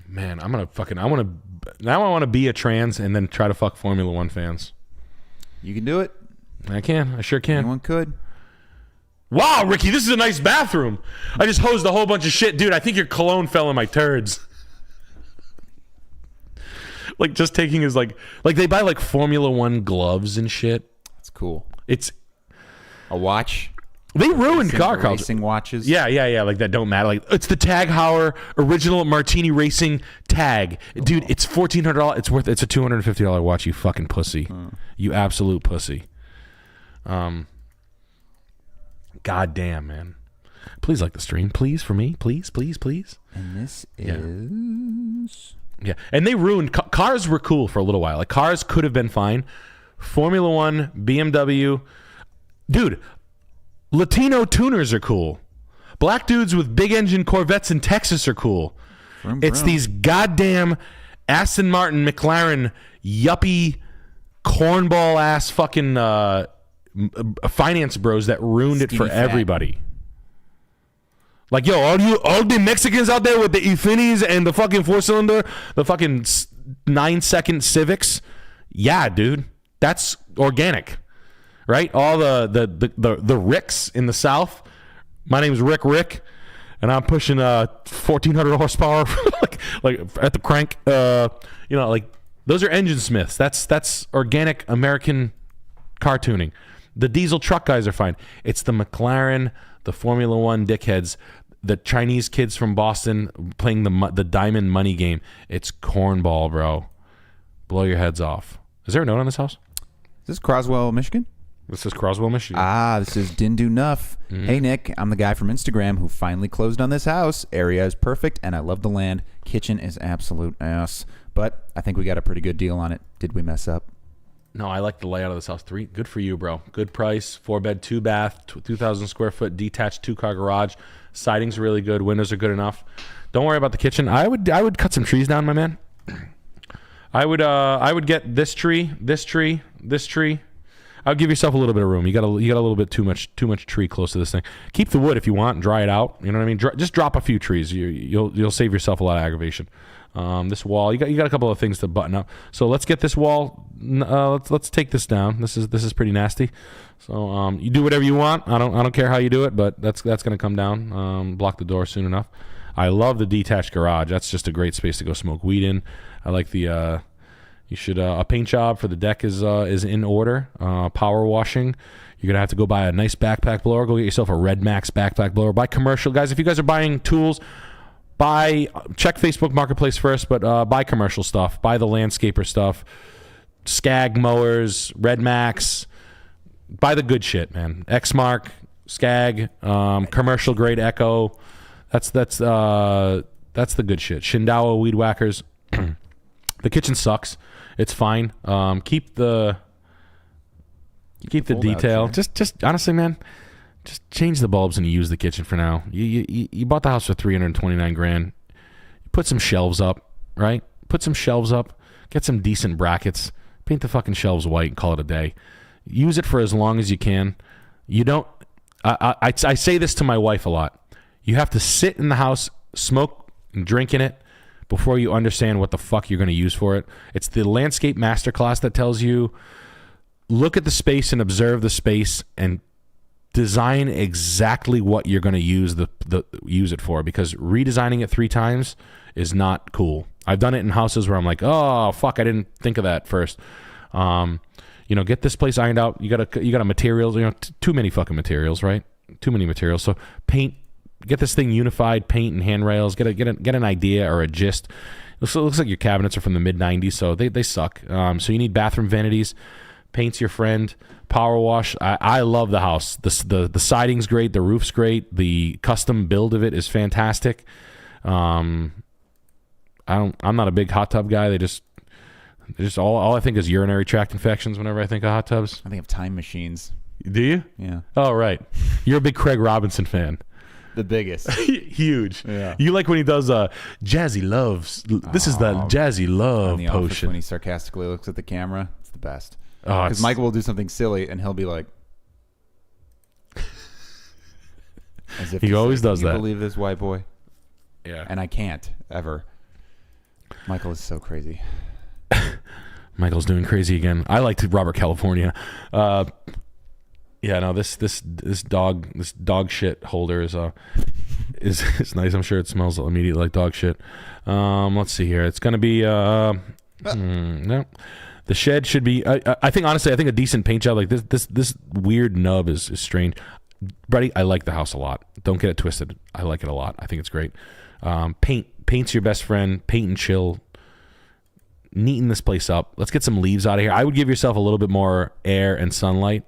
Man, now I want to be a trans and then try to fuck Formula One fans. You can do it. I sure can. Anyone could. Wow, Ricky, this is a nice bathroom. I just hosed a whole bunch of shit. Dude, I think your cologne fell in my turds. Like just taking his like they buy like Formula One gloves and shit. That's cool. It's a watch. They ruined car culture. Racing watches. Yeah. Like that don't matter. Like it's the Tag Heuer original Martini Racing tag, dude. It's $1,400. It's a $250 watch. You fucking pussy. You absolute pussy. God damn, man. Please like the stream, please, for me, please. And this is. Yeah, and they ruined cars. Were cool for a little while. Like cars could have been fine. Formula One, BMW, dude. Latino tuners are cool. Black dudes with big engine Corvettes in Texas are cool. It's these goddamn Aston Martin, McLaren, yuppie, cornball ass fucking finance bros that ruined it for everybody. Like, yo, all the Mexicans out there with the Infinis and the fucking 4-cylinder, the fucking 9-second Civics, yeah, dude, that's organic, right? All the Ricks in the South. My name's Rick, and I'm pushing 1,400 horsepower, like at the crank. Like those are engine smiths. That's organic American car tuning. The diesel truck guys are fine. It's the McLaren, the Formula One dickheads, the Chinese kids from Boston playing the diamond money game. It's cornball, bro. Blow your heads off. Is there a note on this house? Is this Croswell, Michigan? This is Croswell, Michigan. This is Dindu Nuff. Hey, Nick, I'm the guy from Instagram who finally closed on this house. Area is perfect, and I love the land. Kitchen is absolute ass. But I think we got a pretty good deal on it. Did we mess up? No, I like the layout of this house. Good for you, bro. Good price. 4-bed, 2-bath, 2,000 square foot, detached 2-car garage. Siding's really good. Windows are good enough. Don't worry about the kitchen. I would cut some trees down, my man. I would get this tree. I would give yourself a little bit of room. You got a little bit too much tree close to this thing. Keep the wood if you want and dry it out. You know what I mean? Just drop a few trees. You'll save yourself a lot of aggravation. This wall, you got a couple of things to button up. So let's get this wall. Let's take this down. This is pretty nasty. So you do whatever you want. I don't care how you do it, but that's gonna come down. Block the door soon enough. I love the detached garage. That's just a great space to go smoke weed in. I like the. You should a paint job for the deck is in order. Power washing. You're gonna have to go buy a nice backpack blower. Go get yourself a Red Max backpack blower. Buy commercial, guys. If you guys are buying tools, check Facebook Marketplace first, but buy commercial stuff. Buy the landscaper stuff. Skag mowers, Red Max. Buy the good shit, man. Exmark, Skag, commercial grade Echo. That's the good shit. Shindawa weed whackers. The kitchen sucks. It's fine. Keep the detail. Just honestly, man, just change the bulbs and use the kitchen for now. You bought the house for $329,000. You put some shelves up, right? Put some shelves up. Get some decent brackets. Paint the fucking shelves white and call it a day. Use it for as long as you can. You don't. I say this to my wife a lot. You have to sit in the house, smoke and drink in it before you understand what the fuck you're going to use for it. It's the landscape masterclass that tells you, look at the space and observe the space and design exactly what you're going to use use it for, because redesigning it 3 times is not cool. I've done it in houses where I'm like, oh fuck, I didn't think of that first. Get this place ironed out. You got a materials, too many fucking materials, right? Too many materials. So paint, get this thing unified, paint and handrails, get an idea or a gist. It looks like your cabinets are from the mid 90s, so they suck. So you need bathroom vanities. Paint's your friend. Power wash. I love the house. The siding's great. The roof's great. The custom build of it is fantastic. I'm not a big hot tub guy. They just all I think is urinary tract infections whenever I think of hot tubs. I think of time machines. Do you? Yeah. Oh, right. You're a big Craig Robinson fan. The biggest. Huge. Yeah. You like when he does Jazzy Loves. This is the Jazzy Love On the office potion. when he sarcastically looks at the camera. It's the best. Oh, Because Michael will do something silly and he'll be like, as if He to always say, does "Can you that." believe this white boy? Yeah. And I can't ever. Michael is so crazy. Michael's doing crazy again. I liked Robert California. This dog shit holder is nice. I'm sure it smells immediately like dog shit. Let's see here. It's gonna be no. The shed should be. I think honestly, a decent paint job like this weird nub is strange. Buddy, I like the house a lot. Don't get it twisted. I like it a lot. I think it's great. Paint's your best friend. Paint and chill. Neaten this place up. Let's get some leaves out of here. I would give yourself a little bit more air and sunlight,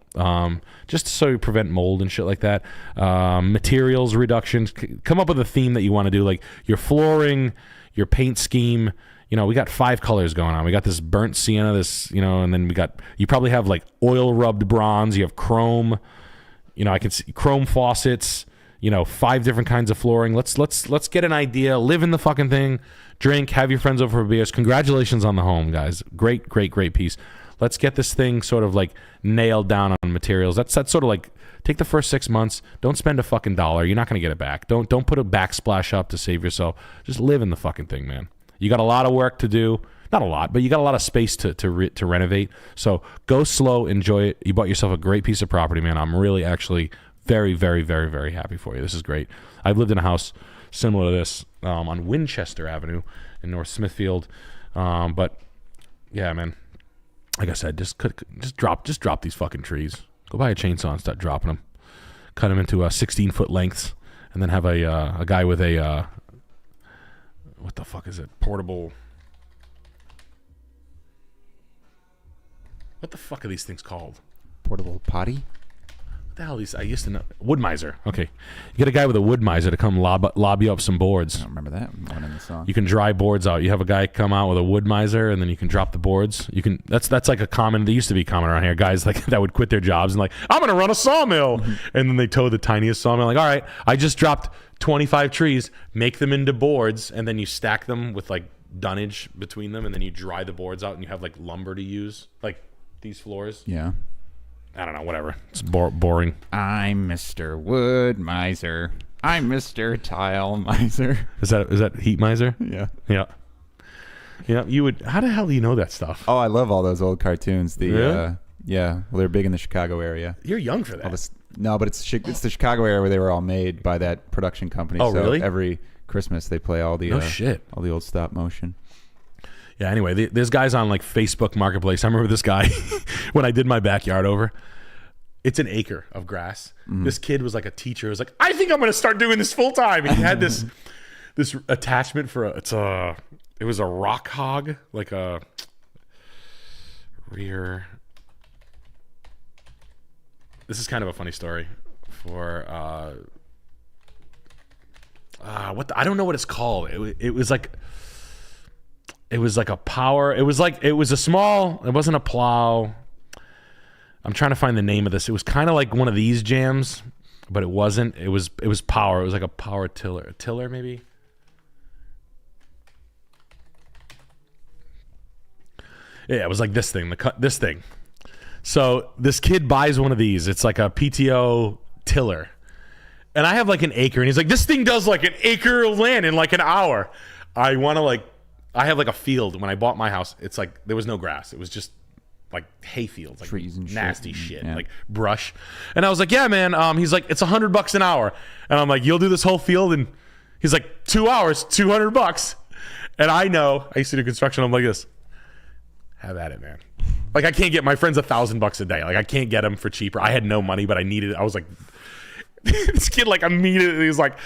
just so you prevent mold and shit like that. Materials reductions. Come up with a theme that you want to do, like your flooring, your paint scheme. We got 5 colors going on. We got this burnt sienna, and then you probably have like oil rubbed bronze. You have chrome. I can see chrome faucets. 5 different kinds of flooring. Let's get an idea. Live in the fucking thing. Drink. Have your friends over for beers. Congratulations on the home, guys. Great piece. Let's get this thing sort of like nailed down on materials. That's sort of like, take the first 6 months. Don't spend a fucking dollar. You're not gonna get it back. Don't put a backsplash up to save yourself. Just live in the fucking thing, man. You got a lot of work to do. Not a lot, but you got a lot of space to renovate. So go slow, enjoy it. You bought yourself a great piece of property, man. I'm really actually very, very, very, very happy for you. This is great. I've lived in a house similar to this on Winchester Avenue in North Smithfield. But yeah, man, like I said, just drop these fucking trees. Go buy a chainsaw and start dropping them. Cut them into 16-foot lengths, and then have a guy with a what the fuck is it? Portable. What the fuck are these things called? Portable potty? What the hell are these? I used to know. Wood miser. Okay. You get a guy with a wood miser to come lob you up some boards. I don't remember that one in the song. You can dry boards out. You have a guy come out with a wood miser, and then you can drop the boards. You can. That's like a common. They used to be common around here. Guys like that would quit their jobs and like, I'm gonna run a sawmill, and then they tow the tiniest sawmill. Like, all right, I just dropped 25 trees. Make them into boards, and then you stack them with like dunnage between them, and then you dry the boards out, and you have like lumber to use, like these floors. Yeah. I don't know. Whatever. It's boring. I'm Mr. Wood Miser. I'm Mr. Tile Miser. Is that heat miser? Yeah. Yeah. Yeah. You would. How the hell do you know that stuff? Oh, I love all those old cartoons. Really? Yeah. Well, they're big in the Chicago area. You're young for that. No, but it's the Chicago area where they were all made by that production company. Oh, so really? Every Christmas they play all the shit. all the old stop motion. Yeah, anyway, there's guys on like Facebook Marketplace. I remember this guy when I did my backyard over. It's an acre of grass. This kid was like a teacher. He was like, I think I'm going to start doing this full time. And he had this attachment for it was a rock hog, like a rear. This is kind of a funny story for I don't know what it's called. It was like a power. It was a small. It wasn't a plow. I'm trying to find the name of this. It was kind of like one of these jams, but it wasn't. It was power. It was like a power tiller. A tiller maybe. Yeah, it was like this thing. This thing. So this kid buys one of these. It's like a PTO tiller. And I have like an acre, and he's like, this thing does like an acre of land in like an hour. I have like a field. When I bought my house, it's like there was no grass. It was just like hay fields, like trees and nasty shit, yeah. like brush. And I was like, yeah, man. He's like, it's $100 an hour. And I'm like, you'll do this whole field? And he's like, 2 hours, $200. And I know, I used to do construction. I'm like this. Have at it, man. Like, I can't get my friends $1,000 a day. Like, I can't get them for cheaper. I had no money, but I needed it. I was like, this kid, like, immediately was like,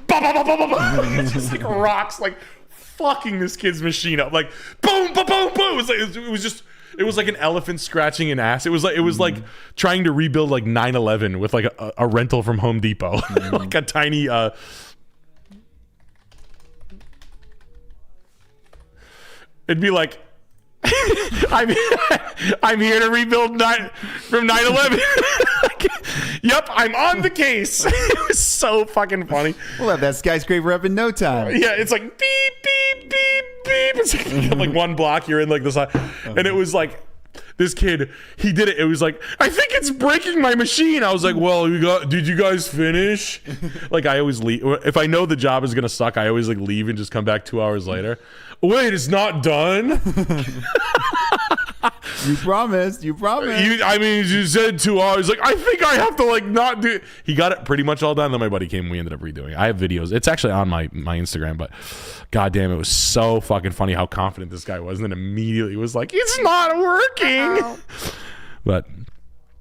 bah, bah, bah, bah, bah, bah. It's just like rocks, like fucking this kid's machine up, like boom, boom, boom, boom. It was like an elephant scratching an ass. It was like trying to rebuild like 9/11 with like a rental from Home Depot, like a tiny. It'd be like, I'm here to rebuild from 9/11. Yep, I'm on the case. It was so fucking funny. We'll have that skyscraper up in no time. Yeah, it's like beep, beep, beep, beep. It's like one block, you're in like the side. And it was like, this kid, he did it. It was like, I think it's breaking my machine. I was like, well, did you guys finish? Like, I always leave. If I know the job is going to suck, I always like leave and just come back 2 hours later. Wait, it's not done? You promised. You said 2 hours. Like, I think I have to like not do it. He got it pretty much all done. Then my buddy came and we ended up redoing it. I have videos. It's actually on my Instagram, but goddamn, it was so fucking funny how confident this guy was. And then immediately was like, it's not working. But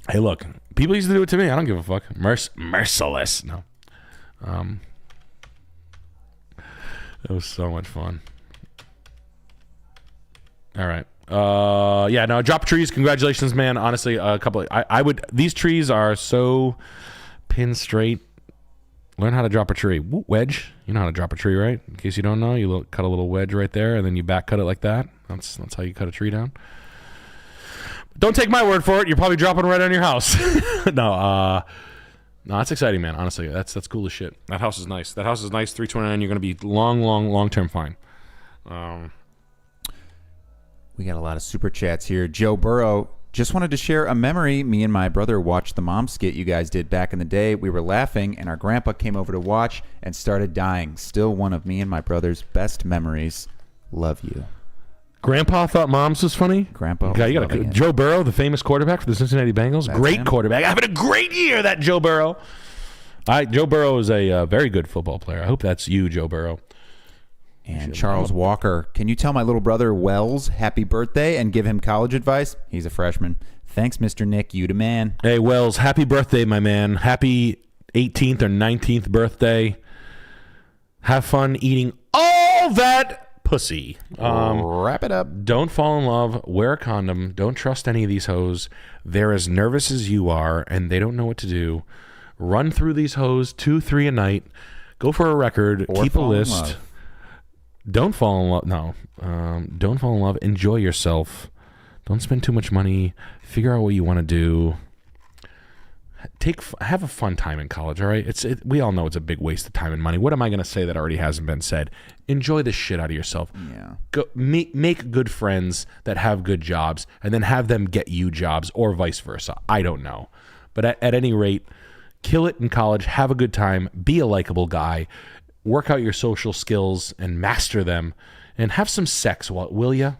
hey, look, people used to do it to me. I don't give a fuck. Merciless. No. It was so much fun. All right. Yeah, no, drop trees. Congratulations, man. Honestly, these trees are so pin straight. Learn how to drop a tree. Wedge. You know how to drop a tree, right? In case you don't know, you cut a little wedge right there, and then you back cut it like that. That's how you cut a tree down. Don't take my word for it. You're probably dropping right on your house. No, that's exciting, man. Honestly, that's cool as shit. That house is nice. 329. You're gonna be long term fine. We got a lot of super chats here. Joe Burrow just wanted to share a memory. Me and my brother watched the mom skit you guys did back in the day. We were laughing, and our grandpa came over to watch and started dying. Still one of me and my brother's best memories. Love you. Grandpa thought Moms was funny? Grandpa was you got Joe Burrow, the famous quarterback for the Cincinnati Bengals. That's great him. Quarterback. Having a great year, that Joe Burrow. Joe Burrow is a very good football player. I hope that's you, Joe Burrow. And Charles Walker, can you tell my little brother Wells happy birthday and give him college advice? He's a freshman. Thanks, Mr. Nick. You the man. Hey, Wells, happy birthday, my man. Happy 18th or 19th birthday. Have fun eating all that pussy. Wrap it up. Don't fall in love. Wear a condom. Don't trust any of these hoes. They're as nervous as you are, and they don't know what to do. Run through these hoes 2-3 a night. Go for a record. Or keep a fall in list. love. Don't fall in love. No. Don't fall in love. Enjoy yourself. Don't spend too much money. Figure out what you want to do. Have a fun time in college, all right? We all know it's a big waste of time and money. What am I going to say that already hasn't been said? Enjoy the shit out of yourself. Yeah. Go make good friends that have good jobs, and then have them get you jobs, or vice versa. I don't know. But at any rate, kill it in college. Have a good time. Be a likable guy. Work out your social skills and master them, and have some sex, will ya?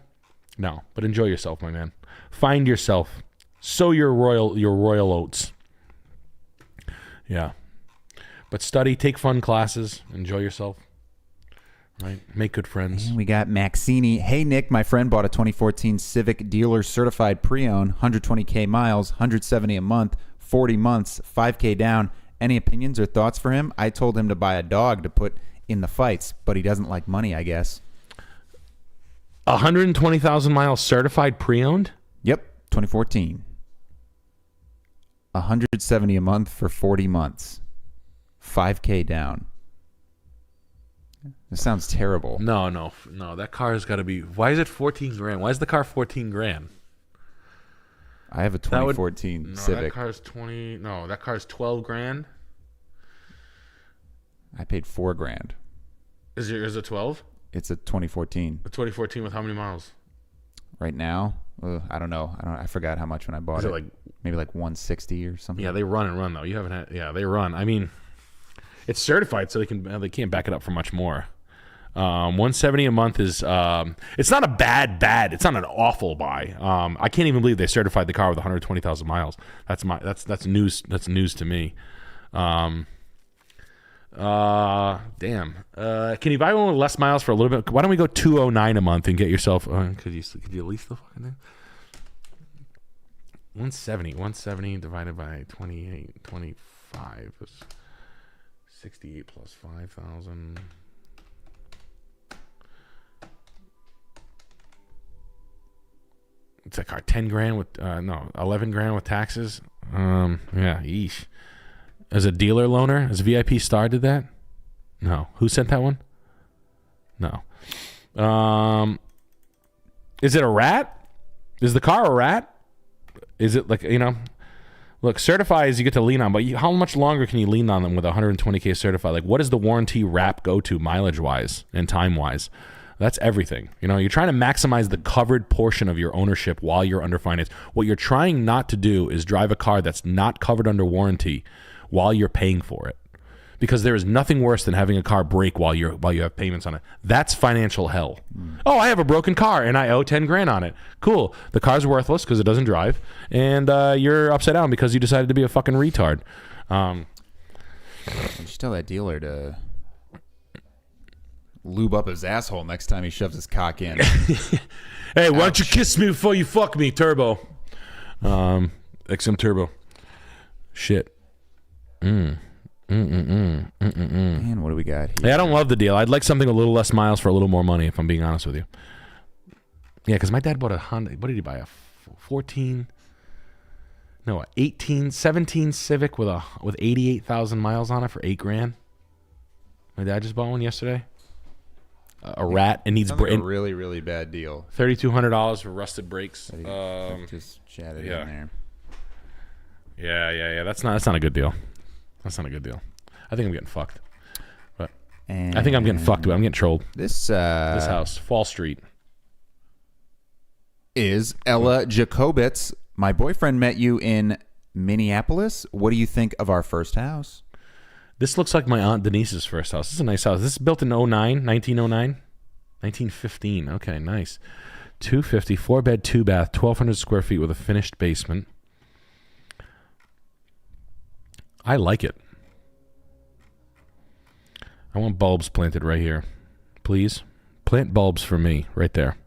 No, but enjoy yourself, my man. Find yourself. Sow your royal oats. Yeah. But study, take fun classes, enjoy yourself. Right? Make good friends. And we got Maxini. Hey, Nick, my friend bought a 2014 Civic Dealer Certified Pre-Owned, 120K miles, 170 a month, 40 months, 5K down. Any opinions or thoughts for him? I told him to buy a dog to put in the fights, but he doesn't like money, I guess. 120,000 miles certified pre-owned? Yep, 2014. 170 a month for 40 months. 5K down. This sounds terrible. No. That car has got to be. Why is it 14 grand? Why is the car 14 grand? I have a 2014 Civic. That car's 20. No, that car's 12 grand. I paid $4 grand. Is it 12? It's a 2014. A 2014 with how many miles? Right now, I don't know. I forgot how much when I bought Is it. it like Maybe like 160 or something. Yeah, they run though. You haven't had. Yeah, they run. I mean, it's certified, so they can't back it up for much more. 170 a month is it's not a bad. It's not an awful buy. I can't even believe they certified the car with 120,000 miles. That's news. That's news to me. Damn. Can you buy one with less miles for a little bit? Why don't we go 209 a month and get yourself? Could you lease the fucking thing? 170 divided by 25 is 68 plus 5,000. It's like our 10 grand with 11 grand with taxes. Yeah, yeesh. As a dealer loaner, as VIP Star did that? No. Who sent that one? No. Is it a rat? Is the car a rat? Is it like, look, certifies you get to lean on, but how much longer can you lean on them with 120K certified? Like, what does the warranty wrap go to mileage-wise and time-wise? That's everything. You're trying to maximize the covered portion of your ownership while you're under finance. What you're trying not to do is drive a car that's not covered under warranty while you're paying for it. Because there is nothing worse than having a car break while you have payments on it. That's financial hell. Oh, I have a broken car and I owe 10 grand on it. Cool. The car's worthless because it doesn't drive, and you're upside down because you decided to be a fucking retard. You should tell that dealer to lube up his asshole next time he shoves his cock in. Hey, why don't you kiss me before you fuck me, Turbo? XM Turbo. Shit. Man, what do we got here? Hey, I don't love the deal. I'd like something a little less miles for a little more money, if I'm being honest with you. Yeah, because my dad bought a Honda. What did he buy? A 17 Civic with 88,000 miles on it for $8 grand. My dad just bought one yesterday. A rat and needs Sounds like a really, really bad deal. $3,200 for rusted brakes. Just chatted in there. Yeah. That's not a good deal. That's not a good deal. I think I'm getting fucked. But I think I'm getting fucked. I'm getting trolled. This house, Fall Street. Is Ella Jacobitz. My boyfriend met you in Minneapolis. What do you think of our first house? This looks like my Aunt Denise's first house. This is a nice house. This is built in 1915. Okay, nice. 250, 4-bed, 2-bath, 1,200 square feet with a finished basement. I like it. I want bulbs planted right here. Please. Plant bulbs for me right there.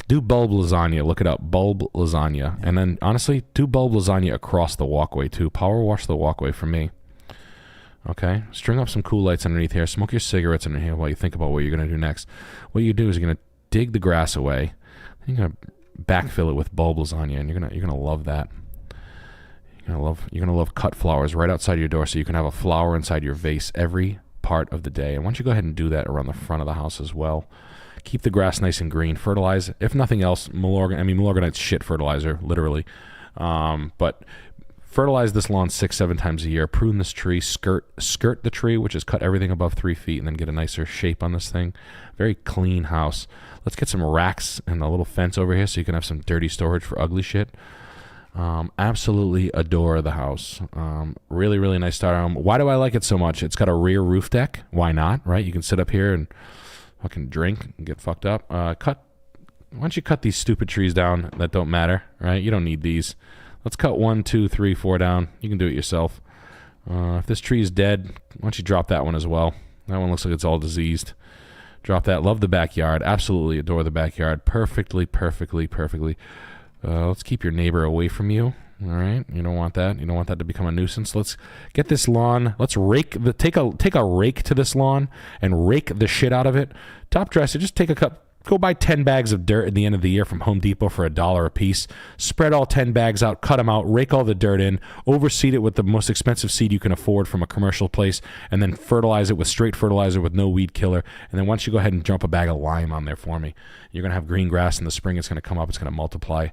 Do bulb lasagna. Look it up. Bulb lasagna. Yeah. And then, honestly, do bulb lasagna across the walkway, too. Power wash the walkway for me. Okay? String up some cool lights underneath here. Smoke your cigarettes underneath here while you think about what you're going to do next. What you do is you're going to dig the grass away. You're going to backfill it with bulb lasagna, and you're going to love that. You're gonna love cut flowers right outside your door so you can have a flower inside your vase every part of the day. And why don't you go ahead and do that around the front of the house as well. Keep the grass nice and green. Fertilize, if nothing else, Milorganite's shit fertilizer, literally. But fertilize this lawn 6-7 times a year. Prune this tree. Skirt the tree, which is cut everything above 3 feet, and then get a nicer shape on this thing. Very clean house. Let's get some racks and a little fence over here so you can have some dirty storage for ugly shit. Absolutely adore the house. Really, really nice start home. Why do I like it so much? It's got a rear roof deck. Why not, right? You can sit up here and fucking drink and get fucked up. Why don't you cut these stupid trees down that don't matter, right? You don't need these. Let's cut 1, 2, 3, 4 down. You can do it yourself. If this tree is dead, why don't you drop that one as well? That one looks like it's all diseased. Drop that. Love the backyard. Absolutely adore the backyard. Perfectly. Let's keep your neighbor away from you. All right, you don't want that. You don't want that to become a nuisance. Let's get this lawn. Let's take a rake to this lawn and rake the shit out of it. Top dresser, just take a cup. Go buy 10 bags of dirt at the end of the year from Home Depot for $1 a piece. Spread all 10 bags out, cut them out, rake all the dirt in, overseed it with the most expensive seed you can afford from a commercial place, and then fertilize it with straight fertilizer with no weed killer. And then once you go ahead and dump a bag of lime on there for me, you're going to have green grass in the spring. It's going to come up. It's going to multiply.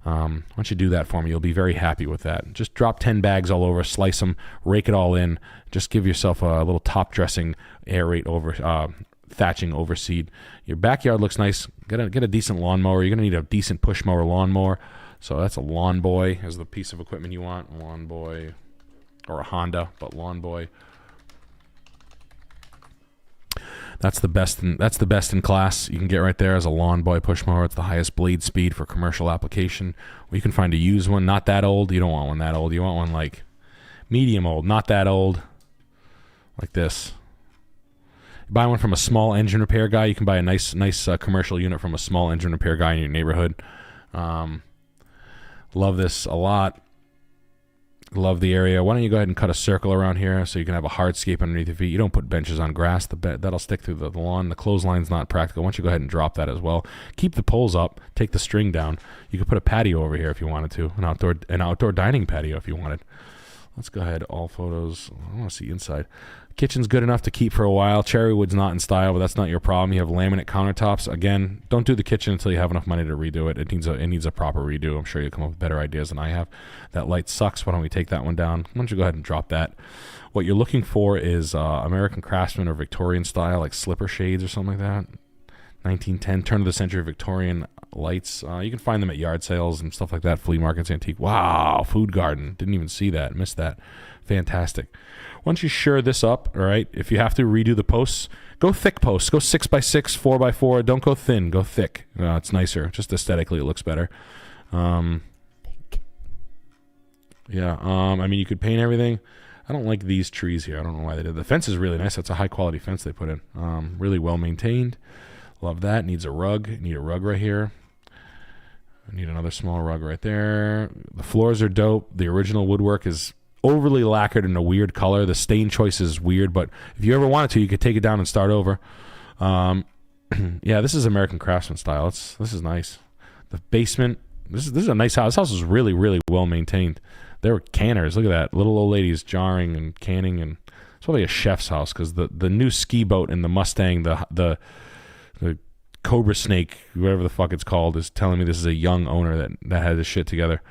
Once you do that for me, you'll be very happy with that. Just drop 10 bags all over, slice them, rake it all in. Just give yourself a little top dressing, aerate over, thatching overseed. Your backyard looks nice. Get a decent lawnmower. You're going to need a decent push mower lawnmower. So that's a Lawn Boy as the piece of equipment you want. Lawn Boy, or a Honda, but Lawn Boy. That's the best in class you can get right there as a Lawn Boy push mower. It's the highest blade speed for commercial application. Well, you can find a used one, not that old. You don't want one that old. You want one like medium old, not that old, like this. You buy one from a small engine repair guy. You can buy a nice commercial unit from a small engine repair guy in your neighborhood. Love this a lot. Love the area. Why don't you go ahead and cut a circle around here so you can have a hardscape underneath your feet. You don't put benches on grass. That'll stick through the lawn. The clothesline's not practical. Why don't you go ahead and drop that as well. Keep the poles up. Take the string down. You could put a patio over here if you wanted to. An outdoor dining patio if you wanted. Let's go ahead. All photos. I want to see inside. Kitchen's good enough to keep for a while. Cherrywood's not in style, but that's not your problem. You have laminate countertops. Again, don't do the kitchen until you have enough money to redo it. It needs a proper redo. I'm sure you'll come up with better ideas than I have. That light sucks. Why don't we take that one down? Why don't you go ahead and drop that? What you're looking for is American Craftsman or Victorian style, like slipper shades or something like that. 1910, turn of the century Victorian lights. You can find them at yard sales and stuff like that, flea markets, antique. Wow, Food Garden. Didn't even see that. Missed that. Fantastic. Once you shore this up, all right, if you have to redo the posts, go thick posts. Go 6x6, 4x4. Don't go thin. Go thick. It's nicer. Just aesthetically, it looks better. I mean, you could paint everything. I don't like these trees here. I don't know why they did. The fence is really nice. That's a high-quality fence they put in. Really well-maintained. Love that. Needs a rug. Need a rug right here. I need another small rug right there. The floors are dope. The original woodwork is overly lacquered in a weird color. The stain choice is weird, but if you ever wanted to, you could take it down and start over. Yeah, this is American Craftsman style. This is nice. The basement. This is a nice house. This house is really, really well maintained. There were canners. Look at that. Little old ladies jarring and canning, and it's probably a chef's house because the new ski boat and the Mustang, the Cobra Snake, whatever the fuck it's called, is telling me this is a young owner that had this shit together.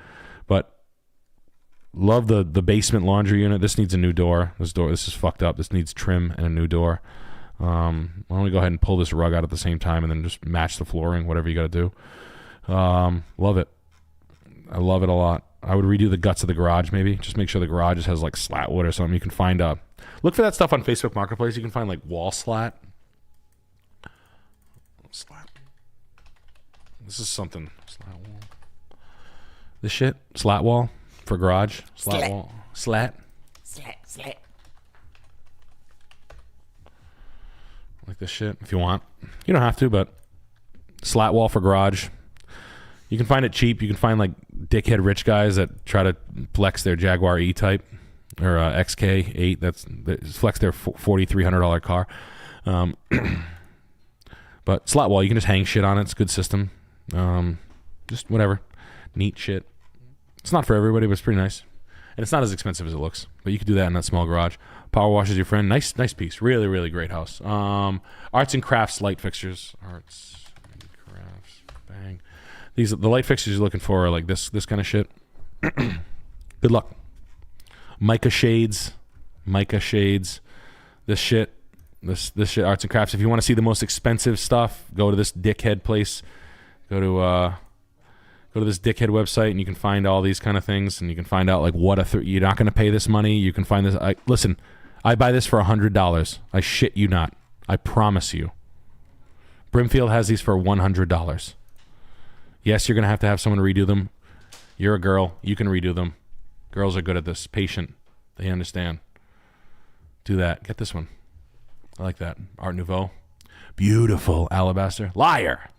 But love the basement laundry unit. This needs a new door. This is fucked up. This needs trim and a new door. Why don't we go ahead and pull this rug out at the same time and then just match the flooring, whatever you got to do. Love it. I love it a lot. I would redo the guts of the garage maybe. Just make sure the garage just has like slat wood or something. You can find look for that stuff on Facebook Marketplace. You can find like wall slat. This is something. Slat wall. This shit. Slat wall for garage. Slat wall. Slat. Like this shit if you want. You don't have to, but slat wall for garage. You can find it cheap. You can find like dickhead rich guys that try to flex their Jaguar E-Type or XK8. That's flex their $4,300 car. But slat wall, you can just hang shit on it. It's a good system. Just whatever. Neat shit. It's not for everybody, but it's pretty nice. And it's not as expensive as it looks. But you can do that in that small garage. Power wash is your friend. Nice piece. Really, really great house. Arts and crafts light fixtures. Arts and crafts. Bang. The light fixtures you're looking for are like this kind of shit. Good luck. Mica shades. This shit. This shit, arts and crafts. If you want to see the most expensive stuff, go to this dickhead place. Go to this dickhead website, and you can find all these kind of things, and you can find out like what you're not going to pay this money. You can find this. Listen, I buy this for $100. I shit you not. I promise you. Brimfield has these for $100. Yes, you're going to have someone redo them. You're a girl. You can redo them. Girls are good at this. Patient. They understand. Do that. Get this one. I like that. Art Nouveau. Beautiful alabaster. Liar.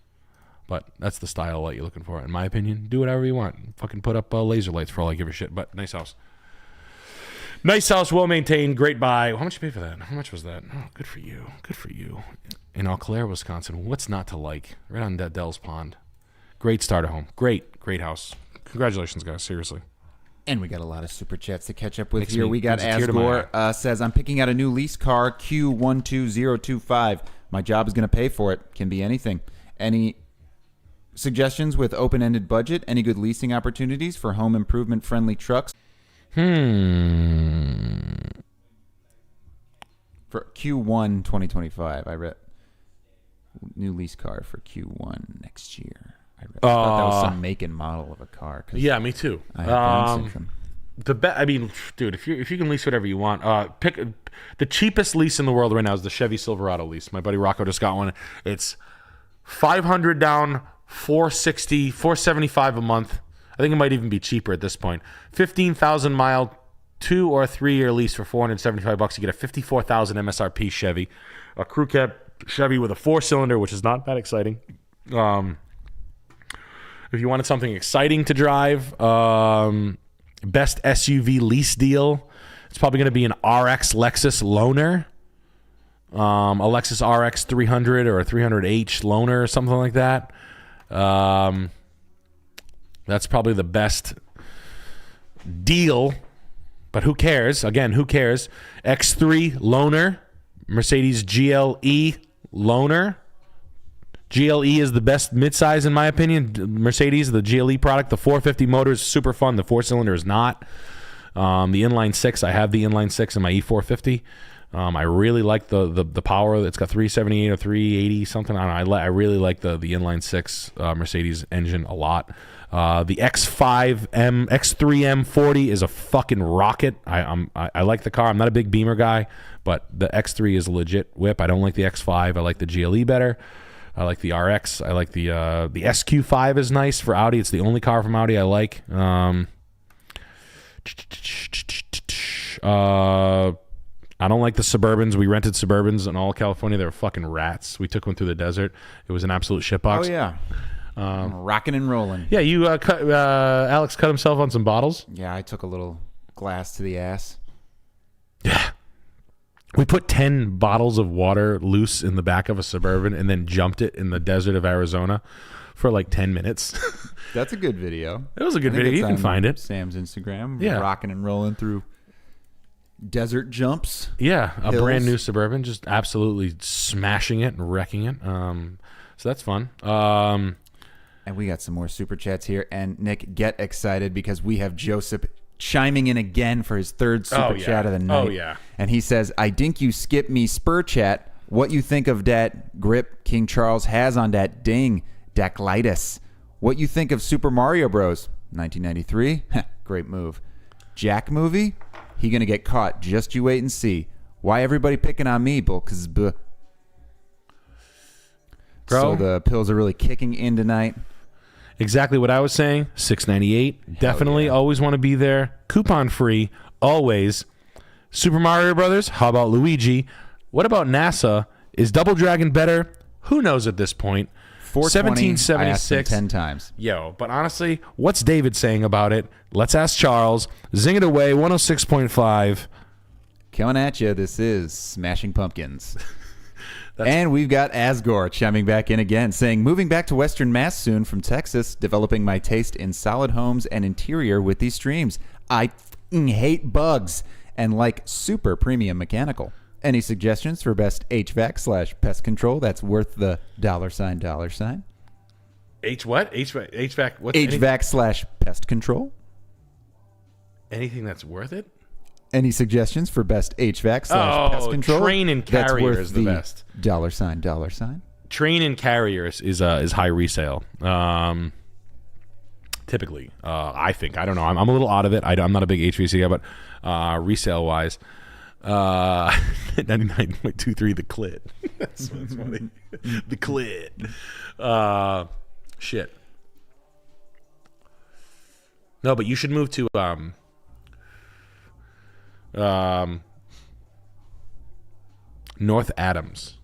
But that's the style light you're looking for, in my opinion. Do whatever you want. Fucking put up laser lights for all I give a shit. But nice house. Nice house, well maintained, great buy. How much you pay for that? How much was that? Oh, good for you. Good for you. In Eau Claire, Wisconsin. What's not to like? Right on Dell's Pond. Great starter home. Great house. Congratulations, guys. Seriously. And we got a lot of super chats to catch up with here. We got Asgore says, I'm picking out a new lease car, Q12025. My job is going to pay for it. Can be anything. Any suggestions with open-ended budget? Any good leasing opportunities for home improvement-friendly trucks? For Q1 2025, I read. new lease car for Q1 next year. I thought that was some make and model of a car. Yeah, me too. I have Down syndrome. I mean, dude, if you can lease whatever you want, pick the cheapest lease in the world right now is the Chevy Silverado lease. My buddy Rocco just got one. It's $500 down, $460, $475 a month. I think it might even be cheaper at this point. 15,000 mile 2 or 3 year lease for $475. You get a 54,000 MSRP Chevy, a crew cab Chevy with a 4-cylinder, which is not that exciting. If you wanted something exciting to drive, best SUV lease deal, it's probably going to be an RX Lexus loaner, a Lexus RX 300 or a 300H loaner or something like that. That's probably the best deal, but who cares? Again, who cares? X3 loaner, Mercedes GLE loaner. GLE is the best midsize in my opinion. Mercedes, the GLE product, the 450 motor is super fun. The 4-cylinder is not. The inline 6, I have the inline 6 in my E450. I really like the power. It's got 378 or 380 something. I don't know. I really like the inline 6 Mercedes engine a lot. The X3 M40 is a fucking rocket. I like the car. I'm not a big Beamer guy, but the X3 is a legit whip. I don't like the X5. I like the GLE better. I like the RX. I like the SQ5 is nice for Audi. It's the only car from Audi I like. I don't like the Suburbans. We rented Suburbans in all California. They were fucking rats. We took one through the desert. It was an absolute shitbox. Oh, yeah. Rocking and rolling. Yeah, Alex cut himself on some bottles. Yeah, I took a little glass to the ass. Yeah. We put 10 bottles of water loose in the back of a Suburban and then jumped it in the desert of Arizona for like 10 minutes. That's a good video. It was a good video. You can find it. Sam's Instagram. Yeah. Rocking and rolling through desert jumps. Yeah, a hills. brand new Suburban, just absolutely smashing it and wrecking it. So that's fun. And we got some more super chats here. And Nick, get excited because we have Joseph chiming in again for his third super chat of the night. Oh, yeah. And he says, I think you skip me spur chat. What you think of that grip King Charles has on that ding, Daclitis? What you think of Super Mario Bros. 1993? Great move. Jack movie? He gonna get caught. Just you wait and see. Why everybody picking on me, Bull? Cause Bro. So the pills are really kicking in tonight. Exactly what I was saying. $6.98. Definitely always want to be there. Coupon free. Always. Super Mario Brothers. How about Luigi? What about NASA? Is Double Dragon better? Who knows at this point? 1776. I asked him 10 times. Yo, but honestly, what's David saying about it? Let's ask Charles. Zing it away. 106.5. Coming at you. This is Smashing Pumpkins. And we've got Asgore chiming back in again, saying, moving back to Western Mass soon from Texas, developing my taste in solid homes and interior with these streams. I f***ing hate bugs and like super premium mechanical. Any suggestions for best HVAC/pest control that's worth the $? H what? HVAC? What's HVAC/pest control? Anything that's worth it? Any suggestions for best HVAC/pest control? Train and Carrier is the best. $? Train and Carriers is high resale. Typically, I think. I don't know. I'm a little out of it. I'm not a big HVAC guy, but resale wise, 99.23 the clit. That's funny. The clit. Shit. No, but you should move to North Adams.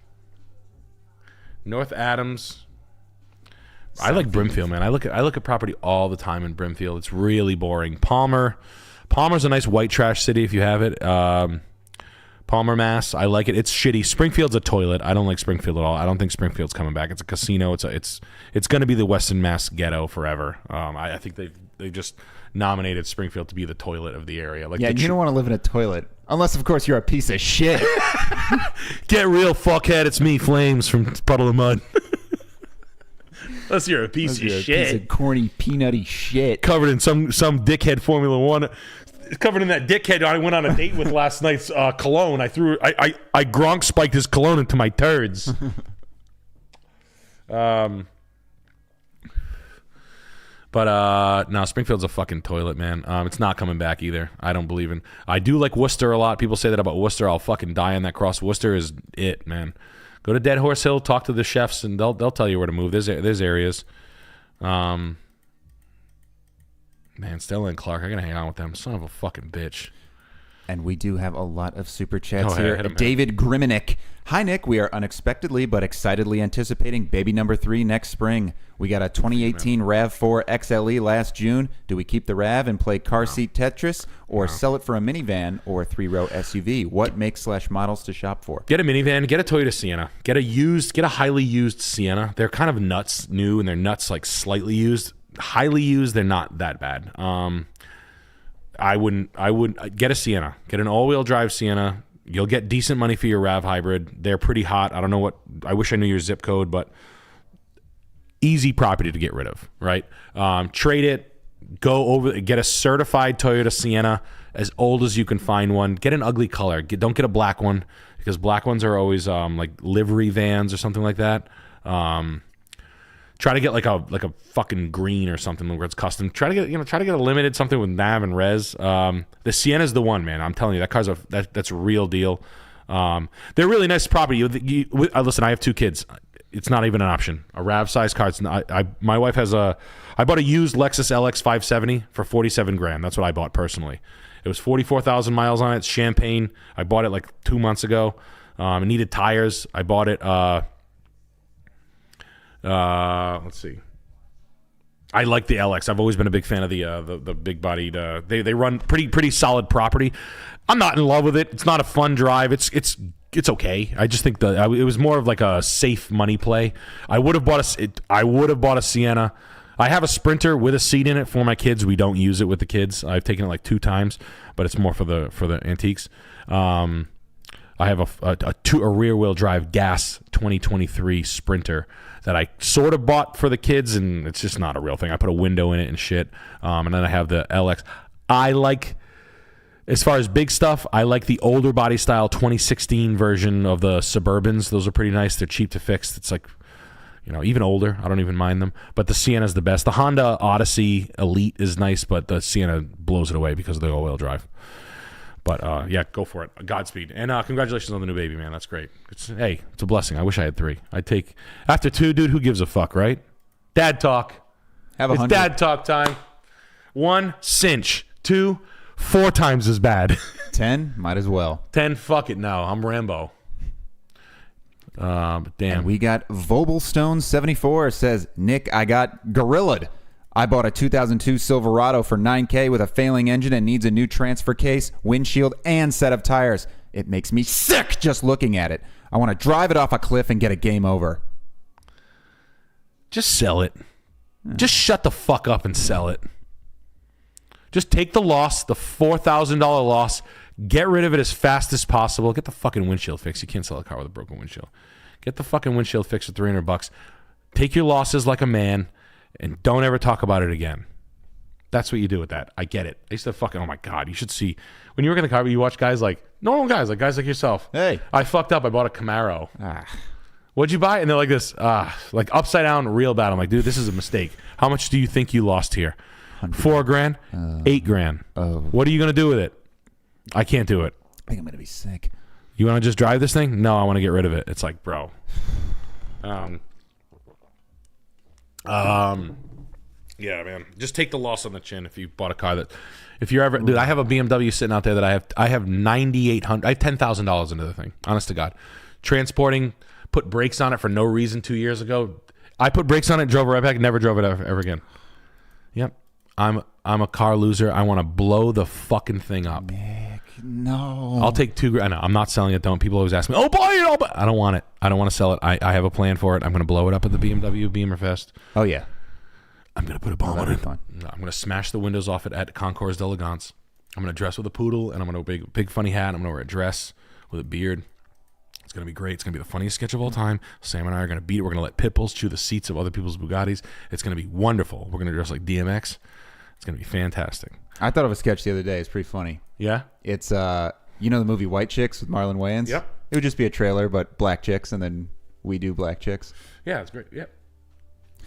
North Adams. I like Brimfield, man. I look at property all the time in Brimfield. It's really boring. Palmer's a nice white trash city if you have it. Palmer, Mass. I like it. It's shitty. Springfield's a toilet. I don't like Springfield at all. I don't think Springfield's coming back. It's a casino. It's going to be the Western Mass ghetto forever. I think they just nominated Springfield to be the toilet of the area. Like, yeah, you don't want to live in a toilet unless, of course, you're a piece of shit. Get real, fuckhead. It's me, Flames from Puddle of Mud. Unless you're a piece of shit. Piece of corny, peanutty shit. Covered in some dickhead Formula One. Covered in that dickhead I went on a date with last night's cologne. I Gronk spiked his cologne into my turds. But no, Springfield's a fucking toilet, man. It's not coming back either. I don't believe in. I do like Worcester a lot. People say that about Worcester. I'll fucking die on that cross. Worcester is it, man. Go to Dead Horse Hill, talk to the chefs, and they'll tell you where to move. There's areas. Man, Stella and Clark, I gotta hang out with them. Son of a fucking bitch. And we do have a lot of super chats Oh, yeah, here. hit 'em, David Griminick. Hi, Nick. We are unexpectedly but excitedly anticipating baby number 3 next spring. We got a 2018 RAV4 XLE last June. Do we keep the RAV and play car seat Tetris or sell it for a minivan or 3-row SUV? What makes/models to shop for? Get a minivan, get a Toyota Sienna. Get a highly used Sienna. They're kind of nuts new, and they're nuts like slightly used. Highly used, they're not that bad. I wouldn't get a Sienna. Get an all-wheel drive Sienna. You'll get decent money for your RAV hybrid. They're pretty hot. I don't know what. I wish I knew your zip code, but easy property to get rid of, right? Trade it. Go over. Get a certified Toyota Sienna, as old as you can find one. Get an ugly color. Don't get a black one, because black ones are always like livery vans or something like that. Try to get like a fucking green or something where it's custom. Try to get a limited something with nav and res. The Sienna's the one, man. I'm telling you, that car's that's a real deal. They're really nice property. Listen, I have 2 kids. It's not even an option. A RAV size car. My wife has I bought a used Lexus LX 570 for $47,000. That's what I bought personally. It was 44,000 miles on it. It's champagne. I bought it like 2 months ago. It needed tires. I bought it. Let's see. I like the LX. I've always been a big fan of the big bodied. They run pretty solid property. I'm not in love with it. It's not a fun drive. It's okay. I just think it was more of like a safe money play. I would have bought a Sienna. I have a Sprinter with a seat in it for my kids. We don't use it with the kids. I've taken it like 2 times, but it's more for the antiques. I have a rear wheel drive gas 2023 Sprinter that I sort of bought for the kids, and it's just not a real thing. I put a window in it and shit. And then I have the LX. I like, as far as big stuff, I like the older body style 2016 version of the Suburbans. Those are pretty nice. They're cheap to fix. It's like, even older. I don't even mind them. But the Sienna's the best. The Honda Odyssey Elite is nice, but the Sienna blows it away because of the all-wheel drive. But, yeah, go for it. Godspeed. And congratulations on the new baby, man. That's great. It's a blessing. I wish I had 3. I'd take... After 2, dude, who gives a fuck, right? Dad talk. Have 100. It's dad talk time. 1, cinch. 2, 4 times as bad. 10, might as well. 10, fuck it now. I'm Rambo. Damn. And we got Vobelstone74 says, Nick, I got gorilla'd. I bought a 2002 Silverado for $9,000 with a failing engine and needs a new transfer case, windshield, and set of tires. It makes me sick just looking at it. I want to drive it off a cliff and get a game over. Just sell it. Just shut the fuck up and sell it. Just take the loss, the $4,000 loss, get rid of it as fast as possible. Get the fucking windshield fixed. You can't sell a car with a broken windshield. Get the fucking windshield fixed for $300. Take your losses like a man. And don't ever talk about it again. That's what you do with that. I get it. I used to fucking, oh my God, you should see. When you work in the car, you watch guys like, normal guys like yourself. Hey. I fucked up. I bought a Camaro. What'd you buy? And they're like this, like upside down, real bad. I'm like, dude, this is a mistake. How much do you think you lost here? $4,000? $8,000. What are you going to do with it? I can't do it. I think I'm going to be sick. You want to just drive this thing? No, I want to get rid of it. It's like, bro. Yeah, man. Just take the loss on the chin if you bought a car if you're ever, dude, I have a BMW sitting out there that I have $9,800. I have $10,000 into the thing. Honest to God. Transporting, put brakes on it for no reason 2 years ago. I put brakes on it, drove it right back, never drove it ever again. Yep. I'm a car loser. I want to blow the fucking thing up. Nick, no. I'll take $2,000. No, I'm not selling it. People always ask me, oh, buy it. I don't want it. I don't want to sell it. I have a plan for it. I'm going to blow it up at the BMW Beamer Fest. Oh, yeah. I'm going to put a bomb on it. Fun. I'm going to smash the windows off it at Concours d'Elegance. I'm going to dress with a poodle, and I'm going to wear a big funny hat. I'm going to wear a dress with a beard. It's going to be great. It's going to be the funniest sketch of all time. Sam and I are going to beat it. We're going to let pit bulls chew the seats of other people's Bugattis. It's going to be wonderful. We're going to dress like DMX. It's going to be fantastic. I thought of a sketch the other day. It's pretty funny. Yeah? It's, you know the movie White Chicks with Marlon Wayans? Yep. It would just be a trailer, but black chicks, and then we do black chicks. Yeah, it's great. Yep.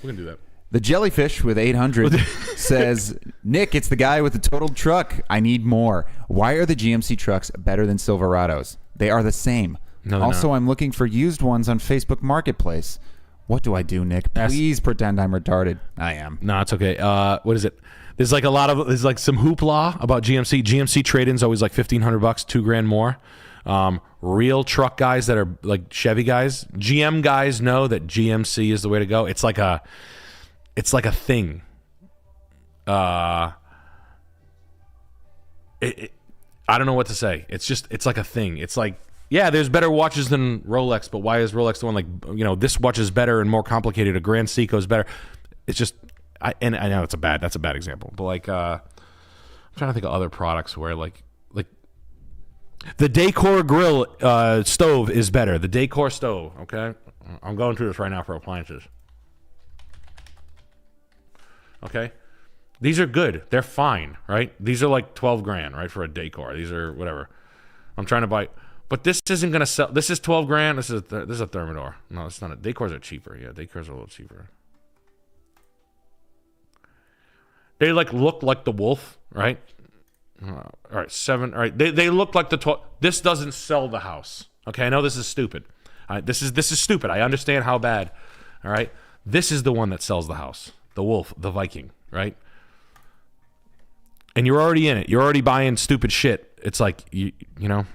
We can do that. The Jellyfish with 800 says, Nick, it's the guy with the totaled truck. I need more. Why are the GMC trucks better than Silverados? They are the same. No, they're also, not. I'm looking for used ones on Facebook Marketplace. What do I do, Nick? Please pretend I'm retarded. I am. No, it's okay. What is it? There's like there's like some hoopla about GMC. GMC trade-in's always like $1,500, $2,000 more. Real truck guys that are like Chevy guys, GM guys know that GMC is the way to go. It's like a thing. I don't know what to say. It's like a thing. It's like, yeah, there's better watches than Rolex, but why is Rolex the one? Like, this watch is better and more complicated. A Grand Seiko is better. It's just, I know that's a bad example, but like, I'm trying to think of other products where like the Decor grill stove is better. The Decor stove. Okay, I'm going through this right now for appliances. Okay, these are good. They're fine, right? These are like $12,000, right, for a Decor. These are whatever. I'm trying to buy, but this isn't gonna sell. This is $12,000. This is a Thermador. No, it's not. Decors are cheaper. Yeah, Decors are a little cheaper. They like look like the wolf, right? All right, 7. All right, they look like the 12. This doesn't sell the house. Okay, I know this is stupid. All right, this is stupid. I understand how bad. All right, this is the one that sells the house. The wolf, the Viking, right? And you're already in it. You're already buying stupid shit. It's like you know.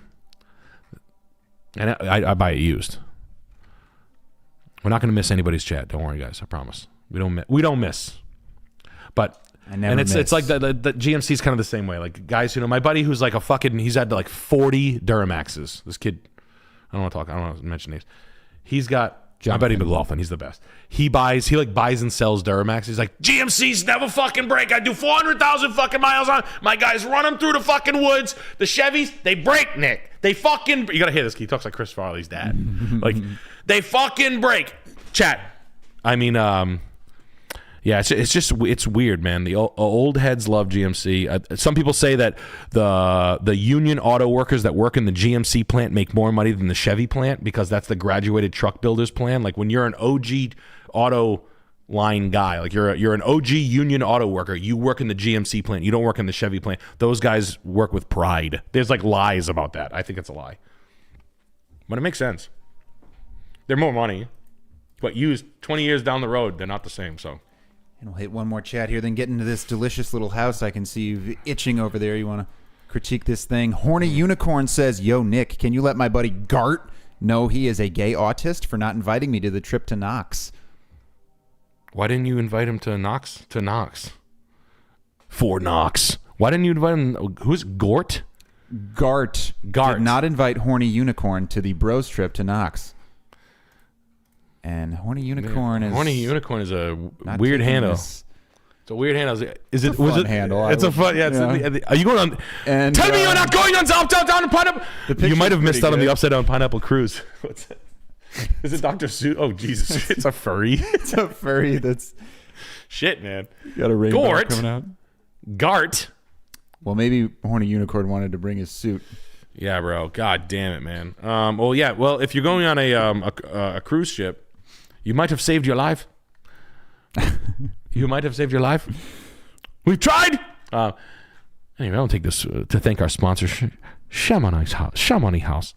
And I buy it used. We're not going to miss anybody's chat. Don't worry, guys. I promise. We don't miss. But. It's like the GMC's kind of the same way. Like guys, my buddy who's like he's had like 40 Duramaxes. This kid, I don't want to mention names. He's got my buddy McLaughlin. He's the best. He buys and sells Duramax. He's like, GMCs never fucking break. I do 400,000 fucking miles on. My guys run them through the fucking woods. The Chevys, they break, Nick. They fucking. You gotta hear this. He talks like Chris Farley's dad. Like they fucking break. Chat. I mean, yeah, it's weird, man. The old heads love GMC. Some people say that the union auto workers that work in the GMC plant make more money than the Chevy plant because that's the graduated truck builders plan. Like when you're an OG auto line guy, like you're an OG union auto worker, you work in the GMC plant. You don't work in the Chevy plant. Those guys work with pride. There's like lies about that. I think it's a lie, but it makes sense. They're more money, but used 20 years down the road, they're not the same. So. And we'll hit one more chat here, then get into this delicious little house. I can see you itching over there. You want to critique this thing. Horny Unicorn says, yo, Nick, can you let my buddy Gart know he is a gay autist for not inviting me to the trip to Knox? Why didn't you invite him to Knox? For Knox. Why didn't you invite him? Who's Gort? Gart did not invite Horny Unicorn to the bros trip to Knox. And Horny Unicorn is a weird handle. It's a weird handle. Is it? Was it handle? It's a fun. Yeah. Are you going on? And, tell me you're not going on upside down pineapple. You might have missed out on the upside down pineapple cruise. What's that? Is it Dr. Seuss? Oh Jesus! It's a furry. It's a furry. That's shit, man. You got a rainbow coming out. Gart. Well, maybe Horny Unicorn wanted to bring his suit. Yeah, bro. God damn it, man. Well, yeah. Well, if you're going on a cruise ship. You might have saved your life. You might have saved your life. We've tried. Anyway, I'll take this to thank our sponsor, Chamonix House.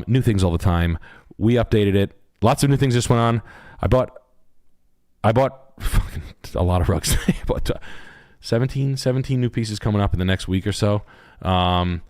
New things all the time. We updated it. Lots of new things just went on. I bought fucking a lot of rugs. I bought 17 new pieces coming up in the next week or so. I'm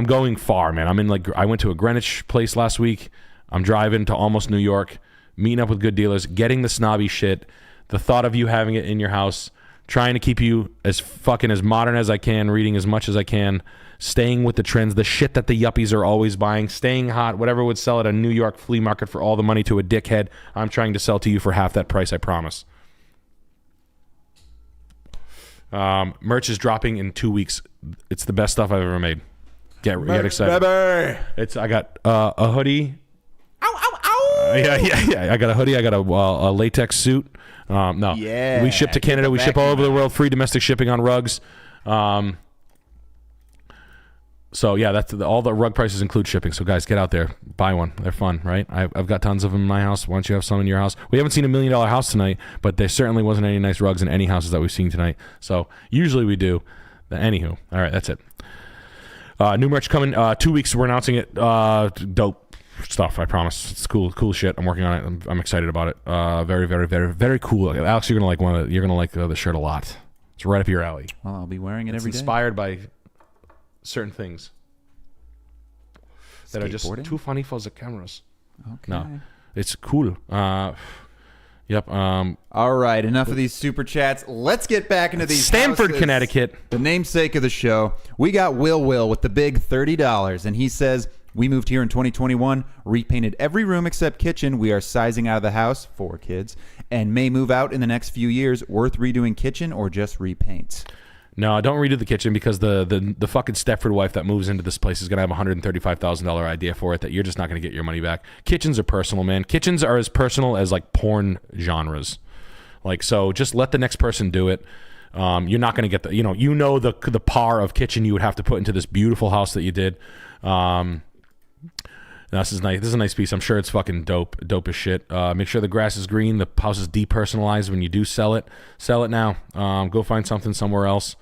going far, man. I went to a Greenwich place last week. I'm driving to almost New York, meeting up with good dealers, getting the snobby shit, the thought of you having it in your house, trying to keep you as fucking as modern as I can, reading as much as I can, staying with the trends, the shit that the yuppies are always buying, staying hot, whatever would sell at a New York flea market for all the money to a dickhead, I'm trying to sell to you for half that price, I promise. Merch is dropping in 2 weeks. It's the best stuff I've ever made. Get excited. Baby. I got a hoodie. Yeah. I got a hoodie. I got a latex suit. No. Yeah. We ship to Canada. We ship all over the world. Free domestic shipping on rugs. So yeah, all the rug prices include shipping. So guys, get out there, buy one. They're fun, right? I've got tons of them in my house. Why don't you have some in your house? We haven't seen $1 million house tonight, but there certainly wasn't any nice rugs in any houses that we've seen tonight. So usually we do. Anywho, all right, that's it. New merch coming. 2 weeks. We're announcing it. Dope stuff. I promise. It's cool shit. I'm working on it. I'm excited about it. Very, very, very, very cool. Alex, you're gonna like the shirt a lot. It's right up your alley. Well, I'll be wearing it every day. Inspired by certain things that are just too funny for the cameras. Okay. No, it's cool. Yep. All right, enough of these super chats. Let's get back into these Stamford, houses. Connecticut. The namesake of the show. We got Will with the big $30, and he says, we moved here in 2021, repainted every room except kitchen. We are sizing out of the house, 4 kids, and may move out in the next few years. Worth redoing kitchen or just repaint? No, don't redo the kitchen because the fucking Stepford wife that moves into this place is going to have a $135,000 idea for it that you're just not going to get your money back. Kitchens are personal, man. Kitchens are as personal as like porn genres. Like, so just let the next person do it. You're not going to get the par of kitchen you would have to put into this beautiful house that you did. This is nice. This is a nice piece. I'm sure it's fucking dope as shit. Make sure the grass is green. The house is depersonalized when you do sell it. Sell it now. Go find something somewhere else.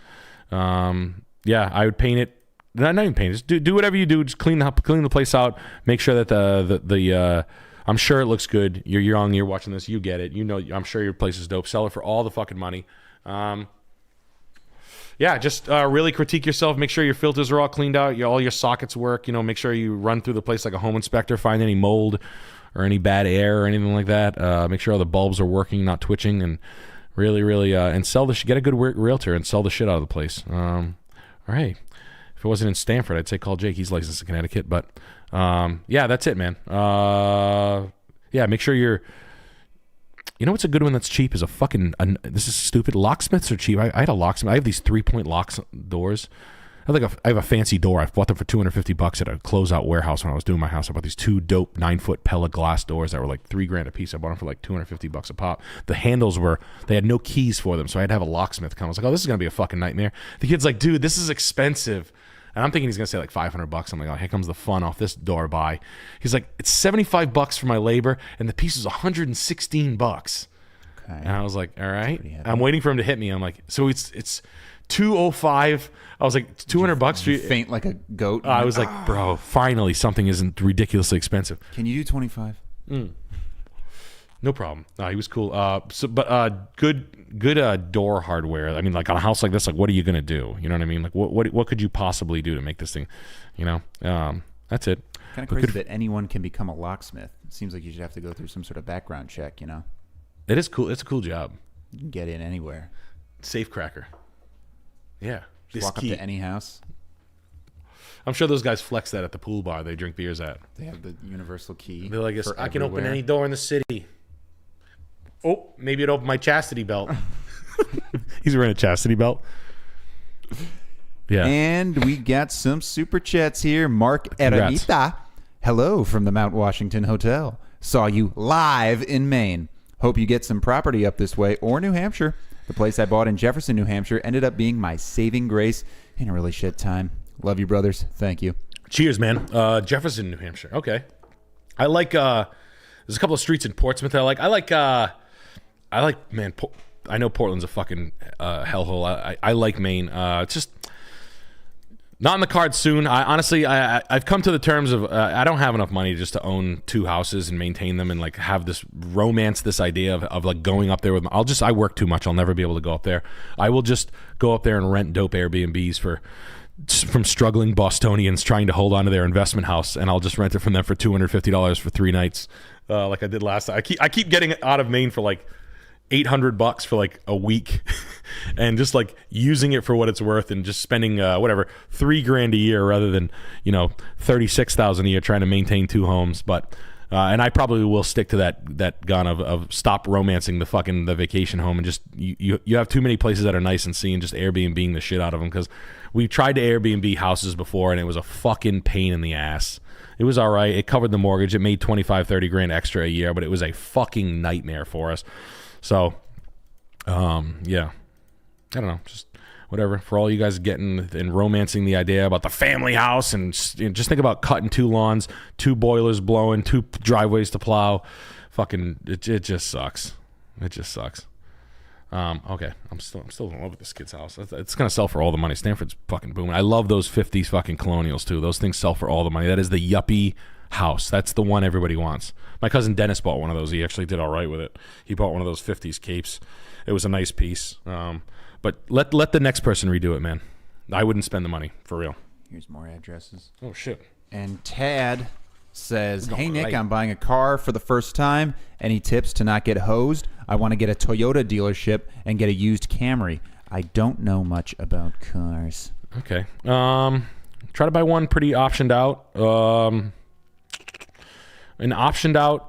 Yeah, I would paint it. Not even paint it. Just do whatever you do. Just clean the place out. Make sure that the I'm sure it looks good. You're young. You're watching this. You get it. You know. I'm sure your place is dope. Sell it for all the fucking money. Yeah, just really critique yourself. Make sure your filters are all cleaned out. All your sockets work. Make sure you run through the place like a home inspector. Find any mold or any bad air or anything like that. Make sure all the bulbs are working, not twitching, and really, and sell the. Get a good realtor and sell the shit out of the place. All right. If it wasn't in Stamford, I'd say call Jake. He's licensed in Connecticut. But yeah, that's it, man. Yeah, make sure you're. You know what's a good one that's cheap is this is stupid. Locksmiths are cheap. I had a locksmith. I have these 3-point locks doors. I have a fancy door. I bought them for $250 at a closeout warehouse when I was doing my house. I bought these 2 dope 9-foot pellet glass doors that were like $3,000 a piece. I bought them for like $250 a pop. The handles they had no keys for them, so I had to have a locksmith come. I was like, oh, this is gonna be a fucking nightmare. The kid's like, dude, this is expensive. And I'm thinking he's going to say like $500. I'm like, oh, here comes the fun off this door buy. He's like, it's $75 for my labor, and the piece is $116. Okay. And I was like, all right. I'm waiting for him to hit me. I'm like, so it's $205. I was like, $200 for you. Faint like a goat. I was like, bro, finally something isn't ridiculously expensive. Can you do 25? No problem. He was cool. Good door hardware. I mean, like on a house like this, like what are you gonna do? You know what I mean? Like what could you possibly do to make this thing? That's it. Kind of crazy that anyone can become a locksmith. It seems like you should have to go through some sort of background check. It is cool. It's a cool job. You can get in anywhere. Safe cracker. Yeah. Just walk up to any house. I'm sure those guys flex that at the pool bar they drink beers at. They have the universal key. They're like, I can open any door in the city. Oh, maybe it opened my chastity belt. He's wearing a chastity belt. Yeah. And we got some super chats here. Mark Eranita. Hello from the Mount Washington Hotel. Saw you live in Maine. Hope you get some property up this way or New Hampshire. The place I bought in Jefferson, New Hampshire ended up being my saving grace in a really shit time. Love you, brothers. Thank you. Cheers, man. Jefferson, New Hampshire. Okay. I like, there's a couple of streets in Portsmouth I like. Man, I know Portland's a fucking hellhole. I like Maine. It's just not in the cards soon. I've come to the terms of I don't have enough money just to own 2 houses and maintain them and like have this idea of like going up there with I work too much. I'll never be able to go up there. I will just go up there and rent dope Airbnbs from struggling Bostonians trying to hold on to their investment house, and I'll just rent it from them for $250 for 3 nights, like I did last time. I keep getting out of Maine for like $800 for like a week, and just like using it for what it's worth, and just spending $3,000 a year rather than $36,000 a year trying to maintain 2 homes. But and I probably will stick to that gun of stop romancing the vacation home, and just you have too many places that are nice and see, and just Airbnb-ing the shit out of them, because we tried to Airbnb houses before and it was a fucking pain in the ass. It was all right. It covered the mortgage. It made $25-30 extra a year, but it was a fucking nightmare for us. So, yeah, I don't know. Just whatever. For all you guys getting and romancing the idea about the family house, and just think about cutting 2 lawns, 2 boilers blowing, 2 driveways to plow. Fucking, it just sucks. It just sucks. Okay, I'm still in love with this kid's house. It's gonna sell for all the money. Stanford's fucking booming. I love those 50s fucking colonials too. Those things sell for all the money. That is the yuppie house. That's the one everybody wants. My cousin Dennis bought one of those. He actually did all right with it. He bought one of those 50s capes. It was a nice piece. But let the next person redo it, man. I wouldn't spend the money for real. Here's more addresses. Oh shit. And Tad says, "Hey Nick, right. I'm buying a car for the first time. Any tips to not get hosed? I want to get a Toyota dealership and get a used Camry. I don't know much about cars." Okay. Try to buy one pretty optioned out. An optioned out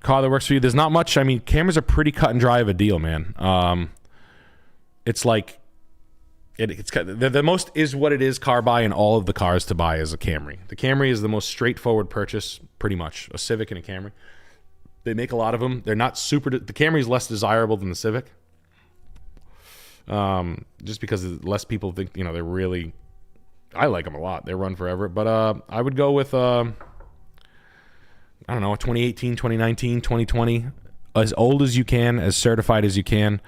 car that works for you. There's not much. I mean, Camrys are pretty cut and dry of a deal, man. It's like it's the most is what it is car buy, and all of the cars to buy is a Camry. The Camry is the most straightforward purchase, pretty much. A Civic and a Camry. They make a lot of them. They're not super. The Camry is less desirable than the Civic, just because less people think they're really. I like them a lot. They run forever, but I would go with I don't know, 2018, 2019, 2020, as old as you can, as certified as you can.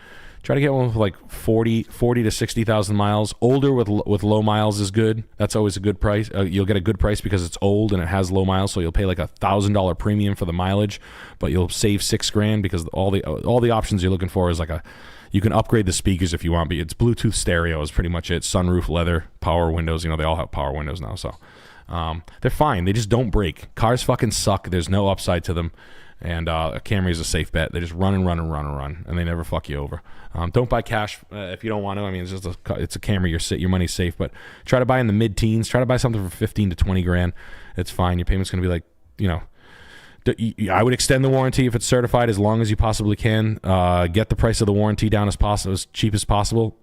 Try to get one with like 40 to 60,000 miles. Older with low miles is good. That's always a good price. You'll get a good price because it's old and it has low miles, so you'll pay like $1,000 premium for the mileage, but you'll save $6,000 because all the options you're looking for is you can upgrade the speakers if you want, but it's Bluetooth stereo is pretty much it. Sunroof, leather, power windows. They all have power windows now, so they're fine. They just don't break. Cars fucking suck. There's no upside to them. And a Camry is a safe bet. They just run, and they never fuck you over. Don't buy cash if you don't want to. I mean, it's a Camry. Your money's safe, but try to buy in the mid-teens. Try to buy something for 15 to 20 grand. It's fine. Your payment's going to be like, I would extend the warranty if it's certified as long as you possibly can. Get the price of the warranty down as cheap as possible.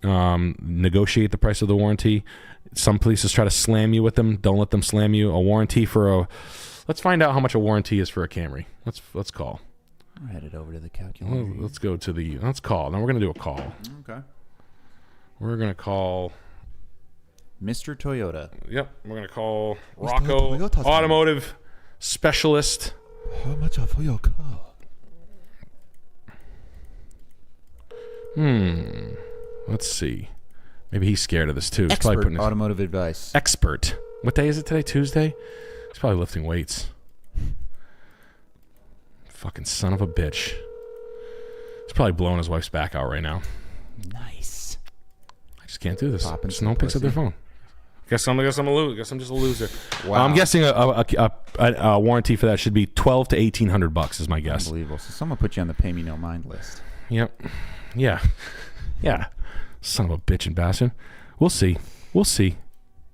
Negotiate the price of the warranty. Some places try to slam you with them. Don't let them slam you. A warranty for let's find out how much a warranty is for a Camry. Let's call. We're headed over to the calculator. Let's call. Now we're going to do a call. Okay. We're going to call Mr. Toyota. Yep. We're going to call Rocco, automotive specialist. How much for your car? Let's see. Maybe he's scared of this too. He's Expert automotive advice. Expert. What day is it today? Tuesday? He's probably lifting weights. Fucking son of a bitch. He's probably blowing his wife's back out right now. Nice. I just can't do this. Popping Just no one picks up their phone. Guess I'm a loser. Guess I'm just a loser. Wow. I'm guessing a warranty for that should be $1,200 to $1,800 is my guess. Unbelievable. So someone put you on the pay me no mind list. Yep. Yeah. Son of a bitch and bastard. We'll see.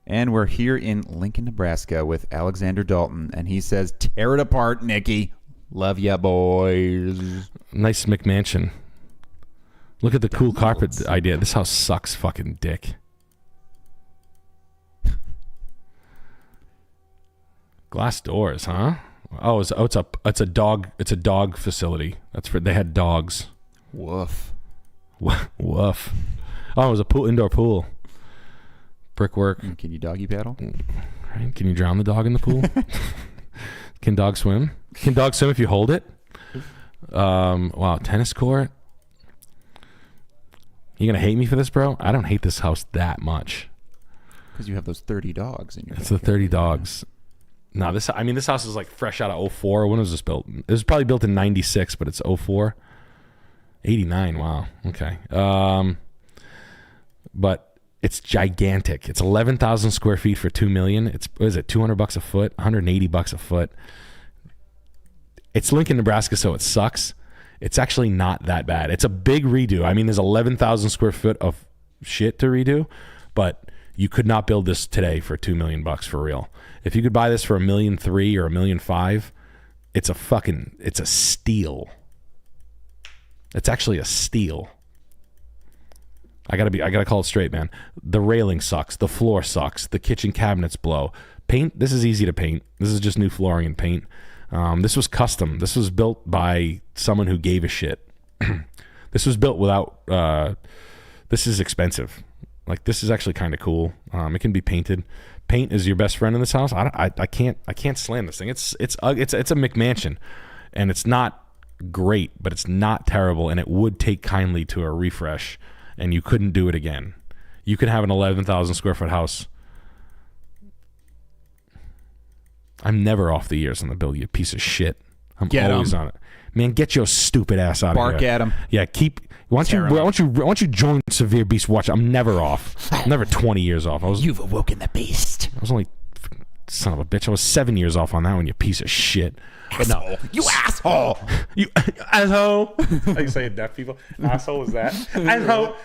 And we're here in Lincoln, Nebraska with Alexander Dalton, and he says, "Tear it apart, Nicky. Love ya, boys." Nice McMansion. Look at the cool carpet idea. This house sucks fucking dick. Glass doors, huh? Oh, it's a dog facility. They had dogs. Woof. Woof. Oh, it was a indoor pool. Brickwork. Can you doggy paddle? Right. Can you drown the dog in the pool? Can dogs swim? Can dogs swim if you hold it? Wow, tennis court. You gonna hate me for this, bro? I don't hate this house that much. Because you have those 30 dogs in your It's the 30 dogs. No, this house is like fresh out of 04. When was this built? It was probably built in 96, but it's 04. 89, wow. Okay. But it's gigantic. It's 11,000 square feet for $2 million. It's, what is it, $200 a foot? $180 a foot. It's Lincoln, Nebraska, so it sucks. It's actually not that bad. It's a big redo. I mean, there's 11,000 square foot of shit to redo, but you could not build this today for $2 million for real. If you could buy this for $1.3 million or $1.5 million, it's a steal. It's actually a steal. I gotta call it straight, man. The railing sucks. The floor sucks. The kitchen cabinets blow. Paint, this is easy to paint. This is just new flooring and paint. This was custom. This was built by someone who gave a shit. This was built without, this is expensive. Like, this is actually kind of cool. It can be painted. Paint is your best friend in this house. I can't slam this thing. It's a McMansion, and it's not great, but it's not terrible, and it would take kindly to a refresh, and you couldn't do it again. You could have an 11,000 square foot house. I'm never off the years on the bill, you piece of shit. I'm always on it. Man, get your stupid ass out of here. Bark at him. Yeah, Why don't you join Severe Beast Watch? I'm never off. I'm never 20 years off. You've awoken the beast. I was only son of a bitch. I was 7 years off on that one, you piece of shit. But no, You asshole. you asshole. How you say it, deaf people? Asshole is that? Asshole.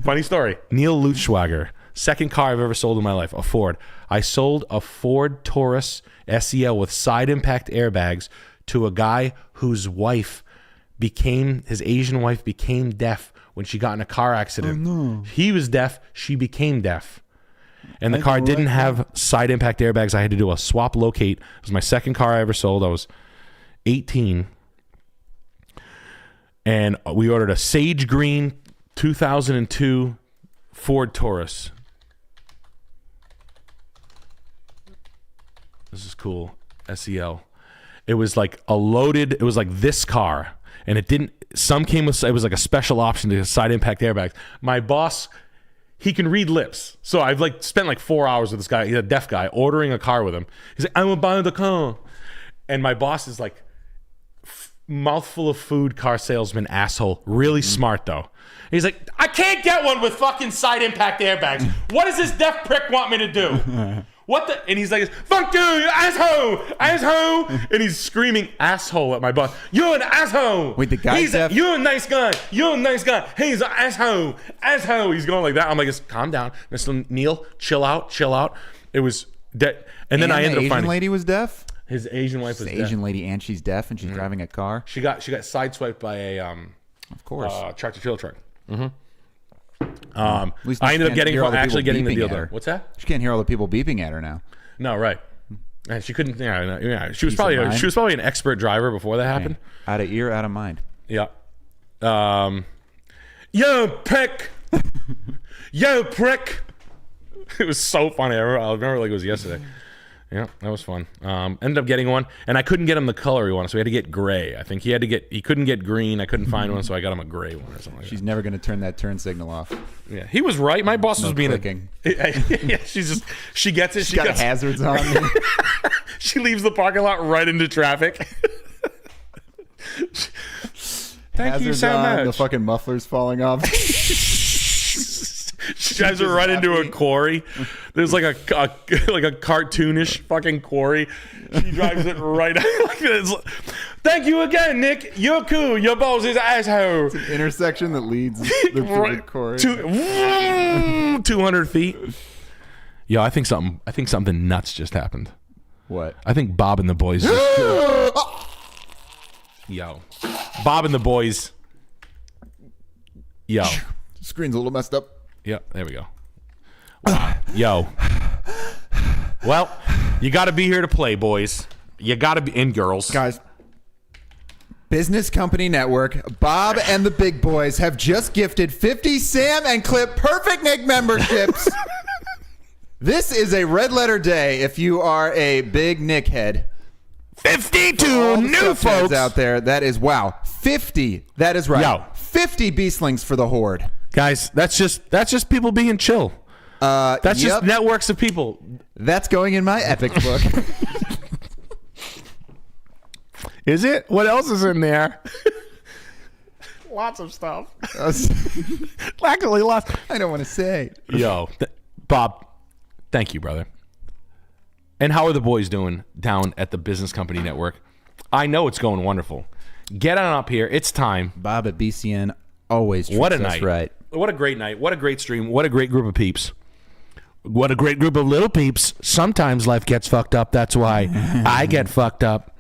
Funny story. Neil Lutschwager. Second car I've ever sold in my life, a Ford. I sold a Ford Taurus SEL with side impact airbags to a guy whose his Asian wife became deaf when she got in a car accident. Oh, no. He was deaf. She became deaf. And the car didn't have side impact airbags. I had to do a swap locate. It was my second car I ever sold. I was 18. And we ordered a sage green 2002 Ford Taurus. This is cool. SEL. It was like it was like this car. And it came with, it was like a special option to side impact airbags. My boss, he can read lips. So I've spent 4 hours with this guy, he's a deaf guy, ordering a car with him. He's like, I will buy the car. And my boss is like, mouthful of food, car salesman, asshole. Really smart though. He's like, I can't get one with fucking side impact airbags. What does this deaf prick want me to do? What the? And he's like, fuck you, asshole, asshole. And he's screaming asshole at my boss. You're an asshole. Wait, the guy's deaf? You're a nice guy. You're a nice guy. He's an asshole. Asshole. He's going like that. I'm like, just calm down. Mr. Neil, chill out. It was dead. And then I ended up finding. Asian lady was deaf? His Asian wife was deaf. Asian lady, and she's deaf, and she's driving a car? She got sideswiped by a of course. tractor trailer truck. At least I ended up getting the deal beeping at her. done. What's that? She can't hear all the people beeping at her now. No, right. And she couldn't. Yeah. She was probably an expert driver before that happened. Out of ear, out of mind. Yeah. Yo, prick. Yo, prick. It was so funny. I remember like it was yesterday. Yeah, that was fun. Ended up getting one, and I couldn't get him the color he wanted, so we had to get gray. I think he couldn't get green. I couldn't find one, so I got him a gray one or something like She's never going to turn that turn signal off. Yeah, he was right. My boss was being clicking. Yeah, she gets it. She's got hazards on. She leaves the parking lot right into traffic. Thank hazards you so on, much. The fucking muffler's falling off. She drives her right into a quarry. There's like a cartoonish fucking quarry. She drives it right. Thank you again, Nick. You're cool. Your boss is asshole. It's an intersection that leads the right, quarry. 200 feet. Yo, I think something nuts just happened. What? I think Bob and the boys. Yo, Bob and the boys. Yo, Screen's a little messed up. yeah, there we go. Wow. Yo. Well, you got to be here to play, boys. You got to be in, girls. Guys, Business Company Network, Bob and the Big Boys have just gifted 50 Sam and Clip Perfect Nick memberships. This is a red letter day if you are a big Nick head. 52 new folks out there. That is, wow. 50. That is right. Yo. 50 beastlings for the Horde. Guys, that's just people being chill. That's just networks of people. That's going in my epic book. Is it? What else is in there? Lots of stuff. Actually, lots. I don't want to say. Yo, Bob, thank you, brother. And how are the boys doing down at the Business Company Network? I know it's going wonderful. Get on up here. It's time. Bob at BCN always treats What a us night. right. What a great night. What a great stream. What a great group of peeps. What a great group of little peeps. Sometimes life gets fucked up. That's why I get fucked up.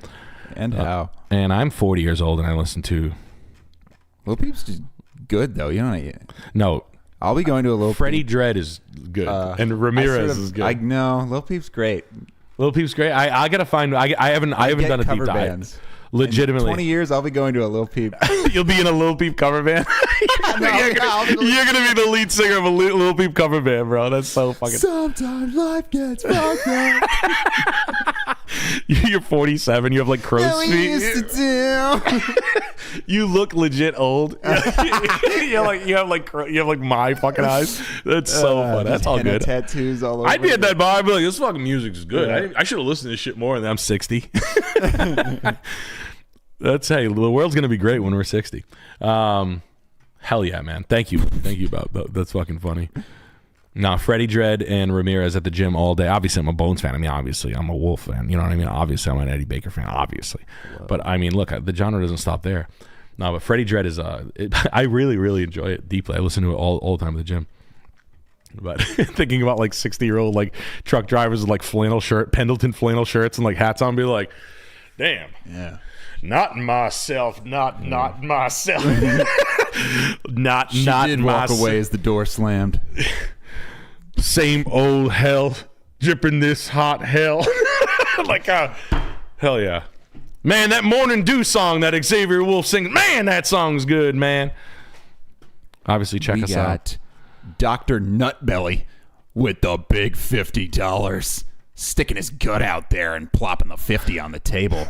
And how? And I'm 40 years old and I listen to... Little Peep's just good, though. You know, No. I'll be going to a Little Freddie Peep. Dredd is good. And Ramirez is good. No, Little Peep's great. Lil Peep's great. I gotta find. I haven't done a deep cover dive. bands. Legitimately, In 20 years, I'll be going to a Lil Peep. you'll be in a Lil Peep cover band. You're gonna be the lead singer of a Lil Peep cover band, bro. That's so fucking. Sometimes life gets fucked up. You're 47. You have like crow's feet. You look legit old. You have like my fucking eyes. That's so fun. That's all good. Tattoos all over. I'd be at that bar. I'd be like, this fucking music is good. Yeah. I should have listened to this shit more. And I'm 60. Hey, the world's gonna be great when we're 60. Hell yeah, man. Thank you about that. That's fucking funny. Now, Freddie Dredd and Ramirez at the gym all day. Obviously, I'm a Bones fan. I mean, obviously, I'm a Wolf fan. You know what I mean? Obviously, I'm an Eddie Baker fan. Obviously. But, I mean, look, the genre doesn't stop there. No, but Freddie Dredd is, I really, really enjoy it deeply. I listen to it all the time at the gym. But thinking about, like, 60-year-old, like, truck drivers with, like, Pendleton flannel shirts and, like, hats on, be like, damn. Yeah. Not myself. Not myself. not She did walk away as the door slammed. Same old hell, dripping this hot hell. Like, hell yeah. Man, that Morning Dew song that Xavier Wolf sings, man, that song's good, man. Obviously, check us out. Dr. Nutbelly with the big $50, sticking his gut out there and plopping the 50 on the table.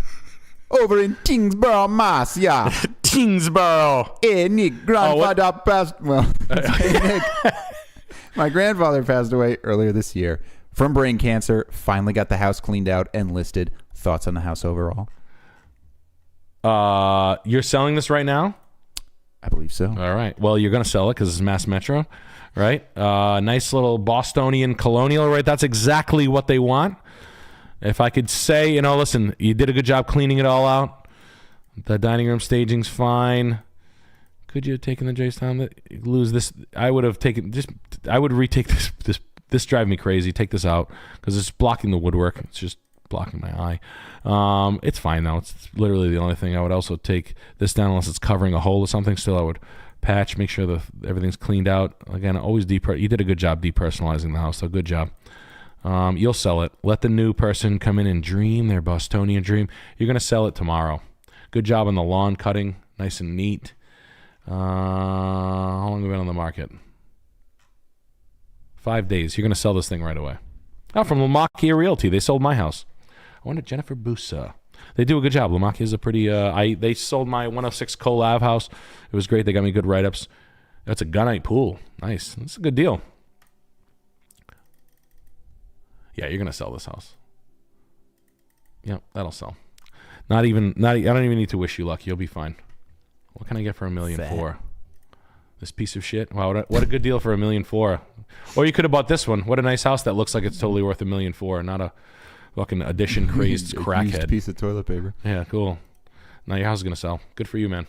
Over in Tingsboro, Mass, yeah. Tingsboro. Hey, Nick, grandfather passed. Well, hey, Nick. My grandfather passed away earlier this year from brain cancer. Finally got the house cleaned out and listed. Thoughts on the house overall? You're selling this right now? I believe so. All right. Well, you're going to sell it because it's Mass Metro, right? Nice little Bostonian colonial, right? That's exactly what they want. If I could say, listen, you did a good job cleaning it all out. The dining room staging's fine. Could you have taken the Jace down? Lose this? I would have taken just. I would retake this. This drive me crazy. Take this out because it's blocking the woodwork. It's just blocking my eye. It's fine though. It's literally the only thing. I would also take this down unless it's covering a hole or something. Still, I would patch, make sure everything's cleaned out. Again, always you did a good job depersonalizing the house. So good job. You'll sell it. Let the new person come in and dream their Bostonian dream. You're gonna sell it tomorrow. Good job on the lawn cutting. Nice and neat. How long have we been on the market? 5 days. You're going to sell this thing right away. Oh, from Lamakia Realty. They sold my house. I wonder, Jennifer Busa. They do a good job. Lamakia is a pretty... they sold my 106 Cole Ave house. It was great. They got me good write-ups. That's a gunite pool. Nice. That's a good deal. Yeah, you're going to sell this house. Yep, that'll sell. I don't even need to wish you luck. You'll be fine. What can I get for $1.4 million? This piece of shit. Wow, what a good deal for $1.4 million. Or you could have bought this one. What a nice house that looks like it's totally worth $1.4 million. Not a fucking addition crazed crackhead. Used piece of toilet paper. Yeah, cool. Now your house is gonna sell. Good for you, man.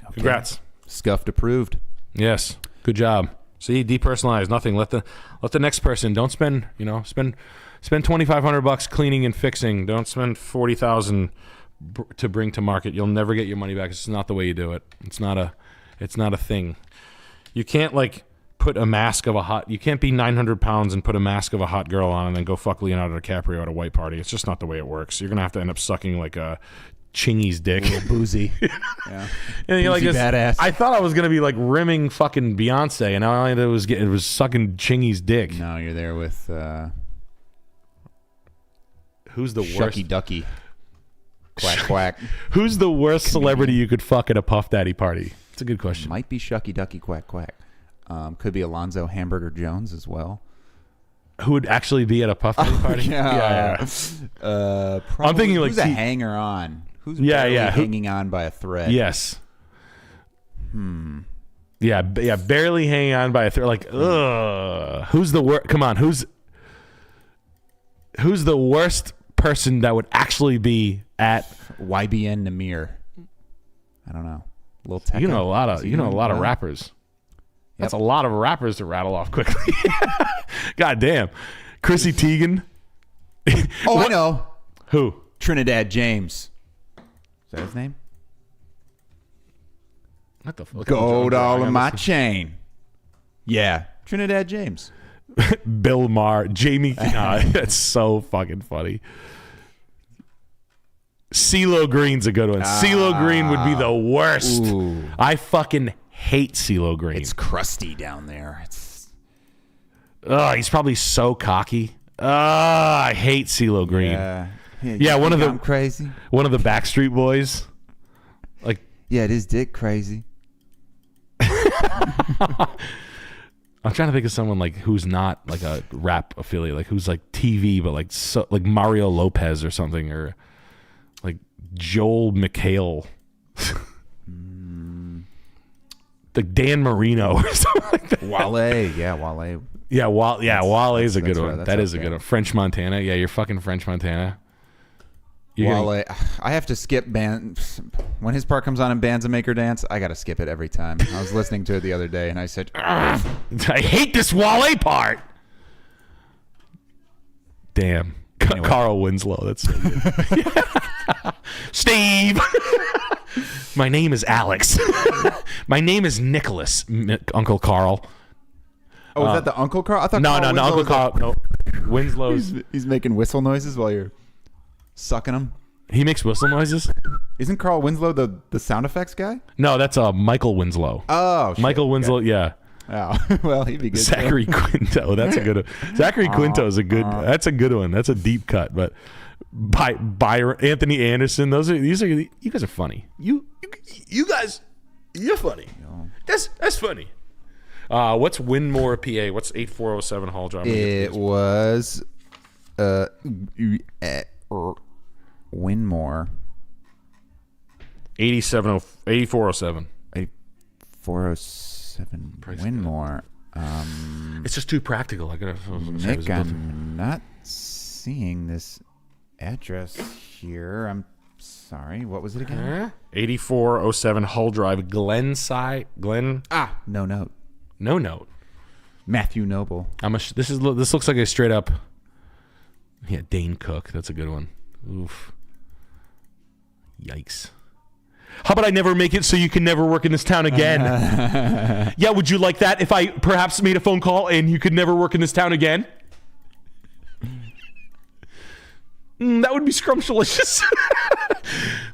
Okay. Congrats. Scuffed approved. Yes. Good job. See, depersonalized. Nothing. Let the next person. Don't spend. Spend $2,500 cleaning and fixing. Don't spend $40,000 to bring to market. You'll never get your money back. It's not the way you do it. It's not a thing. You can't put a mask of a hot. You can't be 900 pounds and put a mask of a hot girl on and then go fuck Leonardo DiCaprio at a white party. It's just not the way it works. You're gonna have to end up sucking like a Chingy's dick. A little boozy. Yeah. And you're boozy badass. I thought I was gonna be rimming fucking Beyonce, and all I did was it was sucking Chingy's dick. No, you're there with who's the worst? Shucky Ducky. Quack quack. Who's the worst celebrity you could fuck at a Puff Daddy party? It's a good question. Might be Shucky Ducky Quack Quack. Could be Alonzo Hamburger Jones as well. Who would actually be at a Puff Daddy party? Yeah. I'm thinking who's a hanger on? Who's hanging on by a thread? Yes. Yeah, barely hanging on by a thread. Who's the worst? Come on, who's the worst person that would actually be at YBN Namir? I don't know. A little techno. You know a lot of rappers. That's a lot of rappers to rattle off quickly. God damn. Chrissy Teigen. Oh, I know. Who? Trinidad James. Is that his name? What the fuck? Gold all in my chain. Yeah. Trinidad James. Bill Maher, Jamie. That's so fucking funny. CeeLo Green's a good one. CeeLo Green would be the worst. Ooh. I fucking hate CeeLo Green. It's crusty down there. He's probably so cocky. I hate CeeLo Green. Yeah, one of the I'm crazy. One of the Backstreet Boys. Like, yeah, it is dick crazy. I'm trying to think of someone like who's not like a rap affiliate, like who's like TV, but like like Mario Lopez or something, or like Joel McHale, like Dan Marino or something like that. Wale. Wale's a good that's one. right, That is a okay. good one. French Montana. Yeah, you're fucking French Montana. Wale. I have to skip band when his part comes on in Bands of Maker Dance. I got to skip it every time. I was listening to it the other day, and I said, I hate this Wale part. Damn. Anyway. Carl Winslow. That's so good. Steve. My name is Alex. My name is Nicholas, Uncle Carl. "Oh, is that the Uncle Carl?" I thought No, Carl Uncle Winslow Carl. No. Winslow's. He's making whistle noises while you're sucking him. He makes whistle noises? Isn't Carl Winslow the sound effects guy? No, that's Michael Winslow. Oh, shit. Michael Winslow, Okay. yeah. Oh, well, he'd be good. Zachary Quinto. That's a good one. Zachary Quinto is a good. That's a good one. That's a deep cut. But Byron, Anthony Anderson. You guys are funny. You guys, you're funny. That's funny. What's Winmore, PA? What's 8407 Hall Drive? It was Winmore. 8407. 407 Winmore. It's just too practical. I gotta. Nick, I'm not seeing this address here. I'm sorry. What was it again? 8407 Hull Drive, Glenside. No note. No note. Matthew Noble. This looks like a straight up. Yeah, Dane Cook. That's a good one. Oof. Yikes. How about I never make it so you can never work in this town again? Yeah, would you like that if I perhaps made a phone call and you could never work in this town again? That would be scrumptious.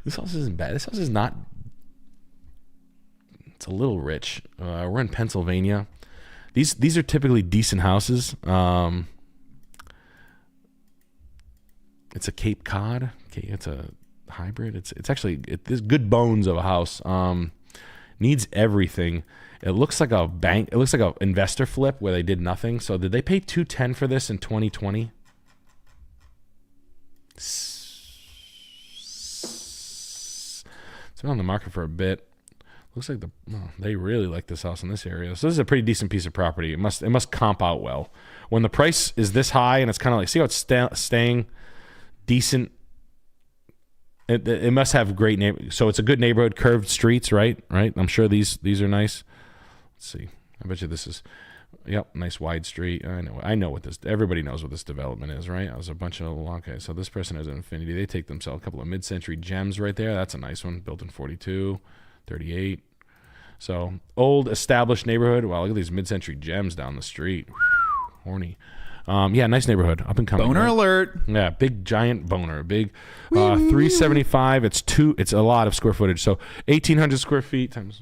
This house isn't bad. This house is not. It's a little rich. We're in Pennsylvania. These are typically decent houses. It's a Cape Cod. Okay, it's a hybrid. It's actually there's good bones of a house. Needs everything. It looks like a bank. It looks like an investor flip where they did nothing. So did they pay $210 for this in 2020? It's been on the market for a bit. Looks like they really like this house in this area. So this is a pretty decent piece of property. It must comp out well. When the price is this high and it's kind of like, see how it's staying decent. It must have great so it's a good neighborhood, curved streets, right? I'm sure these are nice. Let's see. I bet you this is, yep, nice wide street. I know what this. Everybody knows what this development is, right? There's a bunch of okay. So this person has an Infinity. They take themselves a couple of mid-century gems right there. That's a nice one, built in 42, 38. So old established neighborhood. Wow, look at these mid-century gems down the street. Horny. Yeah, nice neighborhood. Up and coming. Boner right? alert. Yeah, big giant boner. Big 375. It's a lot of square footage. So 1,800 square feet times.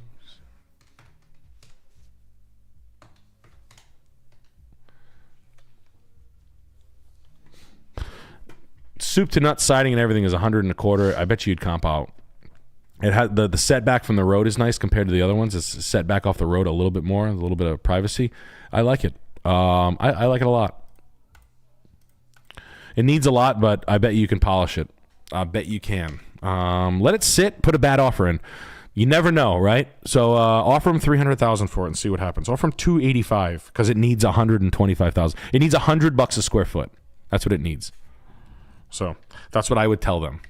Soup to nuts siding and everything is 100 and a quarter. I bet you'd comp out. It had the setback from the road is nice compared to the other ones. It's set back off the road a little bit more, a little bit of privacy. I like it. I like it a lot. It needs a lot, but I bet you can polish it. I bet you can. Let it sit. Put a bad offer in. You never know, right? So offer them $300,000 for it and see what happens. Offer them $285 because it needs $125,000. It needs $100 a square foot. That's what it needs. So that's what I would tell them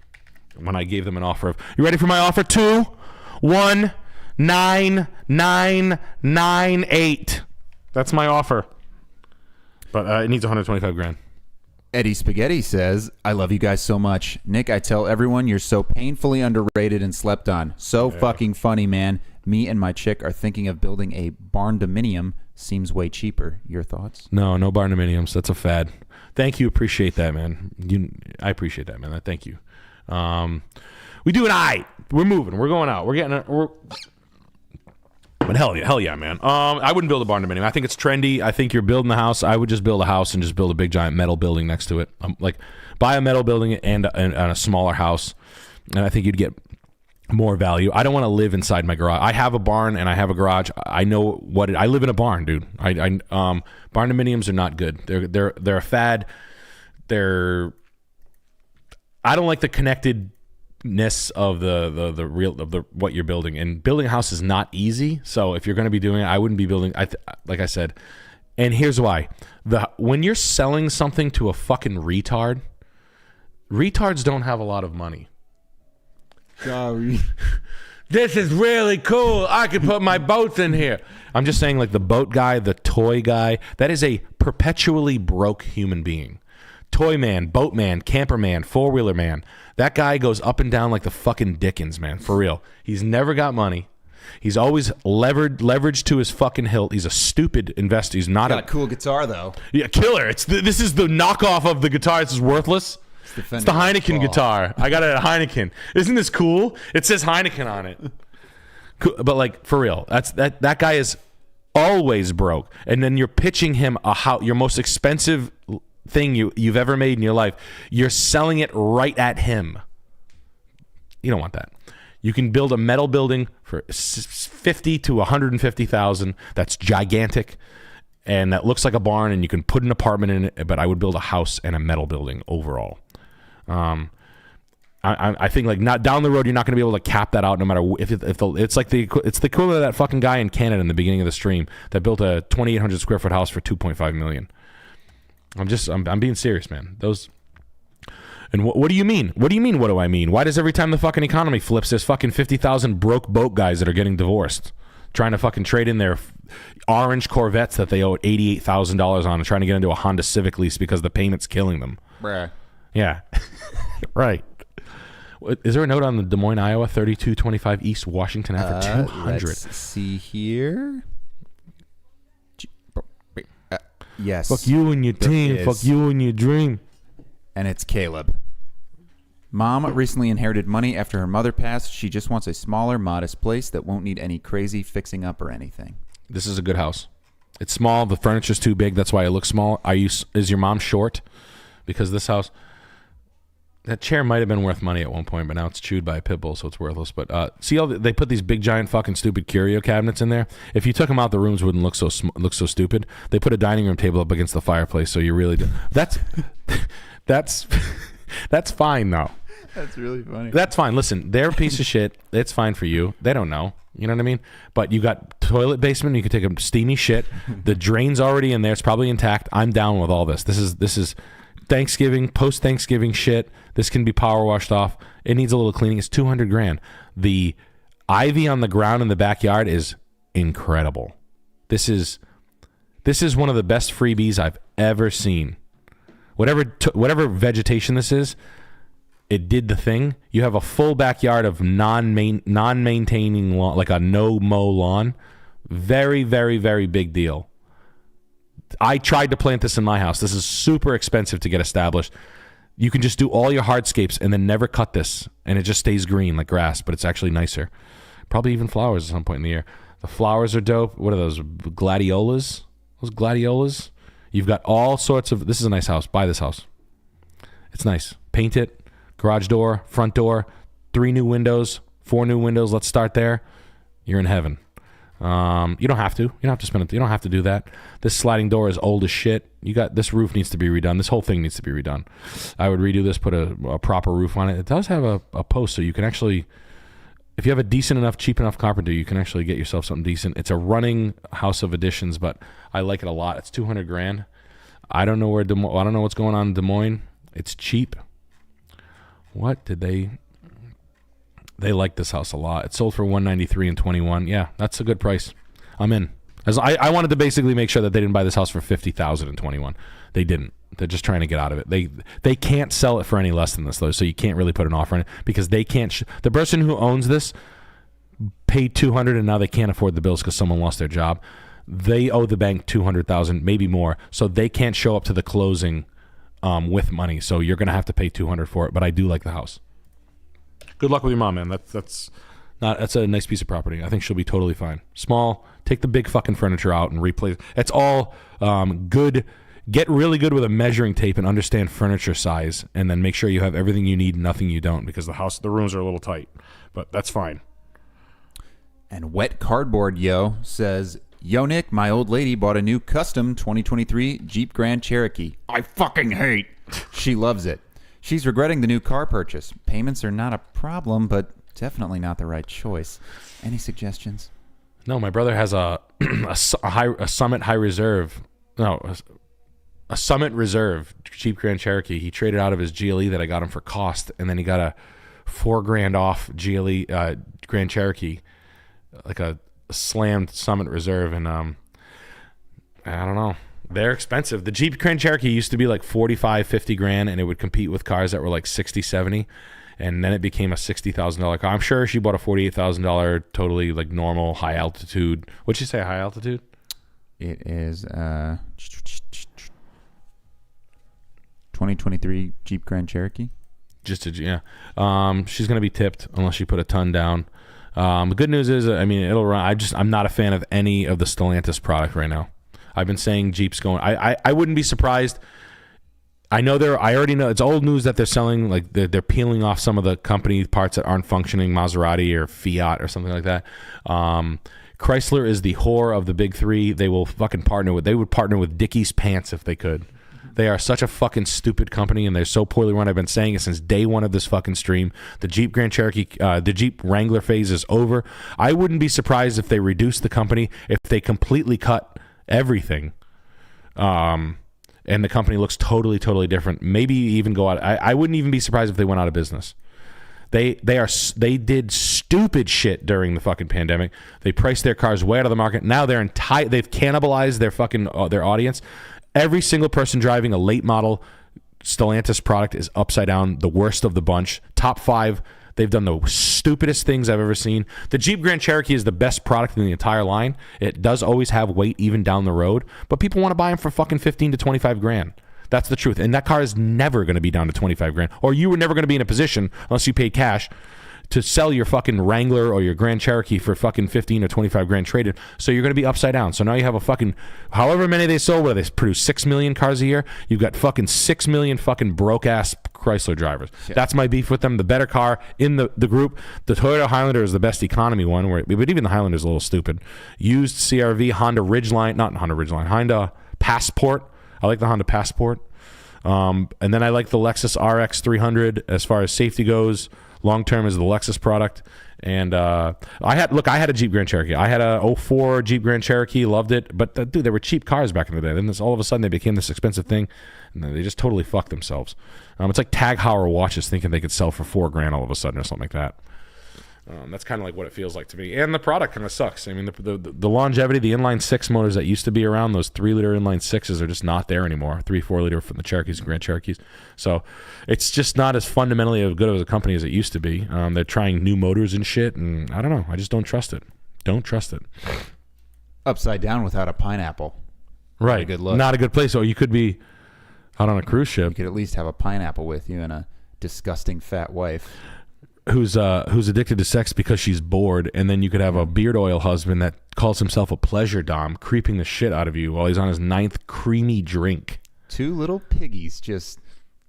when I gave them an offer of. You ready for my offer? 2,19998. That's my offer. But it needs $125,000. Eddie Spaghetti says, I love you guys so much. Nick, I tell everyone you're so painfully underrated and slept on. So fucking funny, man. Me and my chick are thinking of building a barn-dominium. Seems way cheaper. Your thoughts? No barndominiums. That's a fad. Thank you. Appreciate that, man. I appreciate that, man. Thank you. We do an eye. We're moving. We're going out. We're getting. But hell yeah, man. I wouldn't build a barn-dominium. I think it's trendy. I think you're building a house. I would just build a house and just build a big giant metal building next to it. Like buy a metal building and a smaller house, and I think you'd get more value. I don't want to live inside my garage. I have a barn and I have a garage. I know what I live in a barn, dude. Barn-dominiums are not good. They're a fad. I don't like the connectedness of the real of the what you're building, and building a house is not easy. So if you're going to be doing it, I wouldn't be building. Like I said, and here's why: when you're selling something to a fucking retard, retards don't have a lot of money. Sorry. This is really cool. I could put my boats in here. I'm just saying, like the boat guy, the toy guy, that is a perpetually broke human being. Toy man, boat man, camper man, four-wheeler man. That guy goes up and down like the fucking Dickens, man. For real. He's never got money. He's always leveraged to his fucking hilt. He's a stupid investor. He's not Got a cool guitar though. Yeah, killer. This is the knockoff of the guitar. This is worthless. It's the Heineken guitar. I got it at Heineken. Isn't this cool? It says Heineken on it. Cool. But like for real, that guy is always broke. And then you're pitching him your most expensive thing you've ever made in your life. You're selling it right at him. You don't want that. You can build a metal building for 50 to 150,000. That's gigantic. And that looks like a barn, and you can put an apartment in it, but I would build a house and a metal building overall. I think like not down the road, you're not going to be able to cap that out no matter if it's like it's the equivalent of that fucking guy in Canada in the beginning of the stream that built a 2,800 square foot house for 2.5 million. I'm being serious, man. And what do you mean? What do you mean? What do I mean? Why does every time the fucking economy flips, there's fucking 50,000 broke boat guys that are getting divorced, trying to fucking trade in their orange Corvettes that they owe $88,000 on and trying to get into a Honda Civic lease because the payment's killing them. Bruh. Yeah. Right. Is there a note on the Des Moines, Iowa, 3225 East Washington Ave for 200? Let's see here. Yes. Fuck you and your team. Fuck you and your dream. And it's Caleb. Mom recently inherited money after her mother passed. She just wants a smaller, modest place that won't need any crazy fixing up or anything. This is a good house. It's small. The furniture's too big. That's why it looks small. Is your mom short? Because this house, that chair might have been worth money at one point, but now it's chewed by a pit bull, so it's worthless. But see how they put these big, giant, fucking stupid curio cabinets in there? If you took them out, the rooms wouldn't look so stupid. They put a dining room table up against the fireplace, so you really do. That's fine though. That's really funny. That's fine. Listen, they're a piece of shit. It's fine for you. They don't know. You know what I mean? But you got toilet basement. You can take a steamy shit. The drain's already in there. It's probably intact. I'm down with all this. This is Thanksgiving, post-Thanksgiving shit. This can be power washed off. It needs a little cleaning. It's $200,000. The ivy on the ground in the backyard is incredible. This is one of the best freebies I've ever seen. Whatever vegetation this is, it did the thing. You have a full backyard of non-maintaining lawn, like a no-mow lawn. Very, very, very big deal. I tried to plant this in my house. This is super expensive to get established. You can just do all your hardscapes and then never cut this, and it just stays green like grass, but it's actually nicer. Probably even flowers at some point in the year. The flowers are dope. What are those? Gladiolas? Those gladiolas? You've got all sorts of... This is a nice house. Buy this house. It's nice. Paint it. Garage door, front door, 3 new windows, 4 new windows. Let's start there. You're in heaven. You don't have to. You don't have to spend it. You don't have to do that. This sliding door is old as shit. This roof needs to be redone. This whole thing needs to be redone. I would redo this, put a proper roof on it. It does have a post, so you can actually... If you have a decent enough, cheap enough carpenter, you can actually get yourself something decent. It's a running house of additions, but I like it a lot. It's $200,000. I don't know I don't know what's going on in Des Moines. It's cheap. What did they like this house a lot. It sold for $193 and $21. Yeah, that's a good price. I'm in. As I wanted to basically make sure that they didn't buy this house for $50,000 and $21. They didn't. They're just trying to get out of it. They can't sell it for any less than this though, so you can't really put an offer in it because they can't. The person who owns this paid $200 and now they can't afford the bills because someone lost their job. They owe the bank $200,000, maybe more, so they can't show up to the closing with money. So you're gonna have to pay $200 for it. But I do like the house. Good luck with your mom, man. That's a nice piece of property. I think she'll be totally fine. Small. Take the big fucking furniture out and replace. It's all good. Get really good with a measuring tape and understand furniture size, and then make sure you have everything you need and nothing you don't, because the rooms are a little tight. But that's fine. And Wet Cardboard Yo says, Yo, Nick, my old lady bought a new custom 2023 Jeep Grand Cherokee. I fucking hate. She loves it. She's regretting the new car purchase. Payments are not a problem, but definitely not the right choice. Any suggestions? No, my brother has a Summit High Reserve. No, a Summit Reserve Jeep Grand Cherokee. He traded out of his GLE that I got him for cost, and then he got a $4,000 off GLE Grand Cherokee, like a slammed Summit Reserve, and I don't know. They're expensive. The Jeep Grand Cherokee used to be like 45, 50 grand, and it would compete with cars that were like 60, 70, and then it became a $60,000 car. I'm sure she bought a $48,000 totally like normal high altitude. What'd she say, high altitude? It is 2023 Jeep Grand Cherokee. Just yeah. She's gonna be tipped unless she put a ton down. The good news is, I mean, it'll run. I'm not a fan of any of the Stellantis product right now. I've been saying Jeep's going. I wouldn't be surprised. I already know it's old news that they're selling, like they're peeling off some of the company parts that aren't functioning, Maserati or Fiat or something like that. Chrysler is the whore of the big three. They will fucking they would partner with Dickies Pants if they could. They are such a fucking stupid company, and they're so poorly run. I've been saying it since day one of this fucking stream. The Jeep Grand Cherokee, the Jeep Wrangler phase is over. I wouldn't be surprised if they reduce the company, if they completely cut everything, and the company looks totally, totally different. Maybe even go out. I wouldn't even be surprised if they went out of business. They did stupid shit during the fucking pandemic. They priced their cars way out of the market. Now they've cannibalized their fucking their audience. Every single person driving a late model Stellantis product is upside down, the worst of the bunch. Top 5, they've done the stupidest things I've ever seen. The Jeep Grand Cherokee is the best product in the entire line. It does always have weight even down the road, but people want to buy them for fucking 15 to 25 grand. That's the truth. And that car is never going to be down to 25 grand, or you were never going to be in a position, unless you paid cash, to sell your fucking Wrangler or your Grand Cherokee for fucking 15 or 25 grand traded. So you're going to be upside down. So now you have a fucking, however many they sold, where they produce 6 million cars a year, you've got fucking 6 million fucking broke ass Chrysler drivers. Yeah. That's my beef with them. The better car in the group, the Toyota Highlander is the best economy one, but even the Highlander is a little stupid. Used CRV, Honda Honda Passport. I like the Honda Passport. And then I like the Lexus RX 300 as far as safety goes. Long term is the Lexus product. And I had a Jeep Grand Cherokee. I had a 04 Jeep Grand Cherokee, loved it. But dude, they were cheap cars back in the day. Then all of a sudden they became this expensive thing, and they just totally fucked themselves. It's like Tag Heuer watches thinking they could sell for $4,000 all of a sudden or something like that. That's kind of like what it feels like to me. And the product kind of sucks. I mean, the longevity, the inline 6 motors that used to be around, those 3-liter inline 6s are just not there anymore. 3-4-liter from the Cherokees and Grand Cherokees. So it's just not as fundamentally as good of a company as it used to be. They're trying new motors and shit, and I don't know. I just don't trust it. Don't trust it. Upside down without a pineapple. Right. Not a good look. Not a good place. Or you could be out on a cruise ship. You could at least have a pineapple with you and a disgusting fat wife. Who's addicted to sex because she's bored, and then you could have a beard oil husband that calls himself a pleasure dom, creeping the shit out of you while he's on his 9th creamy drink. 2 little piggies just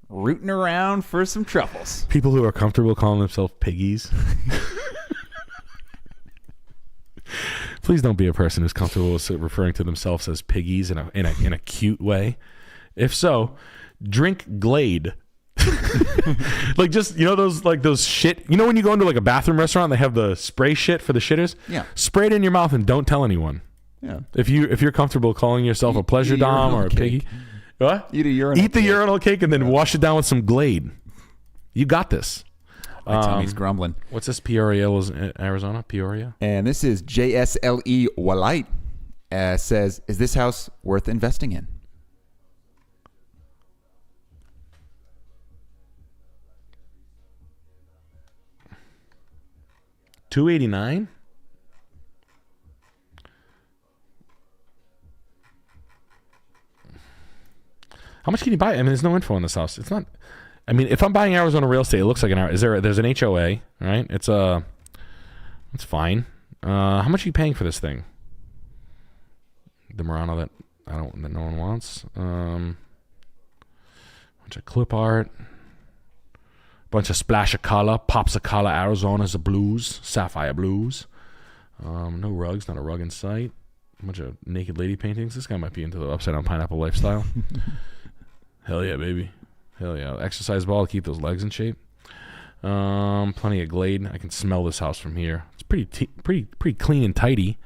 rooting around for some truffles. People who are comfortable calling themselves piggies. Please don't be a person who's comfortable with referring to themselves as piggies in a cute way. If so, drink Glade. Like, just, you know, those shit, you know, when you go into like a bathroom restaurant, they have the spray shit for the shitters. Yeah, spray it in your mouth and don't tell anyone. Yeah, if you're comfortable calling yourself a pleasure dom or a piggy. What? Eat the urinal cake and then wash it down with some Glade. You got this. My tummy's grumbling. What's this? Peoria, Arizona? Peoria? And this is JSLE Walite. Says, is this house worth investing in? $289? How much can you buy? I mean, there's no info on this house. It's not. I mean, if I'm buying Arizona real estate, it looks like an. There's an HOA, right? It's fine. How much are you paying for this thing? The Murano that no one wants. Bunch of clip art. Bunch of splash of color, pops of color. Arizona's a blues, sapphire blues. No rugs, not a rug in sight. A bunch of naked lady paintings. This guy might be into the upside down pineapple lifestyle. Hell yeah, baby. Hell yeah. Exercise ball to keep those legs in shape. Plenty of glade. I can smell this house from here. It's pretty clean and tidy.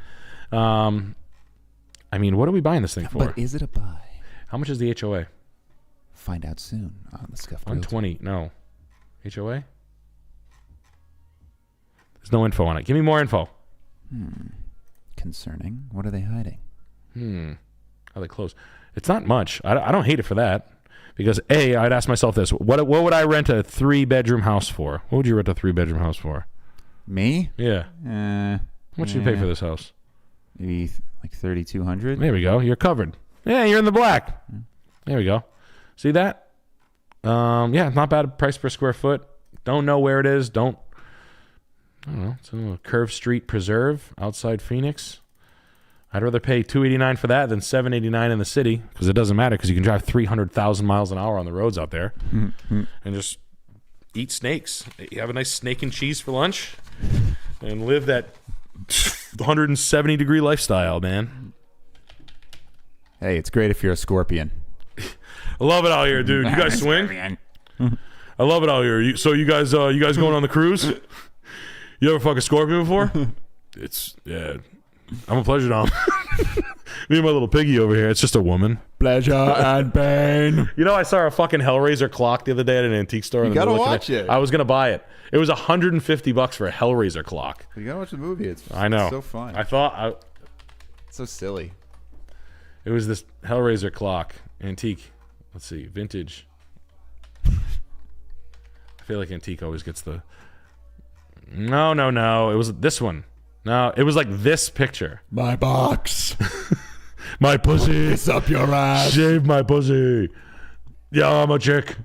I mean, what are we buying this thing for? But is it a buy? How much is the HOA? Find out soon on the Scuffed Realtor. 120. No. HOA? There's no info on it. Give me more info. Concerning. What are they hiding? How they close? It's not much. I don't hate it for that. Because I'd ask myself this: what would I rent a 3-bedroom house for? What would you rent a 3-bedroom house for? Me? Yeah. How much do you pay for this house? Maybe like $3,200. There we go. You're covered. Yeah, you're in the black. There we go. See that? Yeah, not bad price per square foot. Don't know where it is. I don't know. It's a Curve Street Preserve outside Phoenix. I'd rather pay $289 for that than $789 in the city, because it doesn't matter, because you can drive 300,000 miles an hour on the roads out there and just eat snakes. You have a nice steak and cheese for lunch and live that 170-degree lifestyle, man. Hey, it's great if you're a scorpion. I love it out here, dude. You guys swing? I love it out here. So you guys going on the cruise? You ever fuck a scorpion before? Yeah. I'm a pleasure dom. Me and my little piggy over here. It's just a woman. Pleasure and pain. You know, I saw a fucking Hellraiser clock the other day at an antique store. You gotta watch it. I was gonna buy it. It was $150 for a Hellraiser clock. You gotta watch the movie. I know. It's so fun. It's so silly. It was this Hellraiser clock, antique. Let's see, vintage. I feel like antique always gets the. No. It was this one. No, it was like this picture. My box. My pussy. It's up your ass. Shave my pussy. Yeah, I'm a chick.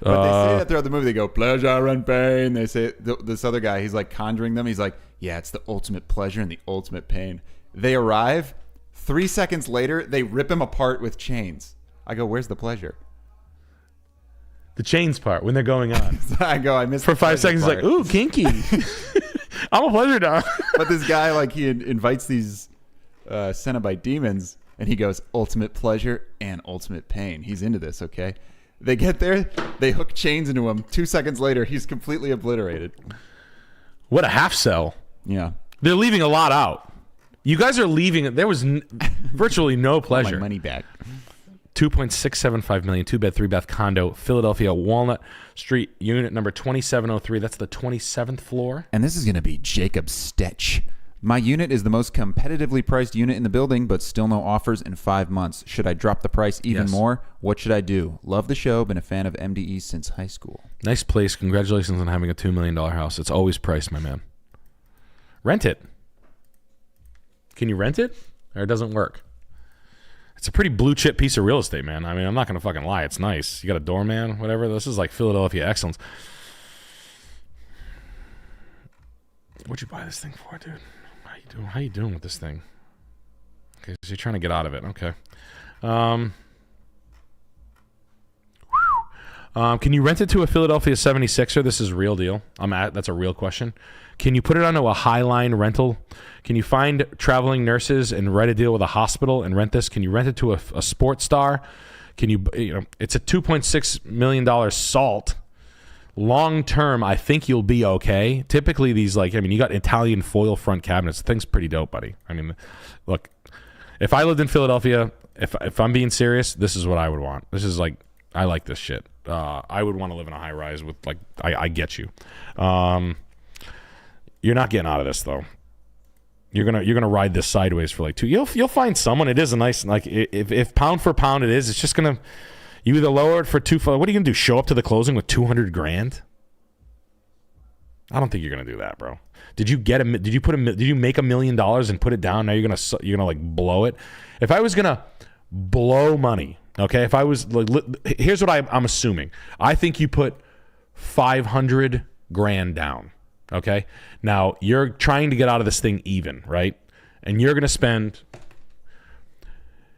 But they say that throughout the movie. They go, pleasure and pain. They say, this other guy, he's like conjuring them. He's like, yeah, it's the ultimate pleasure and the ultimate pain. They arrive. 3 seconds later, they rip him apart with chains. I go, where's the pleasure? The chains part, when they're going on. I missed for 5 seconds, part. like, ooh, kinky. I'm a pleasure dog. But this guy, like, he invites these Cenobite demons, and he goes, ultimate pleasure and ultimate pain. He's into this, okay? They get there, they hook chains into him. 2 seconds later, he's completely obliterated. What a half sell. Yeah. They're leaving a lot out. You guys are leaving. There was virtually no pleasure. My money back. 2.675 million, 2-bed, 3-bath condo, Philadelphia, Walnut Street, unit number 2703. That's the 27th floor. And this is going to be Jacob Stetch. My unit is the most competitively priced unit in the building, but still no offers in 5 months. Should I drop the price even more? What should I do? Love the show. Been a fan of MDE since high school. Nice place. Congratulations on having a $2 million house. It's always priced, my man. Rent it. Can you rent it? Or it doesn't work? It's a pretty blue chip piece of real estate, man. I mean, I'm not going to fucking lie. It's nice. You got a doorman, whatever. This is like Philadelphia excellence. What'd you buy this thing for, dude? How you doing with this thing? Okay, so you're trying to get out of it. Okay. Can you rent it to a Philadelphia 76er? This is a real deal. That's a real question. Can you put it onto a Highline rental? Can you find traveling nurses and write a deal with a hospital and rent this? Can you rent it to a sports star? Can you know, it's a $2.6 million salt. Long term, I think you'll be okay. Typically, these you got Italian foil front cabinets. The thing's pretty dope, buddy. I mean, look, if I lived in Philadelphia, if I'm being serious, this is what I would want. This is like, I like this shit. I would want to live in a high rise with I get you. You're not getting out of this though. You're gonna ride this sideways for like 2. You'll find someone. It is a nice if pound for pound it is. It's just gonna. You either lower it for 2. What are you gonna do? Show up to the closing with $200,000? I don't think you're gonna do that, bro. Did you make $1 million and put it down? Now you're gonna like blow it. If I was gonna blow money Okay, if I was like, here's what I'm assuming. I think you put 500 grand down. Okay, now you're trying to get out of this thing even, right? And you're gonna spend.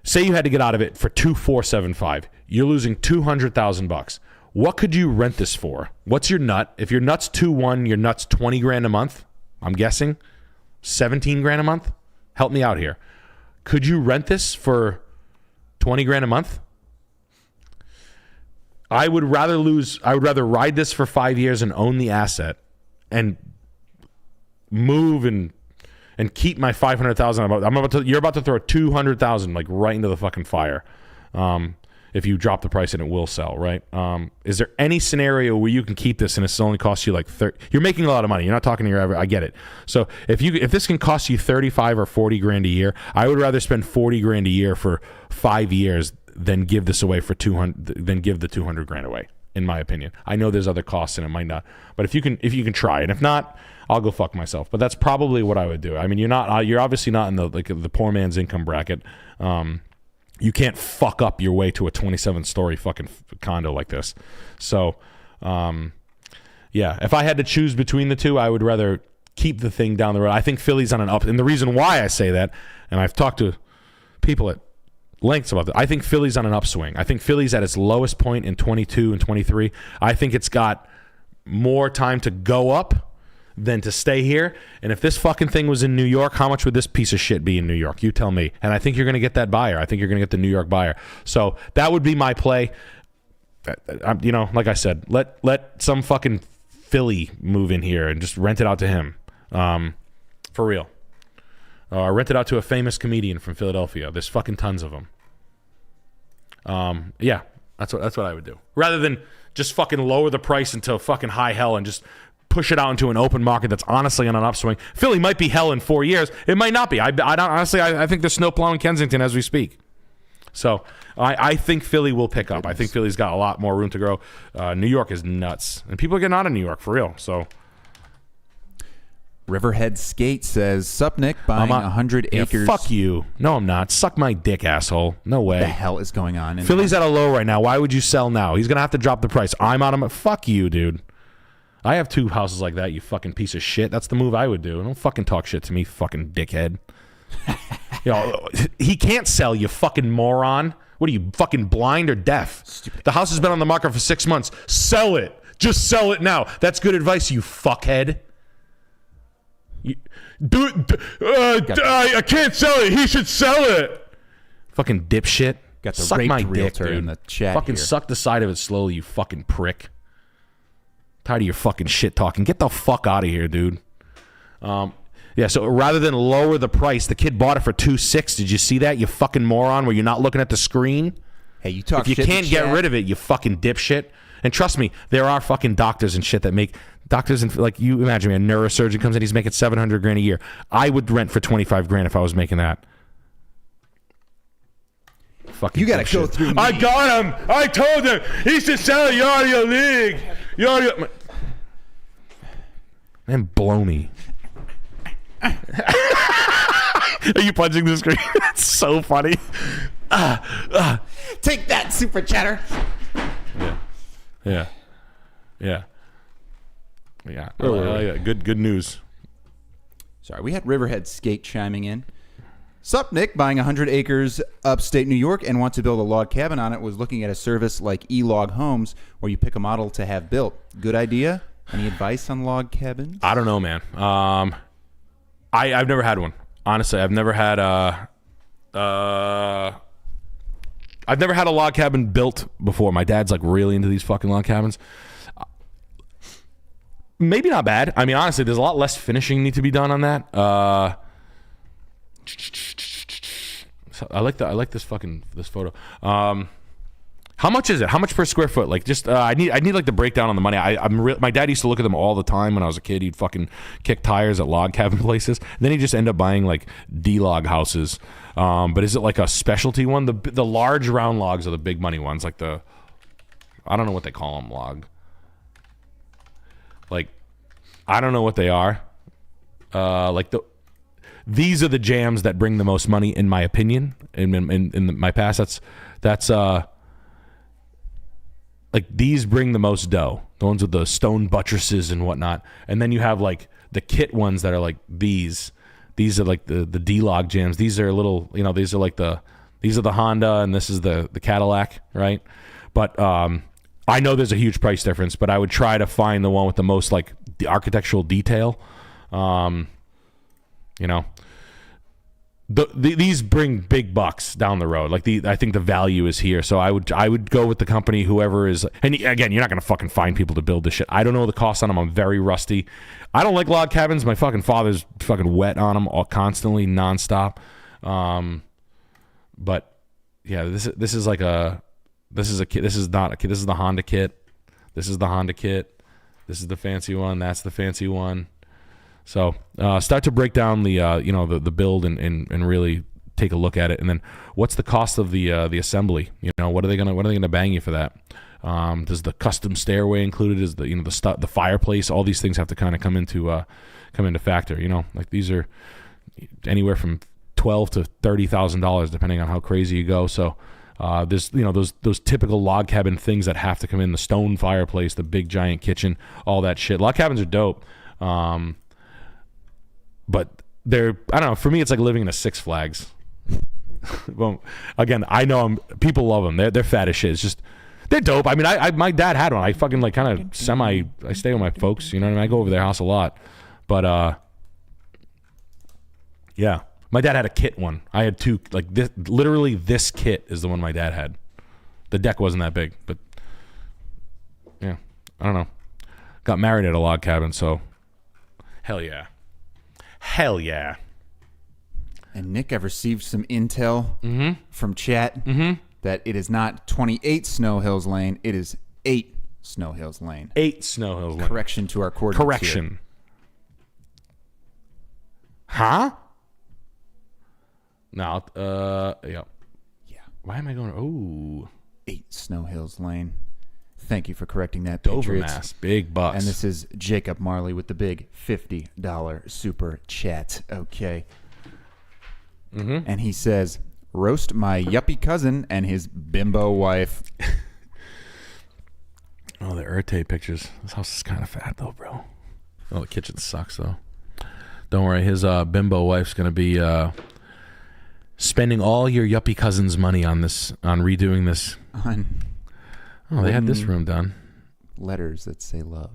Say you had to get out of it for 2,475. You're losing $200,000. What could you rent this for? What's your nut? If your nut's 2.1, your nut's 20 grand a month. I'm guessing 17 grand a month. Help me out here. Could you rent this for 20 grand a month? I would rather ride this for 5 years and own the asset and move and keep my 500,000. You're about to throw 200,000 like right into the fucking fire. If you drop the price and it will sell, right? Is there any scenario where you can keep this and it's only cost you like 30? You're making a lot of money. You're not talking to your average. I get it. So if this can cost you 35 or 40 grand a year, I would rather spend 40 grand a year for 5 years than give this away for 200. Than give the 200 grand away. In my opinion, I know there's other costs and it might not, but if you can try, and if not, I'll go fuck myself. But that's probably what I would do. I mean, you're obviously not in the poor man's income bracket. You can't fuck up your way to a 27-story fucking condo like this. So, yeah, if I had to choose between the two, I would rather keep the thing down the road. I think Philly's on an up, and the reason why I say that, and I've talked to people at lengths about that, I think Philly's on an upswing. I think Philly's at its lowest point in 22 and 23. I think it's got more time to go up than to stay here. And if this fucking thing was in New York, how much would this piece of shit be in New York? You tell me. And I think you're going to get that buyer. I think you're going to get the New York buyer. So that would be my play. You know, like I said, let some fucking Philly move in here and just rent it out to him. For real. Rent it out to a famous comedian from Philadelphia. There's fucking tons of them. Yeah, that's what I would do. Rather than just fucking lower the price into fucking high hell and just push it out into an open market that's honestly on an upswing. Philly might be hell in 4 years. It might not be. I don't honestly. I think there's snow plowing Kensington as we speak. So I think Philly will pick up. I think Philly's got a lot more room to grow. New York is nuts, and people are getting out of New York for real. So Riverhead Skate says, "Sup, Nick? Buying 100 acres." Fuck you. No, I'm not. Suck my dick, asshole. No way. What the hell is going on? Philly's at a low right now. Why would you sell now? He's gonna have to drop the price. I'm out of my. Fuck you, dude. I have 2 houses like that, you fucking piece of shit. That's the move I would do. Don't fucking talk shit to me, fucking dickhead. You know, he can't sell, you fucking moron. What are you, fucking blind or deaf? Stupid. The house has been on the market for 6 months. Sell it. Just sell it now. That's good advice, you fuckhead. I can't sell it. He should sell it. Fucking dipshit. Got the suck my dick, realtor dude. in the chat. Fucking here. suck the side of it slowly, you fucking prick. Tired of your fucking shit talking. Get the fuck out of here, dude. Yeah, so rather than lower the price, the kid bought it for $2.6. Did you see that, you fucking moron, where you're not looking at the screen? Hey, you talk if you shit can't get rid of it, you fucking dipshit. And trust me, there are fucking doctors and shit that make doctors and like you imagine me, a neurosurgeon comes in, he's making 700 grand a year. I would rent for 25 grand if I was making that. Fucking you gotta go through me. I got him. I told him he should sell it. You're out of your league. You're out of your... Man, blow me. Are you punching the screen? That's so funny. Take that, super chatter. Yeah. Good news. Sorry, we had Riverhead Skate chiming in. Sup, Nick? Buying 100 acres upstate New York and want to build a log cabin on it. Was looking at a service like E-Log Homes where you pick a model to have built. Good idea? Any advice on log cabins? I don't know, man. I've never had one. Honestly, I've never had a log cabin built before. My dad's like really into these fucking log cabins. Maybe not bad. I mean, honestly, there's a lot less finishing need to be done on that. I like this photo. How much is it? How much per square foot? Like, just I need like the breakdown on the money. My dad used to look at them all the time when I was a kid. He'd fucking kick tires at log cabin places. And then he just end up buying like D-log houses. But is it like a specialty one? The large round logs are the big money ones. Like I don't know what they call them, log. Like, I don't know what they are. Like these are the jams that bring the most money, in my opinion. In my past, that's like these bring the most dough. The ones with the stone buttresses and whatnot. And then you have like the kit ones that are like these. These are like the D-Log jams. These are little, these are like these are the Honda and this is the Cadillac, right? But I know there's a huge price difference, but I would try to find the one with the most like the architectural detail. These bring big bucks down the road. Like I think the value is here. So I would go with the company, whoever is. And again, you're not gonna fucking find people to build this shit. I don't know the cost on them. I'm very rusty. I don't like log cabins. My fucking father's fucking wet on them all constantly, nonstop. But yeah, this is like this is a kit. This is not a kit. This is the Honda kit. This is the Honda kit. This is the fancy one. That's the fancy one. So start to break down the the build and really take a look at it. And then what's the cost of the assembly? What are they gonna bang you for that? Does the custom stairway included? Is the fireplace? All these things have to kind of come into factor. Like these are anywhere from $12,000 to $30,000 depending on how crazy you go. So there's those typical log cabin things that have to come in: the stone fireplace, the big giant kitchen, all that shit. Log cabins are dope. But I don't know. For me, it's like living in a Six Flags. Well, again, I know people love them. They're fat as shit. It's just they're dope. I mean, my dad had one. I fucking like kind of I stay with my folks. You know what I mean? I go over their house a lot. But yeah, my dad had a kit one. I had two. Like this, literally, this kit is the one my dad had. The deck wasn't that big, but yeah, I don't know. Got married at a log cabin, so hell yeah. Hell yeah. And Nick, I've received some intel from chat that it is not 28 Snow Hills Lane. It is 8 Snow Hills Lane. 8 Snow Hills Lane. Correction to our coordinates. Correction. Here. Huh? No. Yeah. Yeah. Why am I going? Oh. 8 Snow Hills Lane. Thank you for correcting that, Dover, Patriots. Mass. Big bucks. And this is Jacob Marley with the big $50 super chat. Okay. And he says, roast my yuppie cousin and his bimbo wife. Oh, the Urte pictures. This house is kind of fat, though, bro. Oh, the kitchen sucks, though. Don't worry. His bimbo wife's going to be spending all your yuppie cousin's money on redoing this. Oh, they had this room done. Letters that say love.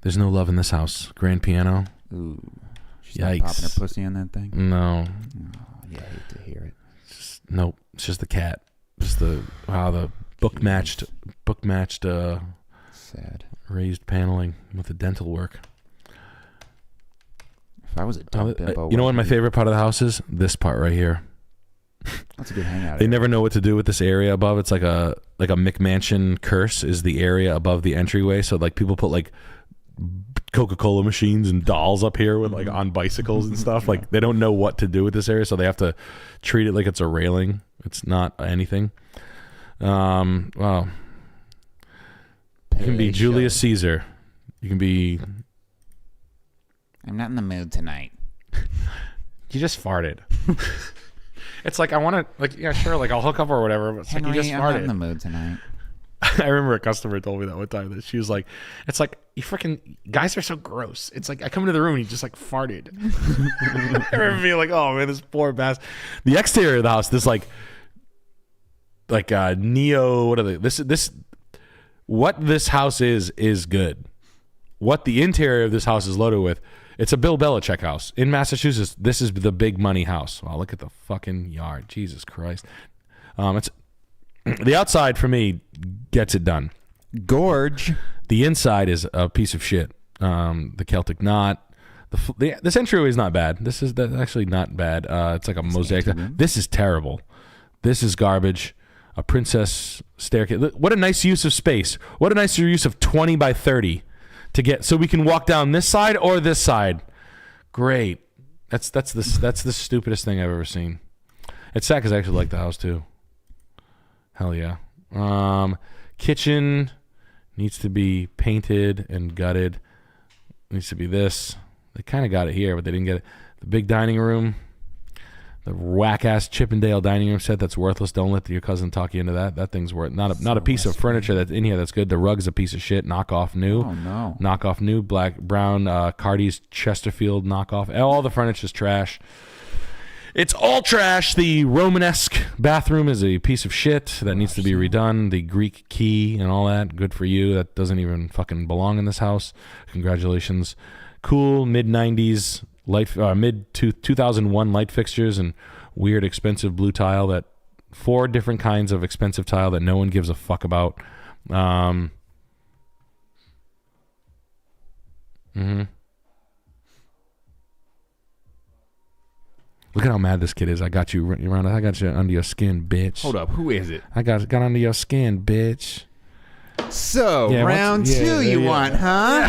There's no love in this house. Grand piano. Ooh. She's Yikes. not popping her pussy on that thing? No. Oh, yeah, I hate to hear it. Nope. It's just the cat. Just the book matched sad raised paneling with the dental work. If I was a dumb bimbo, you know what my favorite part of the house is? This part right here. That's a good hangout. They never know what to do with this area above. It's like a McMansion curse is the area above the entryway. So like people put like Coca-Cola machines and dolls up here with like on bicycles and stuff. Like they don't know what to do with this area, so they have to treat it like it's a railing. It's not anything. Well, you can be Julius Caesar. You can be. I'm not in the mood tonight. You just farted. It's like I want to, like, yeah, sure, like I'll hook up or whatever. But it's Henry, like you just I'm farted. not in the mood tonight. I remember a customer told me that one time that she was like, it's like you freaking guys are so gross. It's like I come into the room and he just like farted. I remember being like, oh man, this poor bastard. The exterior of the house, this like neo. What are they? This what this house is good. What the interior of this house is loaded with. It's a Bill Belichick house in Massachusetts. This is the big money house. Wow, look at the fucking yard. Jesus Christ. It's the outside for me gets it done. Gorge. The inside is a piece of shit. The Celtic knot. This entryway is not bad. That's actually not bad. It's like a mosaic. This is terrible. This is garbage. A princess staircase. What a nice use of space. What a nicer use of 20 by 30 to get so we can walk down this side or this side. Great. That's the stupidest thing I've ever seen. It's sad because I actually like the house too. Hell yeah. Kitchen needs to be painted and gutted. Needs to be this. They kind of got it here, but they didn't get it. The big dining room. The whack-ass Chippendale dining room set that's worthless. Don't let your cousin talk you into that. That thing's worth not a piece of furniture that's in here that's good. The rug's a piece of shit. Knockoff new. Oh, no. Knockoff new. Brown Cardi's Chesterfield knockoff. All the furniture's trash. It's all trash. The Romanesque bathroom is a piece of shit that needs to be redone. The Greek key and all that. Good for you. That doesn't even fucking belong in this house. Congratulations. Cool mid-90s. Mid-2001 light fixtures and weird expensive blue tile that 4 different kinds of expensive tile that no one gives a fuck about. Look at how mad this kid is. I got you around. I got you under your skin, bitch. Hold up. Who is it? I got under your skin, bitch. So, round 2 you want, huh?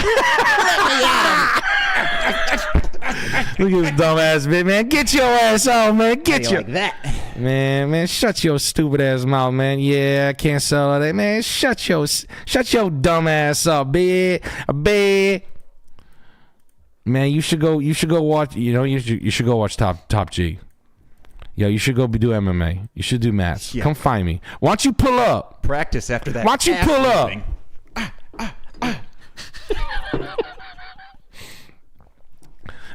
Look at this dumbass bitch, man. Get your ass on, man. Get your like that. Man, shut your stupid ass mouth, man. Yeah, I can't sell that, man. Shut your dumb ass up, bitch. Man, you should go watch. You should go watch Top G. Yo, you should go do MMA. You should do mats. Yeah. Come find me. Why don't you pull up? Practice after that. Why don't you pull up?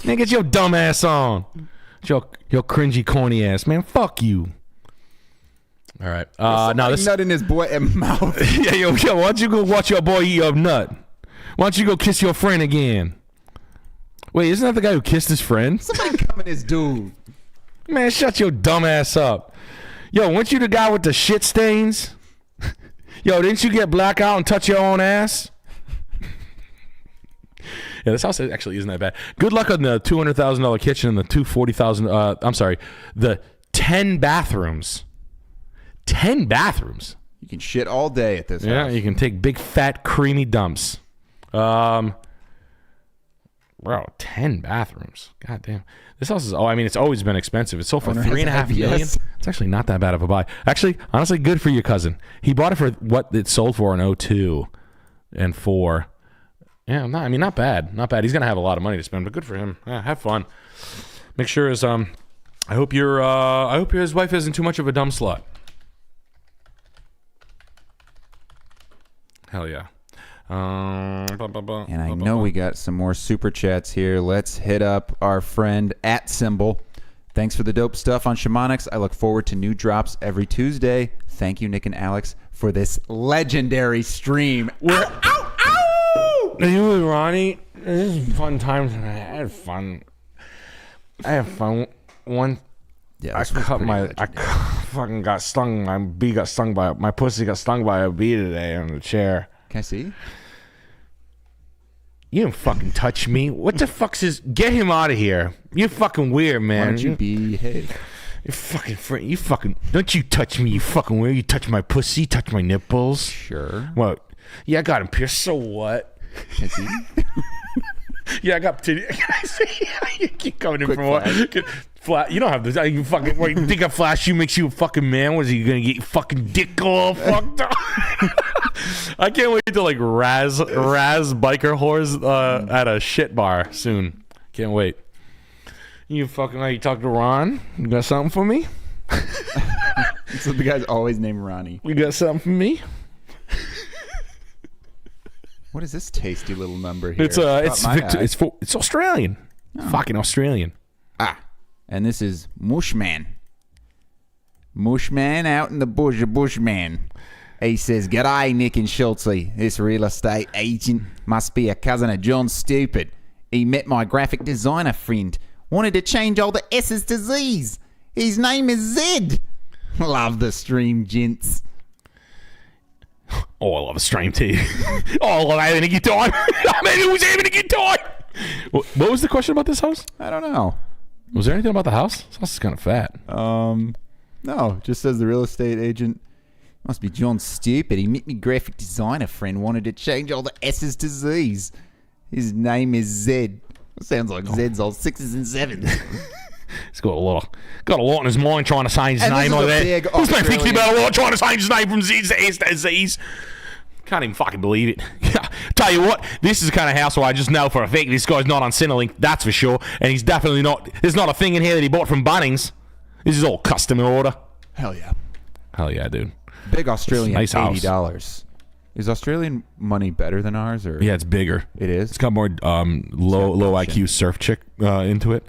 Man, get your dumb ass on. Your cringy, corny ass, man. Fuck you. All right. Now this nut in his boy mouth. yeah, yo, why don't you go watch your boy eat your nut? Why don't you go kiss your friend again? Wait, isn't that the guy who kissed his friend? Somebody come in his dude. Man, shut your dumb ass up. Yo, weren't you the guy with the shit stains? Yo, didn't you get blackout and touch your own ass? Yeah, this house actually isn't that bad. Good luck on the $200,000 kitchen and the $240,000. I'm sorry, the 10 bathrooms. 10 bathrooms. You can shit all day at this Yeah, house. you can take big, fat, creamy dumps. Bro, 10 bathrooms. God damn. This house is, it's always been expensive. It sold for Owner has $3.5 million. IBS. It's actually not that bad of a buy. Actually, honestly, good for your cousin. He bought it for what it sold for in 02 and 4. Yeah, not bad. Not bad. He's going to have a lot of money to spend, but good for him. Yeah, have fun. Make sure his, I hope his wife isn't too much of a dumb slut. Hell yeah. And I know we got some more super chats here. Let's hit up our friend @symbol. Thanks for the dope stuff on Shamanics. I look forward to new drops every Tuesday. Thank you, Nick and Alex, for this legendary stream. You and Ronnie, this is fun times. I had fun. One. Yeah, I fucking got stung. My pussy got stung by a bee today on the chair. Can I see? You didn't fucking touch me. What the fuck's this? Get him out of here. You're fucking weird, man. Why don't you behave? You fucking. Don't you touch me, you fucking weird. You touch my pussy, touch my nipples. Sure. What? Yeah, I got him pierced. So what? Can I see? Yeah, I got titty. Can I see? You keep coming in Quick for what? You don't have this. You fucking. What, you think I flash you makes you a fucking man? Was he gonna get your fucking dick all fucked up? I can't wait to razz biker whores at a shit bar soon. Can't wait. You talk to Ron? You got something for me? So the guy's always named Ronnie. You got something for me? What is this tasty little number here? It's Australian. Oh. Fucking Australian. And this is Mushman. Mushman out in the bush, a bushman. He says, "G'day, Nick and Schultze. This real estate agent must be a cousin of John Stupid. He met my graphic designer friend. Wanted to change all the S's to Z's. His name is Zed. Love the stream, gents." Oh, I love a stream too. Oh, I love having a guitar. Maybe who's having a guitar? What was the question about this house? I don't know. Was there anything about the house? This house is kind of fat. No, just says the real estate agent must be John Stupid. He met me graphic designer friend. Wanted to change all the S's to Z's. His name is Zed. Sounds like Zed's all 6s and 7s. He's got a lot in his mind trying to change his name like that. Big He's been thinking Australian- about a lot trying to change his name from Z's to S to Z's. Can't even fucking believe it. Tell you what, this is the kind of house where I just know for a fact this guy's not on Centrelink, that's for sure. And he's definitely not. There's not a thing in here that he bought from Bunnings. This is all custom order. Hell yeah. Hell yeah, dude. Big Australian Nice house. $80. Is Australian money better than ours? Or Yeah, it's bigger. It is? It's got more low IQ surf chick into it.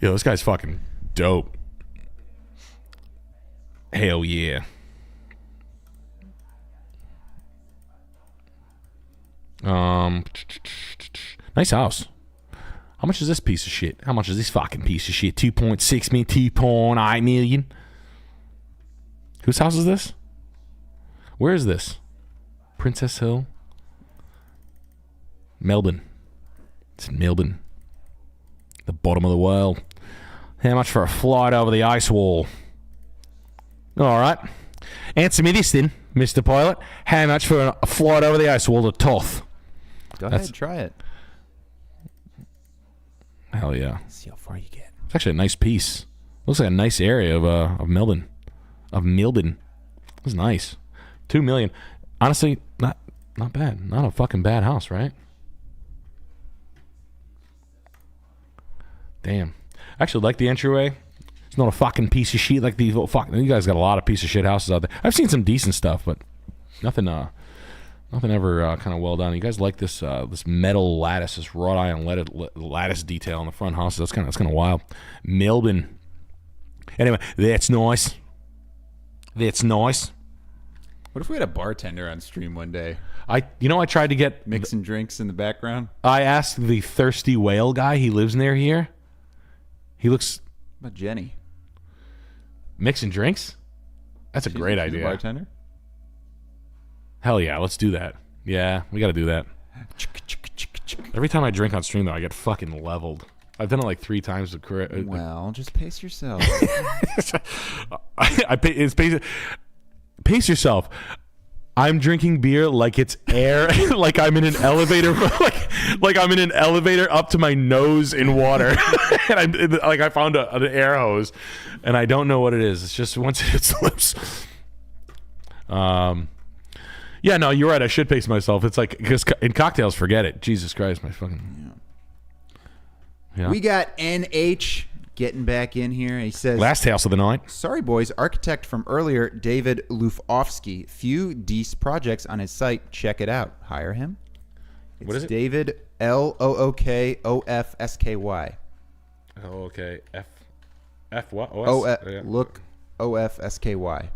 Yo, this guy's fucking dope. Hell yeah. Nice house. How much is this piece of shit? How much is this fucking piece of shit? 2.6 million, 2.8 million. Whose house is this? Where is this? Princess Hill? Melbourne. It's in Melbourne. The bottom of the world. How much for a flight over the ice wall? All right. Answer me this then, Mr. Pilot. How much for a flight over the ice wall to Toth? Go ahead, try it. Hell yeah. See how far you get. It's actually a nice piece. Looks like a nice area of Melbourne. Of Melbourne. It's nice. 2 million. Honestly, not bad. Not a fucking bad house, right? Damn. I actually like the entryway. It's not a fucking piece of shit like these little fucking. You guys got a lot of piece of shit houses out there. I've seen some decent stuff, but nothing ever kind of well done. You guys like this this metal lattice, this wrought iron lattice detail on the front houses. That's kind of wild. Melbourne. Anyway, that's nice. That's nice. What if we had a bartender on stream one day? I tried to get Mixing drinks in the background? I asked the Thirsty Whale guy. He lives near here. He looks What about Jenny? mixing drinks. That's a great She's a idea. bartender? Hell yeah, let's do that. Yeah, we got to do that. Every time I drink on stream, though, I get fucking leveled. I've done it like 3 times. Well, just pace yourself. Pace yourself. I'm drinking beer like it's air, like I'm in an elevator, like I'm in an elevator up to my nose in water, and I found an air hose, and I don't know what it is. It's just once it slips. Yeah, no, you're right. I should pace myself. It's like because in cocktails, forget it. Jesus Christ, my fucking. Yeah. We got NH getting back in here. He says, Last house of the night. sorry, boys. Architect from earlier, David Lufofsky. Few decent projects on his site. Check it out. Hire him. It's What is it? David Lookofsky. Oh, okay. F what? Look Ofsky.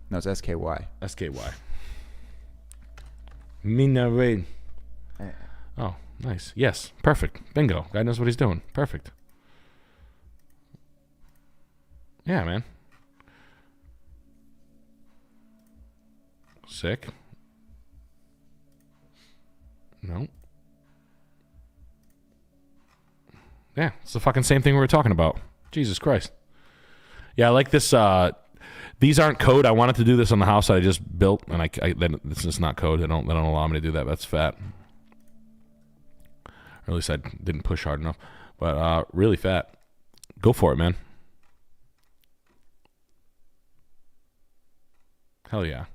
No, it's SKY. SKY. Mina. Oh, nice. Yes, perfect. Bingo. Guy knows what he's doing. Perfect. Yeah, man. Sick. No. Yeah, it's the fucking same thing we were talking about. Jesus Christ. Yeah, I like this. These aren't code. I wanted to do this on the house that I just built, and this is not code. They don't allow me to do that. That's fat. Or at least I didn't push hard enough. But really fat. Go for it, man. Hell yeah.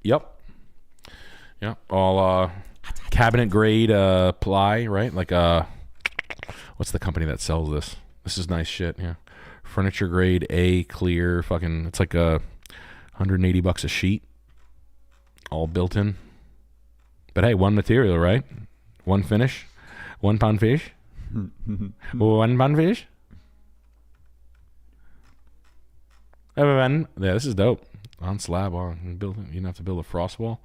Yep. All cabinet grade ply, right? Like what's the company that sells this? This is nice shit. Yeah, furniture grade A clear. Fucking, it's like $180 a sheet, all built in. But hey, one material, right? One finish, 1 pound fish, 1 pound fish. Yeah, this is dope. On slab, you don't have to build a frost wall.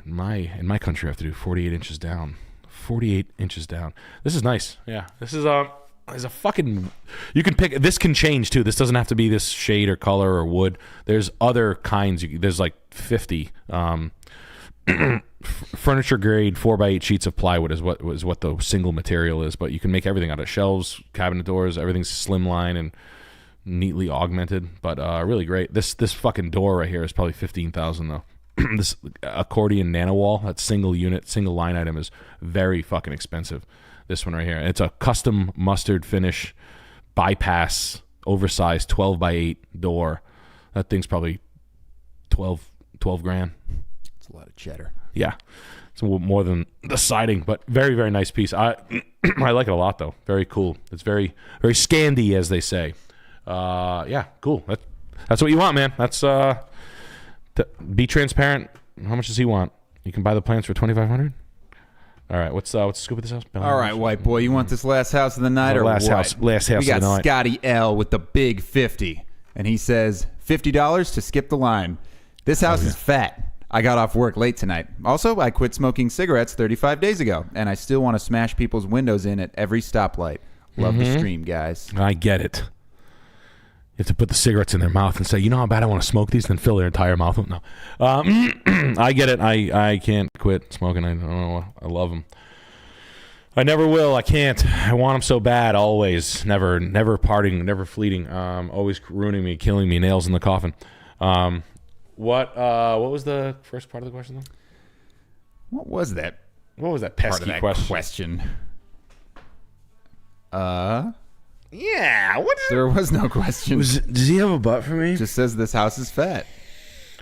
In my country, I have to do 48 inches down. 48 inches down. This is nice. Yeah, this is a fucking. You can pick. This can change too. This doesn't have to be this shade or color or wood. There's other kinds. There's like 50. Furniture grade 4x8 sheets of plywood is what the single material is. But you can make everything out of shelves, cabinet doors. Everything's slimline and neatly augmented, but really great. This fucking door right here is probably $15,000 though. This accordion nano wall, that single unit, single line item, is very fucking expensive. This one right here, it's a custom mustard finish bypass oversized 12x8 door That thing's probably 12 grand. It's a lot of cheddar. Yeah, it's more than the siding, but very, very nice piece. I I like it a lot, though. Very cool. It's very, very Scandi, as they say. Yeah, cool. That's what you want, man. That's be transparent. How much does he want? You can buy the plants for $2,500. All right, what's the scoop of this house? All right, white boy, you want this last house of the night or last what? house of the night. We got Scotty L with the big 50, and he says $50 to skip the line. This house is fat. I got off work late tonight. Also, I quit smoking cigarettes 35 days ago, and I still want to smash people's windows in at every stoplight. Love the stream, guys. I get it. You have to put the cigarettes in their mouth and say, you know how bad I want to smoke these, then fill their entire mouth with. No. I get it. I can't quit smoking. I don't know. I love them. I never will. I can't. I want them so bad, always. Never parting, never fleeting. Always ruining me, killing me, nails in the coffin. What was the first part of the question, though? What was that? What was that pesky question? Yeah, what is it? There was no question. Does he have a butt for me? Just says this house is fat.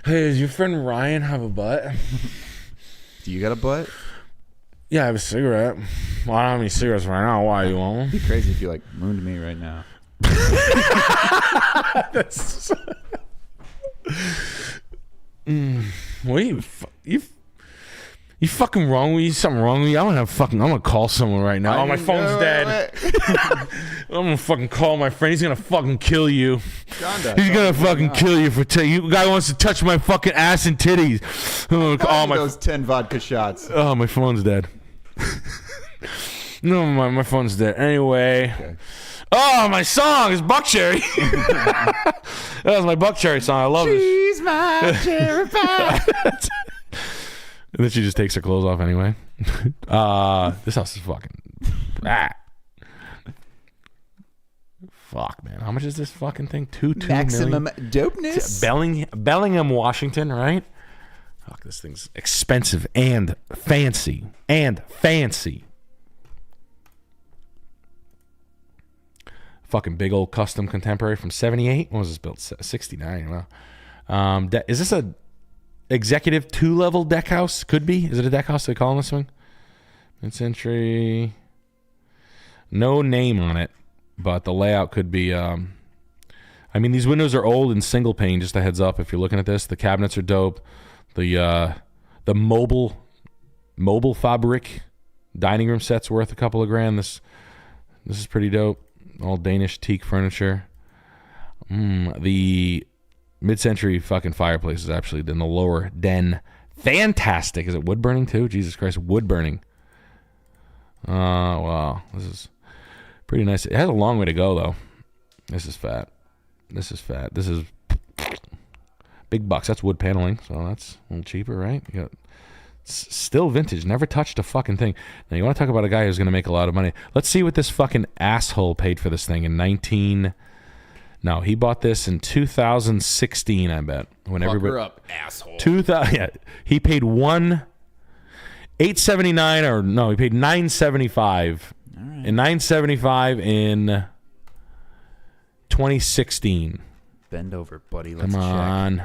Hey, does your friend Ryan have a butt? Do you got a butt? Yeah, I have a cigarette. Well, I don't have any cigarettes right now. Why you want one? It'd be crazy if you like mooned me right now. That's... What you fucking wrong with you? Something wrong with you? I'm gonna call someone right now. Oh, my phone's dead. I'm gonna fucking call my friend. He's gonna fucking kill you. He's gonna fucking kill you for you. Guy wants to touch my fucking ass and titties. Oh, those 10 vodka shots. Oh, my phone's dead. No, my phone's dead. Anyway. Okay. Oh, my song is Buck Cherry. That was my Buck Cherry song. I love it. She's my cherry pie. And then she just takes her clothes off anyway. This house is fucking... Fuck, man. How much is this fucking thing? $2 Maximum million? dopeness? Bellingham, Washington, right? Fuck, this thing's expensive and fancy. Fucking big old custom contemporary from 78. When was this built? 69. Wow. Is this a executive 2-level deck house? Could be. Is it a deck house they call in this one? Mid-century. No name on it, but the layout could be. I mean, these windows are old and single pane. Just a heads up if you're looking at this. The cabinets are dope. The mobile fabric dining room set's worth a couple of grand. This is pretty dope. All Danish teak furniture. The mid-century fucking fireplace is actually in the lower den. Fantastic. Is it wood burning too? Jesus Christ, wood burning. Wow. This is pretty nice. It has a long way to go though. This is fat. This is big bucks. That's wood paneling, so that's a little cheaper, right? You got still vintage, never touched a fucking thing. Now you want to talk about a guy who's going to make a lot of money. Let's see what this fucking asshole paid for this thing in No, he bought this in 2016, I bet. When Fuck everybody her up, asshole. 2000, yeah, he paid $879 or no, he paid $975. All right. And $975 in 2016. Bend over, buddy. Let's Come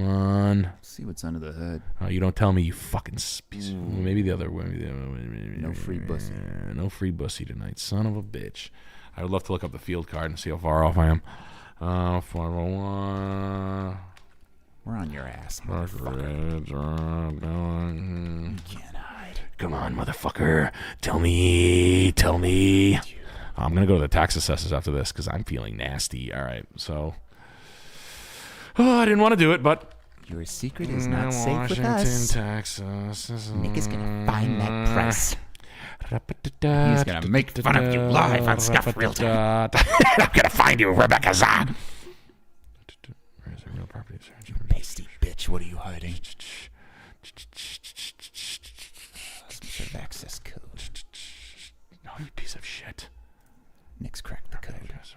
on. See what's under the hood. Oh, you don't tell me, you fucking piece. Maybe the other way. No free bussy. No free bussy tonight, son of a bitch. I would love to look up the field card and see how far off I am. 401. We're on your ass, motherfucker. You can't hide. Come on, motherfucker. Tell me. I'm going to go to the tax assessors after this because I'm feeling nasty. All right, so... Oh, I didn't want to do it, but... Your secret is not safe Washington, with us. Texas. Nick is going to find that price. He's going to make fun of you live on Scuffed Realtor. I'm going to find you, Rebecca Zahn. Where's the real property search? You pasty bitch, what are you hiding? Some access code. No, you piece of shit. Nick's cracked the code. Yes.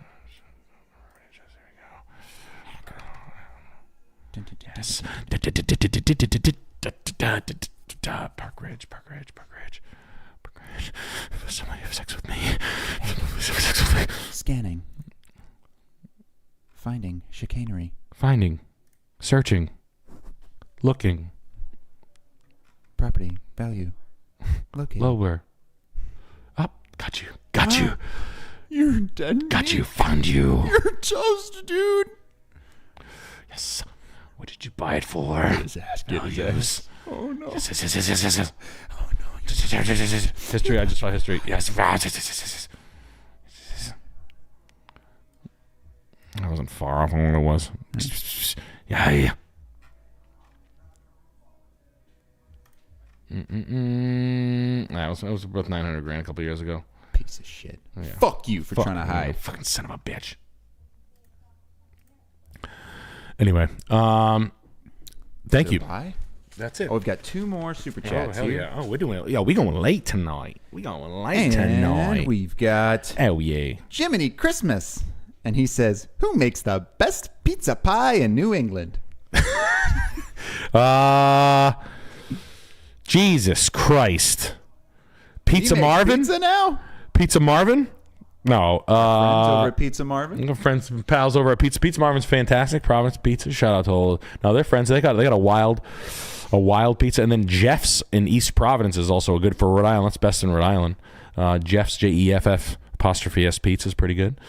Park Ridge. Somebody have sex with me. Scanning. Finding chicanery. Finding Searching. Looking. Property value. Located. Lower. Up. Got you. Got you. You're dead. Got you. Found you. You're toast, dude. Yes. What did you buy it for? His ass. Get his ass. Oh no. Yes. Oh no. History. I just saw history. Yes. I wasn't far off on what it was. Yeah. It was worth $900,000 a couple years ago. Piece of shit. Yeah. Fuck you for trying to hide. Fucking son of a bitch. Anyway, thank you. Bye. That's it. Oh, we've got 2 more super chats hell here. yeah. Oh, we're going late tonight. And we've got Oh yeah. Jiminy Christmas. And he says, who makes the best pizza pie in New England? Jesus Christ. Pizza You make Marvin? Pizza now? Pizza Marvin? No. Friends over at Pizza Marvin? Friends and pals over at Pizza. Pizza Marvin's fantastic. Providence Pizza. Shout out to all. No, they're friends. They got a wild pizza. And then Jeff's in East Providence is also good for Rhode Island. That's best in Rhode Island. Jeff's JEFF''S pizza is pretty good.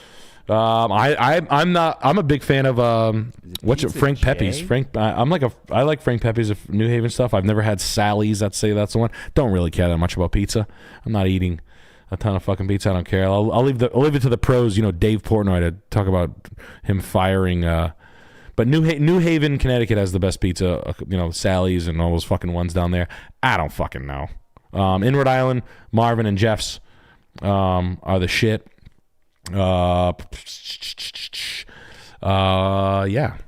I'm a big fan of Frank Pepe's. I like Frank Pepe's of New Haven stuff. I've never had Sally's. I'd say that's the one. Don't really care that much about pizza. I'm not eating a ton of fucking pizza. I don't care. I'll leave it to the pros. Dave Portnoy to talk about him firing. But New Haven, Connecticut has the best pizza. Sally's and all those fucking ones down there. I don't fucking know. In Rhode Island, Marvin and Jeff's are the shit. Yeah.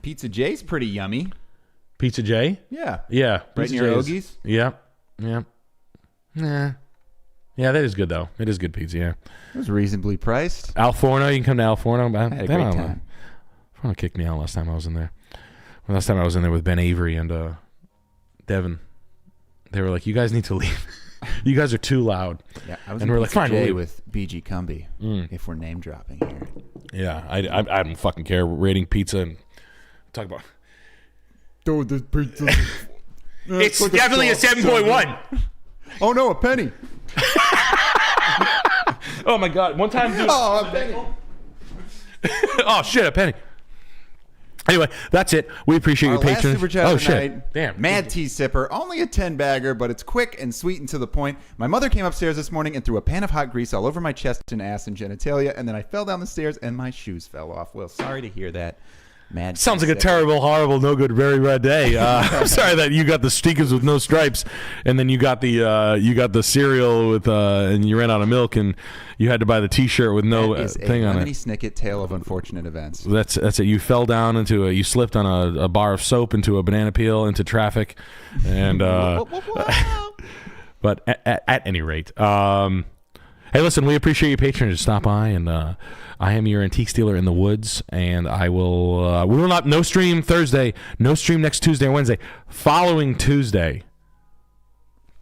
Pizza J's pretty yummy. Pizza J? Yeah. Yeah. Right near Ogie's? Yeah. Nah. Yeah, that is good though. It is good pizza, yeah. It was reasonably priced. Al Forno, you can come to Al Forno. I had a great time. Forno kicked me out last time I was in there. Last time I was in there with Ben Avery and Devin. They were like, you guys need to leave. You guys are too loud. Yeah, I was and we're like, fine, J with BG Cumby, if we're name dropping here. Yeah, I don't fucking care. Rating pizza and talk about. Dude, this pizza. It's definitely a 7.1. Oh no, a penny. Oh my god! One time, dude. Oh, a penny. Oh shit, a penny. Anyway, that's it. We appreciate your Last patronage. super chat Oh tonight, shit! Damn. Mad Tea Sipper, only a 10-bagger, but it's quick and sweet and to the point. My mother came upstairs this morning and threw a pan of hot grease all over my chest and ass and genitalia, and then I fell down the stairs and my shoes fell off. Well, sorry to hear that. Mad Sounds Tea like a Sipper. terrible, horrible, no good, very red day. I'm sorry that you got the stickers with no stripes, and then you got the cereal with and you ran out of milk, and you had to buy the T-shirt with no That is thing a on Lemony it. Snicket tale of unfortunate events. That's it. You fell down you slipped on a bar of soap into a banana peel into traffic, and but at any rate, hey, listen, we appreciate your patronage. Stop by, and I am your antique dealer in the woods, and I will. We will not. No stream Thursday. No stream next Tuesday or Wednesday. Following Tuesday.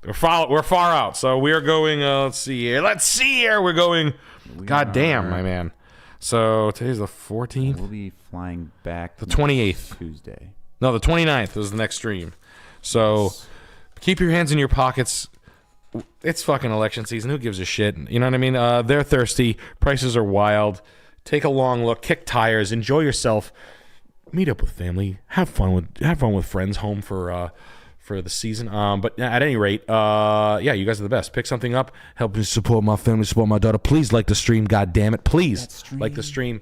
We're far out, so we are going. Let's see here. We're going. God damn, my man. So today's the 14th. We'll be flying back The 28th. Tuesday. No, the 29th is the next stream. So keep your hands in your pockets. It's fucking election season. Who gives a shit? You know what I mean? They're thirsty. Prices are wild. Take a long look. Kick tires. Enjoy yourself. Meet up with family. Have fun with friends home for the season. But at any rate, yeah, you guys are the best. Pick something up. Help me support my family. Support my daughter. Please like the stream. God damn it. Please like the stream.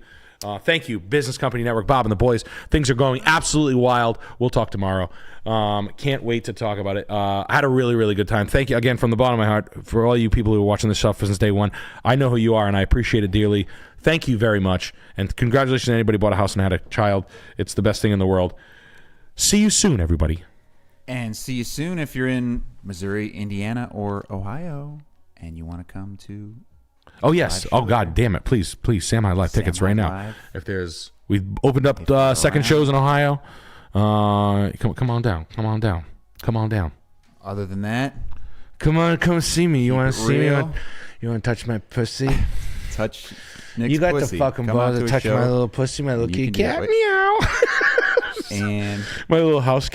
Thank you, Business Company Network, Bob and the boys. Things are going absolutely wild. We'll talk tomorrow. Can't wait to talk about it. I had a really, really good time. Thank you again from the bottom of my heart for all you people who are watching this stuff since day one. I know who you are, and I appreciate it dearly. Thank you very much. And congratulations to anybody who bought a house and had a child. It's the best thing in the world. See you soon, everybody. And see you soon if you're in Missouri, Indiana, or Ohio, and you want to come to... Oh, yes. Oh, God damn it. Please, Sam High Live tickets right now. Live. We've opened up second shows in Ohio. Come on down. Other than that, Come see me. You want to see me? real. You want to touch my pussy? touch Nick's You got pussy. the fucking Come out balls to a touch show, my little pussy, my little you kitty can do cat. it. Meow. And My little house